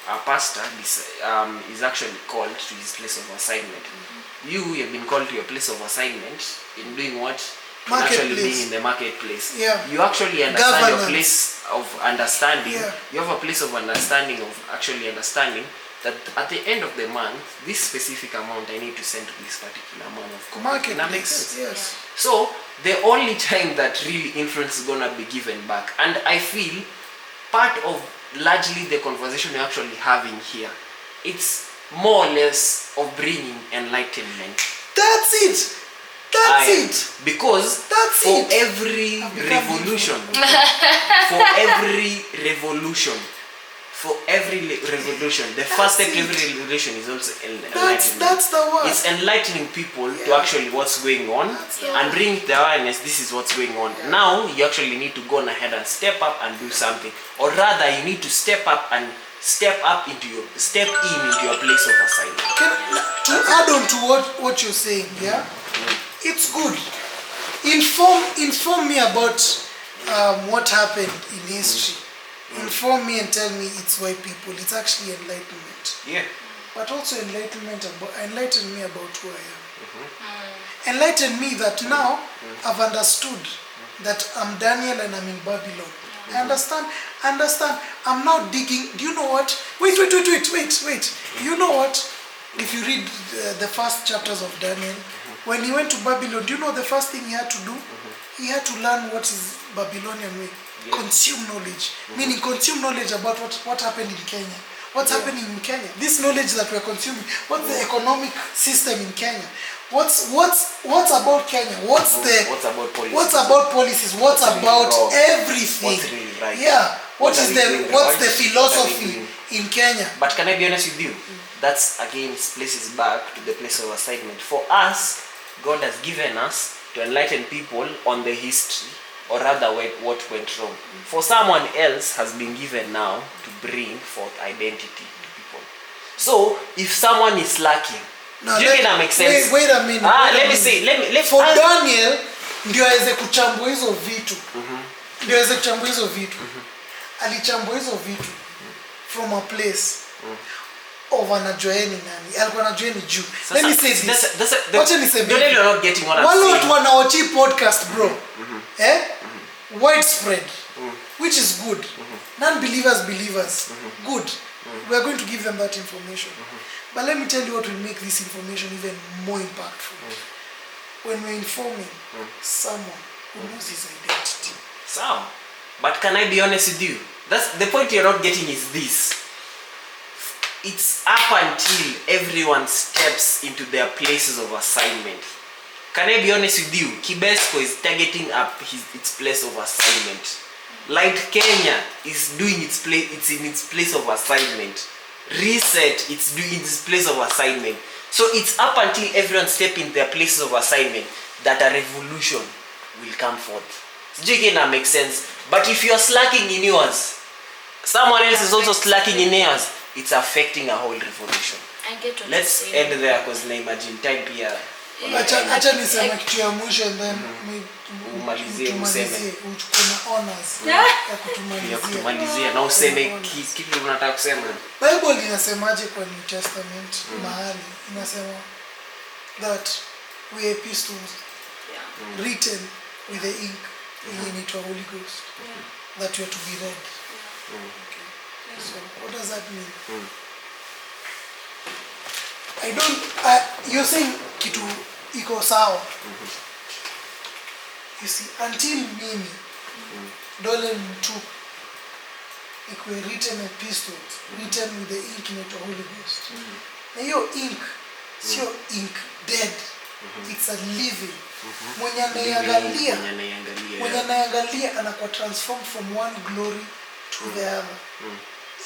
our pastor is actually called to his place of assignment. You have been called to your place of assignment in doing what? In actually being in the marketplace. Yeah. You actually understand your Governance. place of understanding. Yeah. You have a place of understanding that at the end of the month, this specific amount I need to send to this particular amount of company. That makes sense. Yes. So the only time that really influence is gonna be given back, and I feel part of largely the conversation we're actually having here, it's more or less of bringing enlightenment. That's it. That's it. Because That's for it. every revolution, the first step to every revolution is also enlightenment. That's the word. It's enlightening people to actually what's going on and bring the awareness. This is what's going on. Now you actually need to go on ahead and step up and do something, or rather, you need to step in into your place of assignment. To add on to what you're saying, yeah, it's good. Inform me about what happened in history. Inform me and tell me it's white people. It's actually enlightenment. Yeah. But also enlighten me about who I am. Enlighten me that now I've understood that I'm Daniel and I'm in Babylon. I understand. I'm now digging. Do you know what? Wait. You know what? If you read the first chapters of Daniel, when he went to Babylon, do you know the first thing he had to do? He had to learn what is Babylonian way. Yeah. Consume knowledge. Meaning consume knowledge about what happened in Kenya. What's happening in Kenya? This knowledge that we're consuming. What's the economic system in Kenya? What's about Kenya? What's about policies? What's about policies? What's about everything? What's really right? Yeah. What's the philosophy in Kenya? But can I be honest with you? That's again places back to the place of assignment. For us, God has given us to enlighten people on the history, or rather what went wrong. For someone else has been given now to bring forth identity to people. So if someone is lacking, Now, do you think that makes sense? Wait a minute. For Daniel, ndio aweze kuchambua hizo vitu. Alichambua hizo vitu from a place of anajueni nani. Alikuwa anajueni juu. Let me say this. Wacha niseme. You're not getting what I'm saying. saying. Wale watu wanaochi podcast, bro. Widespread. Which is good. Non-believers, believers. Good. We are going to give them that information. But let me tell you what will make this information even more impactful. When we're informing someone who knows his identity. So, but can I be honest with you? That's the point you're not getting is this. It's up until everyone steps into their places of assignment. Can I be honest with you? Kibesco is targeting up its place of assignment. Light Kenya is doing it's in its place of assignment. Reset, it's doing its place of assignment. So it's up until everyone step in their places of assignment that a revolution will come forth. Sijui kina make sense. But if you're slacking in yours, someone else is also slacking in theirs, it's affecting a whole revolution. I get what Let's you're saying. end there because na imagine time pia. Acha niseme kitu ya mwisho and then Umalizie, tumalizie uchukue na honors ya Ya kutumalizia. kutumalizia na useme kitu unataka kusema. Bible inasemaje kwa New Testament mahali inasema that we are epistles written with the ink inaitwa Holy Ghost that we are to be read. Okay. So what does that mean? You're saying kitu iko sawa. You see, until mimi dole mtu ikuwe written epistles written with the ink inaitwa Holy Ghost. Na hiyo ink sio ink dead. It's a living. Mwenye anaangalia anakuwa transformed from one glory to the other.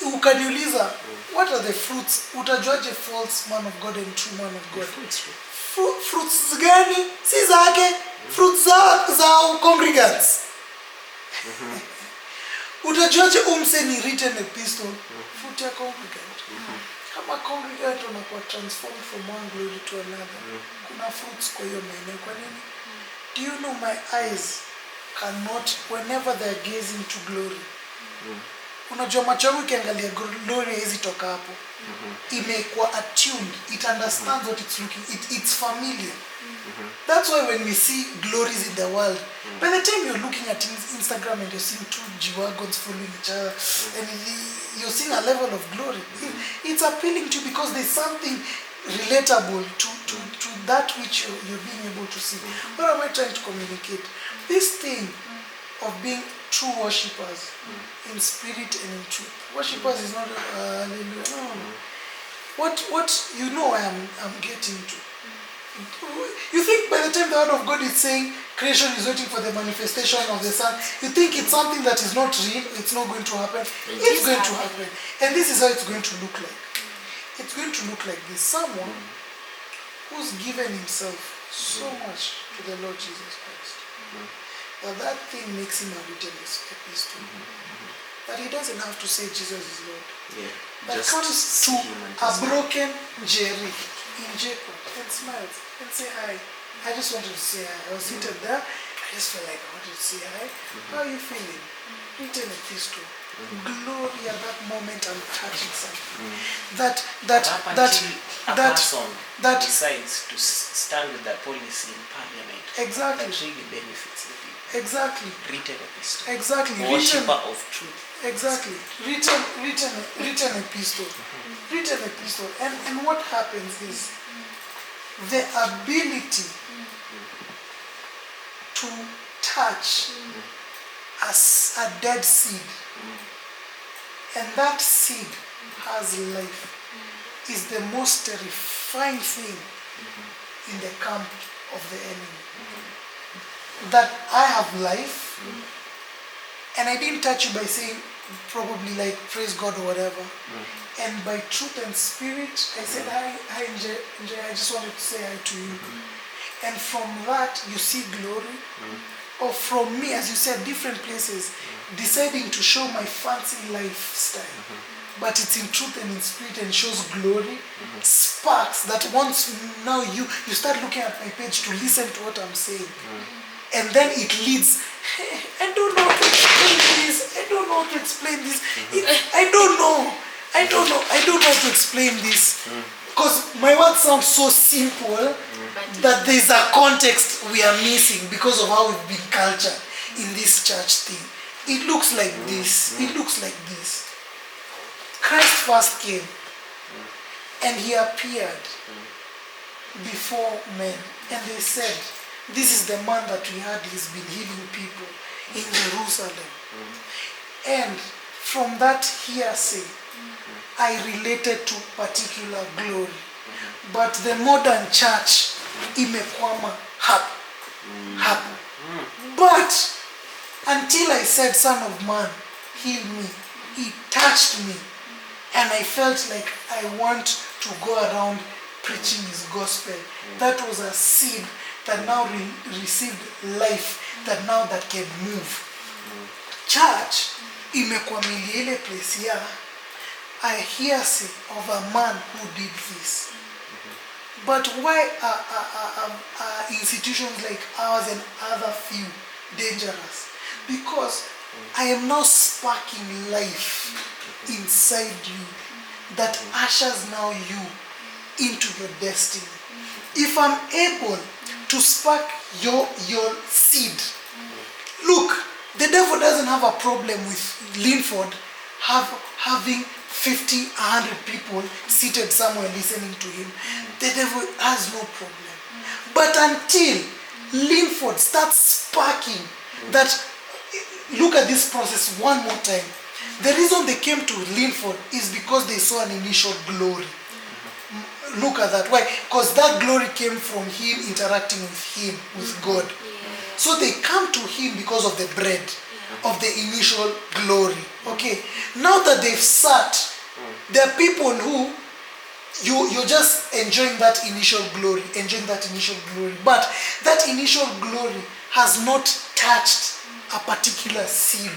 Ukaniuliza what are the fruits? Utajuaje false man of God and true man of God? Fruits gani? Si zake. Fruits za congregants. Utajuaje umse ni written epistle? Fruit ya congregant. Kama congregant unakuwa transformed from one glory to another. Kuna fruits kwa hiyo maeneo. Kwa nini? Do you know my eyes cannot, whenever they are gazing to glory, unajua macho yangu ikiangalia glory hizi toka hapo, imekuwa attuned, it understands what it's looking, it's familiar. That's why when we see glories in the world, by the time you're looking at Instagram and you're seeing two G-Wagons following each other, and you're seeing a level of glory, it's appealing to you because there's something relatable to that which you're being able to see. What am I trying to communicate? This thing of being true worshippers in spirit and in truth. Worshippers is not hallelujah. No. What you know I'm getting to. You think by the time the word of God is saying creation is waiting for the manifestation of the Son, you think it's something that is not real, it's not going to happen. It's going to happen. And this is how it's going to look like. It's going to look like this. Someone who's given himself so much to the Lord Jesus Christ. That thing makes him a written epistle. That he doesn't have to say Jesus is Lord. Yeah. That Just comes to see him and a just- broken Jerry in Jacob and smiles and say hi. I just wanted to say hi. I was seated there. I just felt like I wanted to say hi. How are you feeling? Written epistle. Glory at that moment I'm touching something. That person that decides to stand with that policy in parliament exactly. that really benefits the people. Exactly. Written epistle. Exactly. Worshipper of truth. Exactly. Written epistle. Written epistle. And what happens is the ability to touch as a dead seed, and that seed has life, is the most terrifying thing in the camp of the enemy. That I have life, and I didn't touch you by saying probably like praise God or whatever, and by truth and spirit I said hi Nje, I just wanted to say hi to you, and from that you see glory, or from me, as you said, different places, deciding to show my fancy lifestyle, but it's in truth and in spirit and shows glory, sparks that once now you start looking at my page to listen to what I'm saying, and then it leads. I don't know how to explain this. I don't know how to explain this. I don't know how to explain this. Because my words sound so simple that there's a context we are missing because of how we've been cultured in this church thing. It looks like this. It looks like this. Christ first came and he appeared before men, and they said, this is the man that we heard he's been healing people in Jerusalem. And from that hearsay, I related to particular glory. But the modern church, imekwama hapo. But until I said, Son of Man, heal me, he touched me. And I felt like I want to go around preaching his gospel. That was a seed that now received life, that can move. Church imekwamilia ile place ya I hear say of a man who did this. But why are institutions like ours and other few dangerous? Because I am now sparking life inside you that ushers now you into your destiny. If I'm able to spark your seed, look, the devil doesn't have a problem with Linford having 50, 100 people seated somewhere listening to him. The devil has no problem. But until Linford starts sparking that, look at this process one more time. The reason they came to Linford is because they saw an initial glory. Look at that. Why? Because that glory came from him interacting with him, with God. So they come to him because of the bread, of the initial glory. Okay. Now that they've sat, there are people who you're just enjoying that initial glory, but that initial glory has not touched a particular seed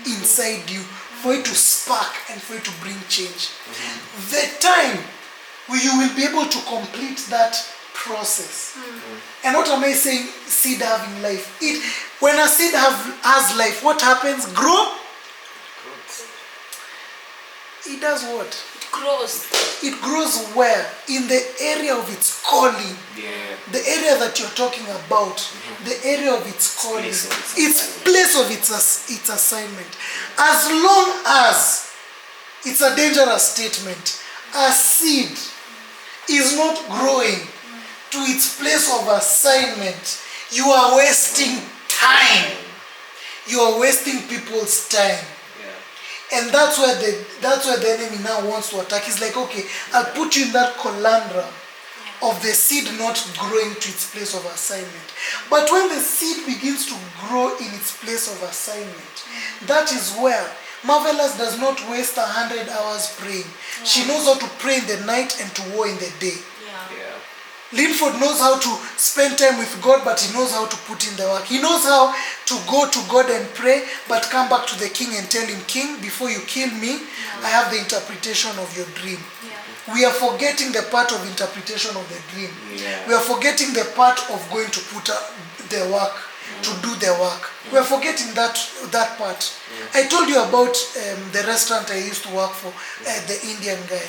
inside you for it to spark and for it to bring change. The time you will be able to complete that process. And what am I saying? Seed having life. When a seed has life, what happens? Grow. It does what? It grows. It grows where? In the area of its calling. Yeah. The area that you're talking about. The area of its calling. Its place of its assignment. As long as, it's a dangerous statement, a seed is not growing to its place of assignment, you are wasting time. You are wasting people's time. And that's where the enemy now wants to attack. He's like, okay, I'll put you in that conundrum of the seed not growing to its place of assignment. But when the seed begins to grow in its place of assignment, that is where Marvelous does not waste 100 hours praying. She knows how to pray in the night and to war in the day. Linford knows how to spend time with God, but he knows how to put in the work. He knows how to go to God and pray, but come back to the king and tell him, King, before you kill me, I have the interpretation of your dream. We are forgetting the part of interpretation of the dream. We are forgetting the part of going to put the work, to do the work. We are forgetting that part. I told you about the restaurant I used to work for, the Indian guy.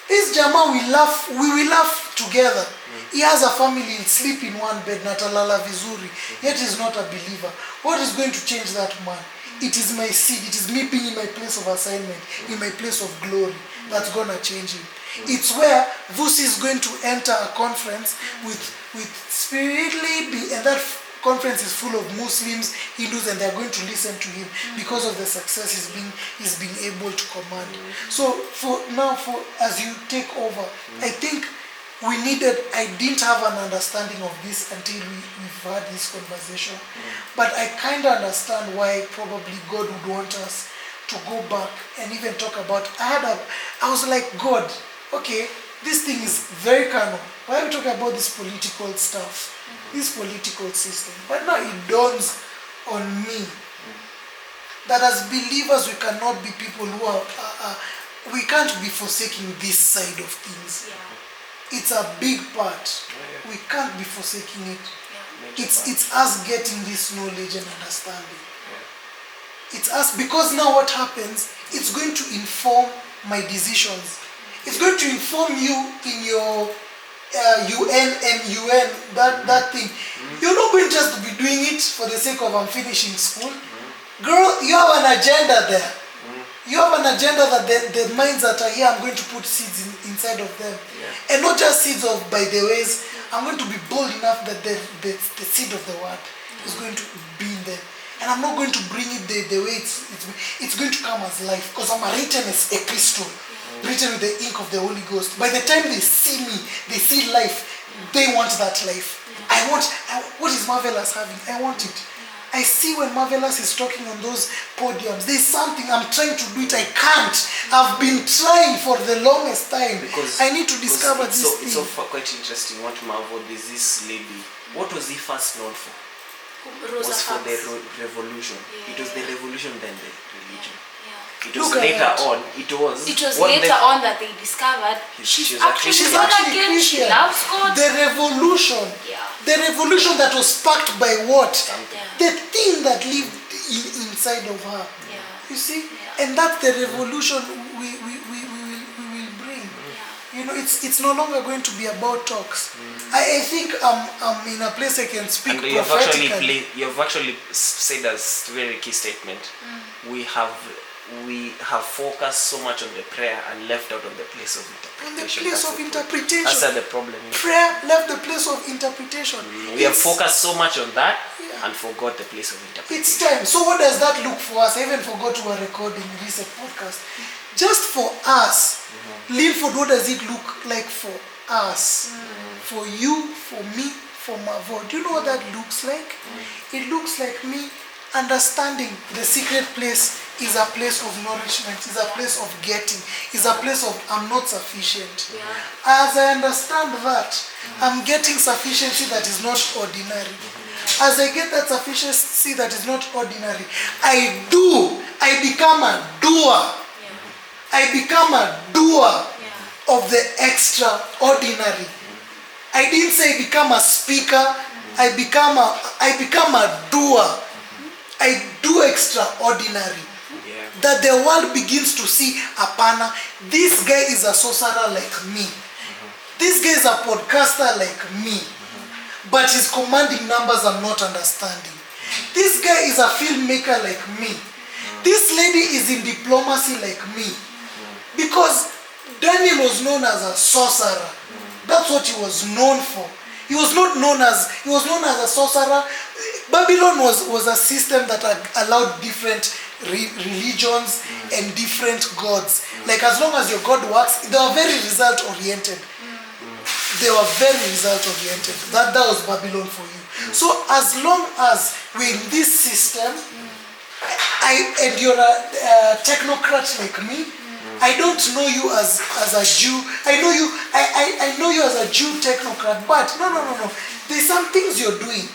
This Jama, we will laugh together. He has a family, he'll sleep in one bed, natalala vizuri, yet he's not a believer. What is going to change that man? It is my seed, it is me being in my place of assignment, in my place of glory, that's going to change him. It's where Vusi is going to enter a conference with spiritually, and that conference is full of Muslims, Hindus, and they're going to listen to him because of the success he's been able to command. So as you take over, I think I didn't have an understanding of this until we've had this conversation. But I kind of understand why probably God would want us to go back and even talk about, I was like, God, okay, this thing is very carnal. Why are we talking about this political stuff? This political system. But now it dawns on me that as believers we cannot be people who we can't be forsaking this side of things. It's a big part. We can't be forsaking it. It's us getting this knowledge and understanding. It's us, because now what happens, it's going to inform my decisions. It's going to inform you in your UN, that thing. You're not going just to be doing it for the sake of I'm finishing school. Girl, you have an agenda there. You have an agenda that the minds that are here, I'm going to put seeds inside of them. And not just seeds of by the ways. I'm going to be bold enough that the seed of the word is going to be in them. And I'm not going to bring it the way it's going to come as life. Because I'm written as epistle. Written with the ink of the Holy Ghost. By the time they see me, they see life, they want that life. What is Marvelous having? I want it. I see when Marvelous is talking on those podiums, there's something, I'm trying to do it, I can't. I've been trying for the longest time. I need to discover this thing. It's so quite interesting what Marvel, there's this lady. What was he first known for? Rosa Was for the Parks. revolution. Yeah. It was the revolution than the religion. Yeah. It was Look at later that. on. It was what later the- on that they discovered She she's was a actually Christian. born Actually again. She Christian. loves God. The revolution. Yeah. The revolution that was sparked by what? Yeah. The thing that lived inside of her. Yeah. You see? Yeah. And that's the revolution we will bring. Yeah. You know, it's no longer going to be about talks. I think I'm in a place I can speak And prophetically. you've actually said a very key statement. We have focused so much on the prayer and left out on the place of On the interpretation. place That's of the interpretation. That's the problem. Prayer left the place of interpretation. We have focused so much on that Yeah. and forgot the place of interpretation. It's time. So what does that look for us? I even forgot we were recording recent podcast. Just for us, Linford, what does it look like for us? For you, for me, for Mavo. Do you know what that looks like? It looks like me understanding the secret place is a place of nourishment, is a place of getting, is a place of I'm not sufficient. Yeah. As I understand that, I'm getting sufficiency that is not ordinary. As I get that sufficiency that is not ordinary, I become a doer. I become a doer of the extraordinary. I didn't say become a speaker, I become a doer. I do extraordinary. Yeah. That the world begins to see, apana, this guy is a sorcerer like me. This guy is a podcaster like me. But he's commanding numbers I'm not understanding. This guy is a filmmaker like me. This lady is in diplomacy like me. Because Daniel was known as a sorcerer. That's what he was known for. He was known as a sorcerer. Babylon was a system that allowed different religions and different gods. Like as long as your God works, they were very result oriented. They were very result oriented. That was Babylon for you. So as long as we're in this system, and you're a technocrat like me, I don't know you as a Jew. I know you as a Jew technocrat, but no. There's some things you're doing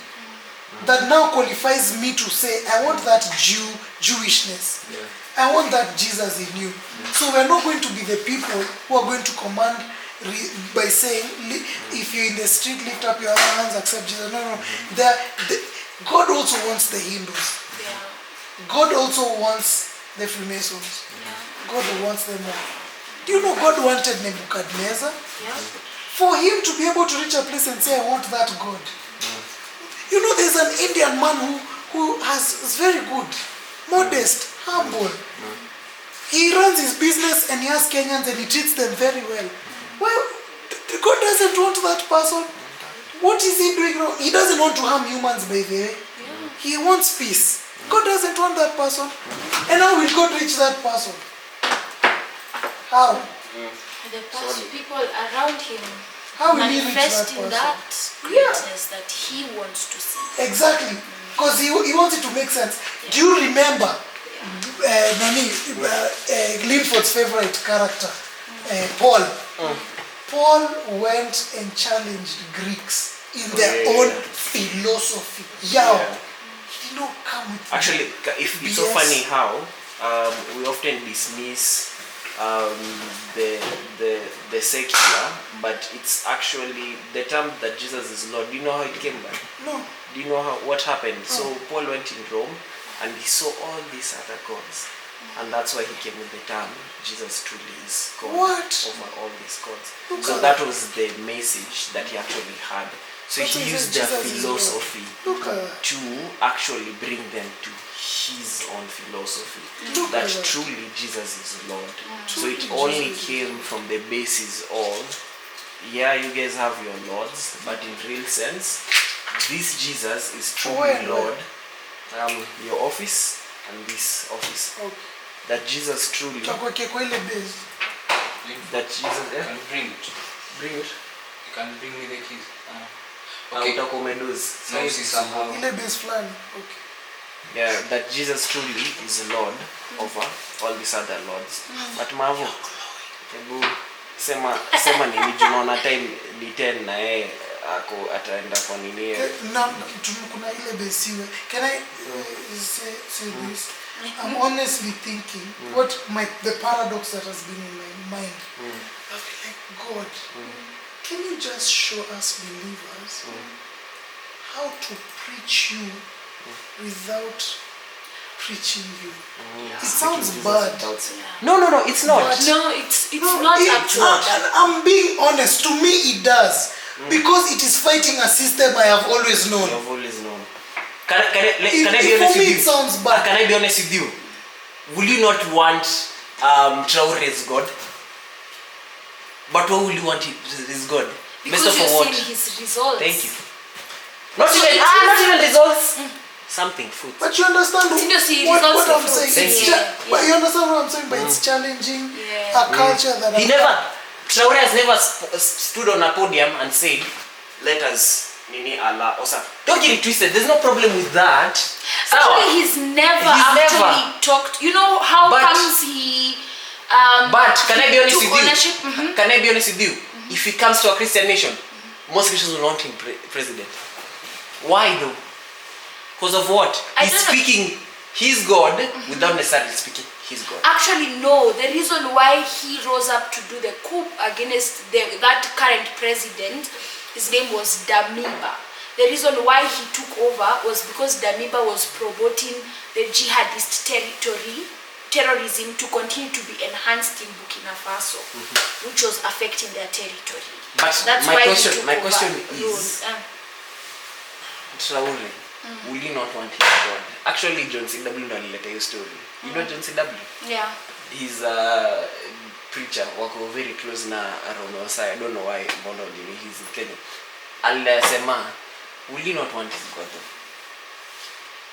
that now qualifies me to say, I want that Jewishness. Yeah. I want that Jesus in you. So we're not going to be the people who are going to command by saying, if you're in the street, lift up your hands, accept Jesus. No. God also wants the Hindus. God also wants the Freemasons. God wants them all. Do you know God wanted Nebuchadnezzar? Yeah. For him to be able to reach a place and say, I want that God. You know, there's an Indian man who is very good, modest, humble. He runs his business and he has Kenyans and he treats them very well. Well, God doesn't want that person. What is he doing wrong? He doesn't want to harm humans, by the way. He wants peace. God doesn't want that person. And how will God reach that person? How? And the people around him How will he reach that manifesting person? that greatness that he wants to see. Exactly. Because he wants it to make sense. Do you remember Linford's favorite character, Paul? Paul went and challenged Greeks in their own philosophy. He did not come with Actually, it's so BS. funny how we often dismiss the secular, but it's actually the term that Jesus is Lord. Do you know how it came by? No. Do you know what happened? So Paul went in Rome and he saw all these other gods. And that's why he came with the term, Jesus truly is God over all these gods. So that was the message that he actually had. So That's he why he used said their Jesus is philosophy Look at that. to actually bring them to his own philosophy. Look That at that. truly Jesus is Lord. So Truly it only Jesus is came from the basis of, yeah, you guys have your lords, but in real sense, this Jesus is truly When? Lord. Your office and this office. Okay. That Jesus truly, Tutakuwekea kwa ile base. that Jesus, You can bring it. bring it. You can bring me the keys. Okay. Utakuwa umedoze. No, see somehow. Ile base fulani. Okay. Yeah, that Jesus truly is Lord over all these other lords. But Mavo, hebu sema nini juu naona time ni 10 na yeye ako ataenda kwa nini? Kuna ile besiwe. Can I say this? I'm honestly thinking what the paradox that has been in my mind. I've been like, God, can you just show us believers how to preach you without preaching you? It sounds bad. No, it's not. No, it's not actually. I'm being honest. To me, it does. Because it is fighting a system I have always known. I've always known. Can I be honest with you? It sounds bad. Can I be honest with you? Will you not want Traore's God? But what will you want his God? Because Based you're off what? seeing his results. Thank you. Not even results. Something fruit. But you understand what I'm saying? But you understand what I'm saying? But it's challenging a culture that Traore has never stood on a podium and said, let us nini Allah or something. Don't get it twisted. There's no problem with that. Actually, he's never talked. You know how comes he but can I be honest took with ownership? you? Can I be honest with you? If he comes to a Christian nation, most Christians will want him president. Why though? Because of what? He's speaking his God without necessarily speaking his God. Actually, no. The reason why he rose up to do the coup against that current president, his name was Damiba. The reason why he took over was because Damiba was promoting the jihadist terrorism to continue to be enhanced in Burkina Faso, which was affecting their territory. But that's my why question is, Traore, will you not want his God? Actually, John C.W. alileta hiyo story. You know John C.W.? Yeah. He's a preacher, wako very close na Aaron Osai. I don't know why, he's in Kenya. Alisema, will you not want his God?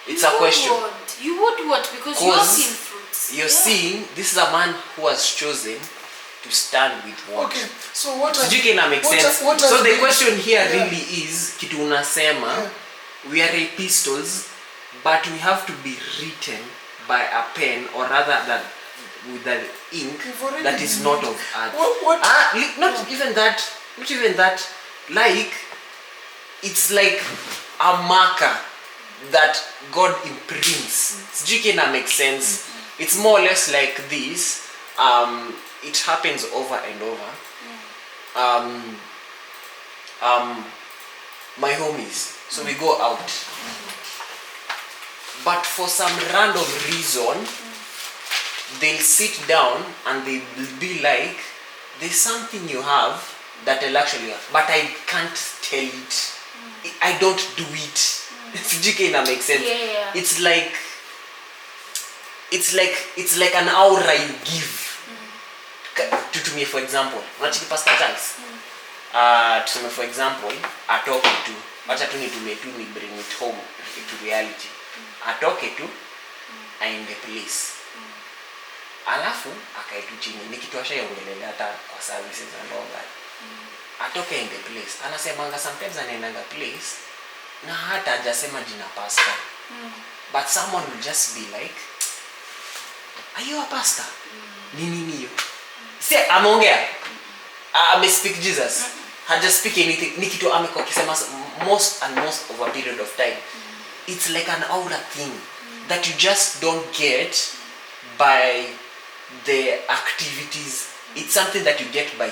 It's a question. You would want, because you're seeing fruits. You're seeing, this is a man who has chosen to stand with what? Okay, so what makes sense. So the question here really is, kitu unasema, we are epistles, but we have to be written by a pen, or rather than with the ink that is not of art. Not even that. Like, it's like a marker that God imprints. Sijui makes sense. It's more or less like this. It happens over and over. My homies. So we go out. But for some random reason, they'll sit down and they'll be like, there's something you have that I'll actually have, but I can't tell it. I don't do it. Sijui makes sense. Yeah. It's like an aura you give. To me, for example, unachiki Pastor Charles. To me, for example, atoke tu. Wacha tu nitume tu ni bring it home to reality. Atoke tu, aende place. Alafu akae tu chini. Ni kitu ashaiongelelea hata kwa services and all that. Atoke aende place. Anasemanga sometimes anaendanga place na hata hajasema jina pastor. But someone will just be like, are you a pastor? Nini hiyo? See, ameongea. Speak Jesus. Haja speak anything. Ni kitu amekuwa akisema most of a period of time. It's like an aura thing that you just don't get by the activities. It's something that you get by